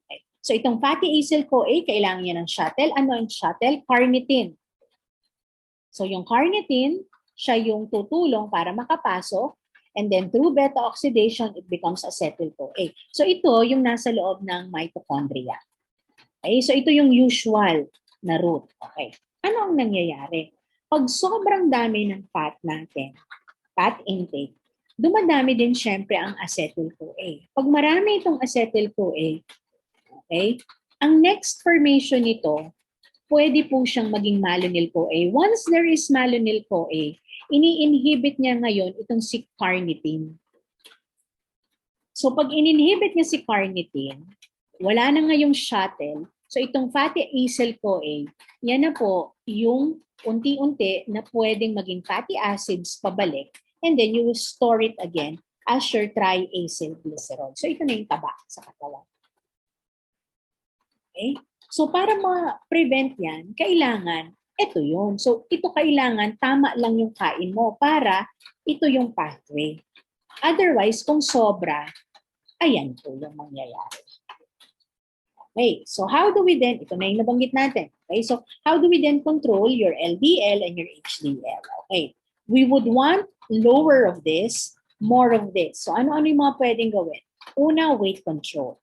Okay. So itong fatty acyl-CoA, kailangan niya ng shuttle. Ano ang shuttle? Carnitine. So yung carnitine, siya yung tutulong para makapasok, and then through beta oxidation, it becomes acetyl-CoA. So ito yung nasa loob ng mitochondria. Okay, so ito yung usual na route. Okay. Ano ang nangyayari? Pag sobrang dami ng fat natin, fat intake, dumadami din syempre ang acetyl-CoA. Pag marami itong acetyl-CoA, okay, ang next formation nito, pwede po siyang maging malonyl-CoA. Once there is malonyl-CoA, ini-inhibit niya ngayon itong si carnitine. So pag in-inhibit niya si carnitine, wala na ngayong shuttle. So itong fatty acyl-CoA, yan na po yung unti-unti na pwedeng maging fatty acids pabalik, and then you will store it again as your triacylglycerol. So ito na yung taba sa katawan. Okay? So para ma-prevent yan, kailangan, ito yun. So ito kailangan, tama lang yung kain mo para ito yung pathway. Otherwise, kung sobra, ayan po yung mangyayari. Okay, so how do we then, ito na yung nabanggit natin. Okay, so how do we then control your LDL and your HDL? Okay, we would want lower of this, more of this. So ano-ano yung mga pwedeng gawin? Una, weight control.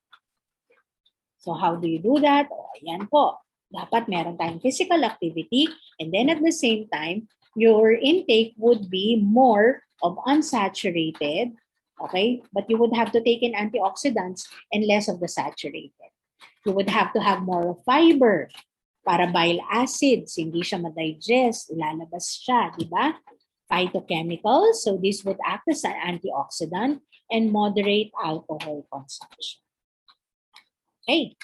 So how do you do that? O, ayan po. Dapat meron tayong physical activity, and then at the same time, your intake would be more of unsaturated, okay? But you would have to take in antioxidants and less of the saturated. You would have to have more of fiber para bile acids, hindi siya ma-digest, ilalabas siya, di ba? Phytochemicals, so this would act as an antioxidant and moderate alcohol consumption. Okay.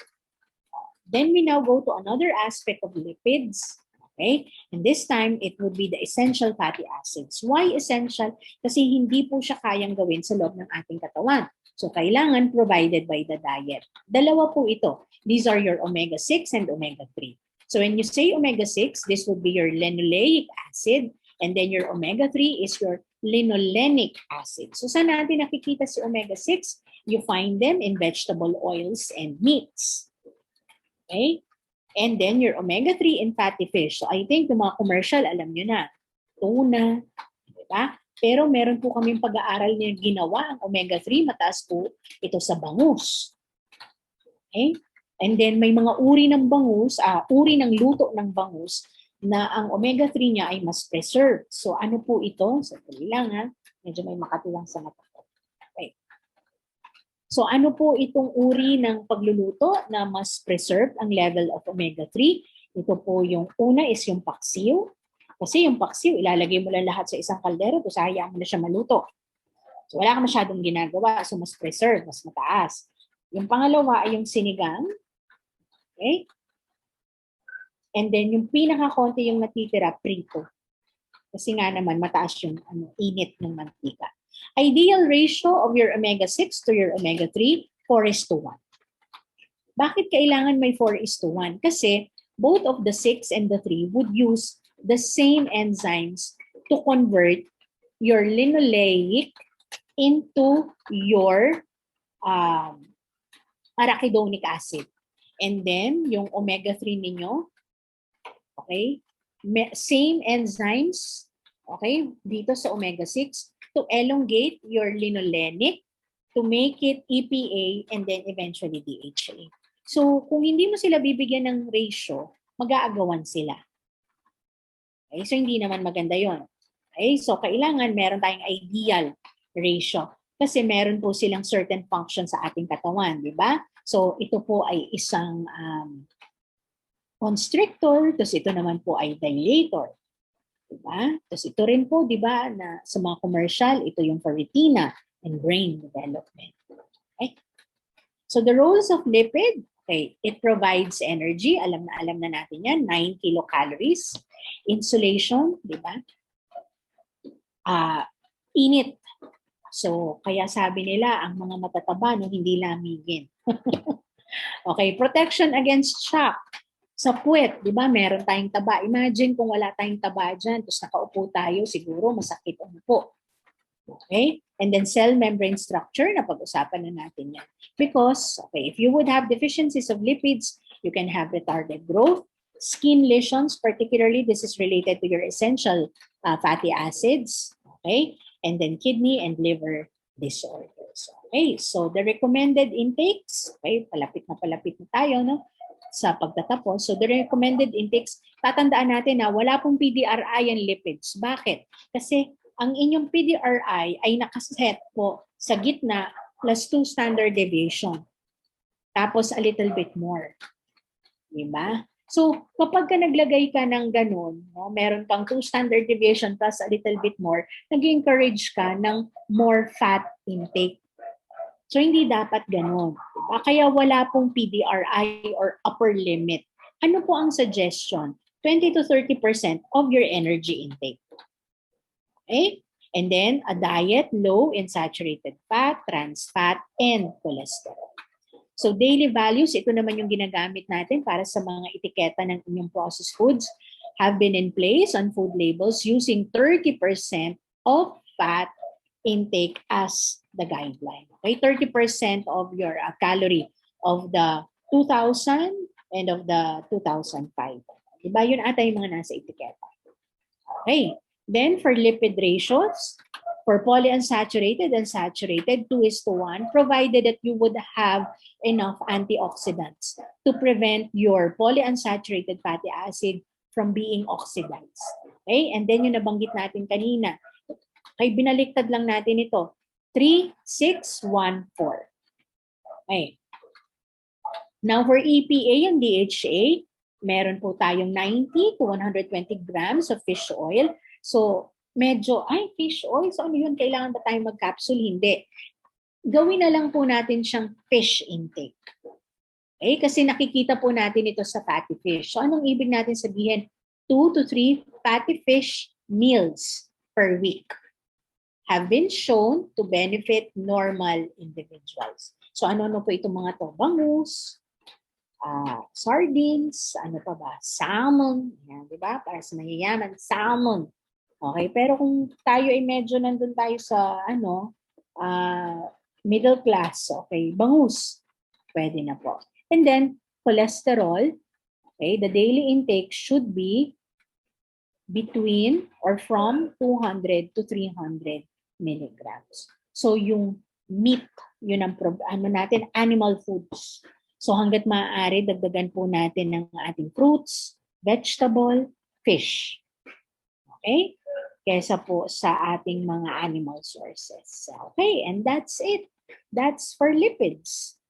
Then we now go to another aspect of lipids. Okay. And this time, it would be the essential fatty acids. Why essential? Kasi hindi po siya kayang gawin sa loob ng ating katawan. So kailangan provided by the diet. Dalawa po ito. These are your omega-6 and omega-3. So when you say omega-6, this would be your linoleic acid, and then your omega-3 is your linolenic acid. So saan natin nakikita si omega-6? You find them in vegetable oils and meats. Okay? And then your omega-3 in fatty fish. So I think yung mga commercial, alam nyo na. Tuna, diba? Pero meron po kaming pag-aaral na ginawa ang omega-3, mataas po ito sa bangus. Okay? And then may mga uri ng bangus, uri ng luto ng bangus na ang omega-3 niya ay mas preserved. So ano po ito? So lang ha, medyo may makatilang sa mata ko. Okay. So ano po itong uri ng pagluluto na mas preserved ang level of omega-3? Ito po yung una is yung paksiw. Kasi yung paksiw, ilalagay mo lang lahat sa isang kaldero, tapos hayaan mo na siya maluto. So wala ka masyadong ginagawa, so mas preserved, mas mataas. Yung pangalawa ay yung sinigang. Okay? And then yung pinaka-konti yung natitira, prito. Kasi nga naman, mataas yung init ng mantika. Ideal ratio of your omega-6 to your omega-3, 4:1. Bakit kailangan may 4:1? Kasi both of the 6 and the 3 would use the same enzymes to convert your linoleic into your arachidonic acid. And then, yung omega-3 ninyo, okay, same enzymes, okay, dito sa omega-6 to elongate your linolenic to make it EPA and then eventually DHA. So, kung hindi mo sila bibigyan ng ratio, mag-aagawan sila. Okay? So, hindi naman maganda yon. Okay? So, kailangan meron tayong ideal ratio kasi meron po silang certain function sa ating katawan, di ba? So, ito po ay isang constrictor, tapos ito naman po ay dilator. Diba? Tapos ito rin po, di ba, na sa mga commercial, ito yung for retina and brain development. Okay? So, the roles of lipid, okay, it provides energy. Alam na natin yan, 9 kilocalories. Insulation, di ba? Init. So, kaya sabi nila, ang mga matataba, no, hindi lamigin. Okay, protection against shock. Sa puwet, di ba, meron tayong taba. Imagine kung wala tayong taba dyan, tapos nakaupo tayo, siguro masakit ang upo. Okay? And then cell membrane structure, napag-usapan na natin yan. Because, okay, if you would have deficiencies of lipids, you can have retarded growth, skin lesions, particularly this is related to your essential fatty acids, okay? And then kidney and liver disorders. Okay, so the recommended intakes, okay, palapit na tayo, no? Sa pagtatapos. So the recommended intakes, tatandaan natin na wala pong PDRI ang lipids. Bakit? Kasi ang inyong PDRI ay nakaset po sa gitna plus 2 standard deviation. Tapos a little bit more. Diba? So kapag ka naglagay ka ng ganun, no, meron kang 2 standard deviation plus a little bit more, nag-encourage ka ng more fat intake. So, hindi dapat ganun. Diba? Kaya wala pong PDRI or upper limit. Ano po ang suggestion? 20 to 30% of your energy intake. Okay? And then, a diet low in saturated fat, trans fat, and cholesterol. So, daily values, ito naman yung ginagamit natin para sa mga etiketa ng inyong processed foods have been in place on food labels using 30% of fat intake as the guideline. Okay, 30% of your calorie of the 2000 and of the 2005. Diba? Yun ata yung mga nasa etiketa. Okay. Then for lipid ratios, for polyunsaturated and saturated, 2:1, provided that you would have enough antioxidants to prevent your polyunsaturated fatty acid from being oxidized. Okay? And then yung nabanggit natin kanina, okay, binaliktad lang natin ito. 3, 6, 1, 4. Okay. Now for EPA and DHA, meron po tayong 90 to 120 grams of fish oil. So, medyo, fish oil, so ano yun? Kailangan ba tayong mag-capsule? Hindi. Gawin na lang po natin siyang fish intake. Okay? Kasi nakikita po natin ito sa fatty fish. So, anong ibig natin sabihin? 2 to 3 fatty fish meals per week. have been shown to benefit normal individuals. So ano-ano po itong mga to? Bangus, sardines, ano pa ba? Salmon, yan, di ba? Para sa mayayaman, salmon. Okay, pero kung tayo ay medyo nandun tayo sa middle class, okay, bangus, pwede na po. And then, cholesterol, okay, the daily intake should be between or from 200 to 300 milligrams. So yung meat, yun ang natin, animal foods. So hanggat maaari, dagdagan po natin ng ating fruits, vegetable, fish. Okay? Kesa po sa ating mga animal sources. Okay, and that's it. That's for lipids.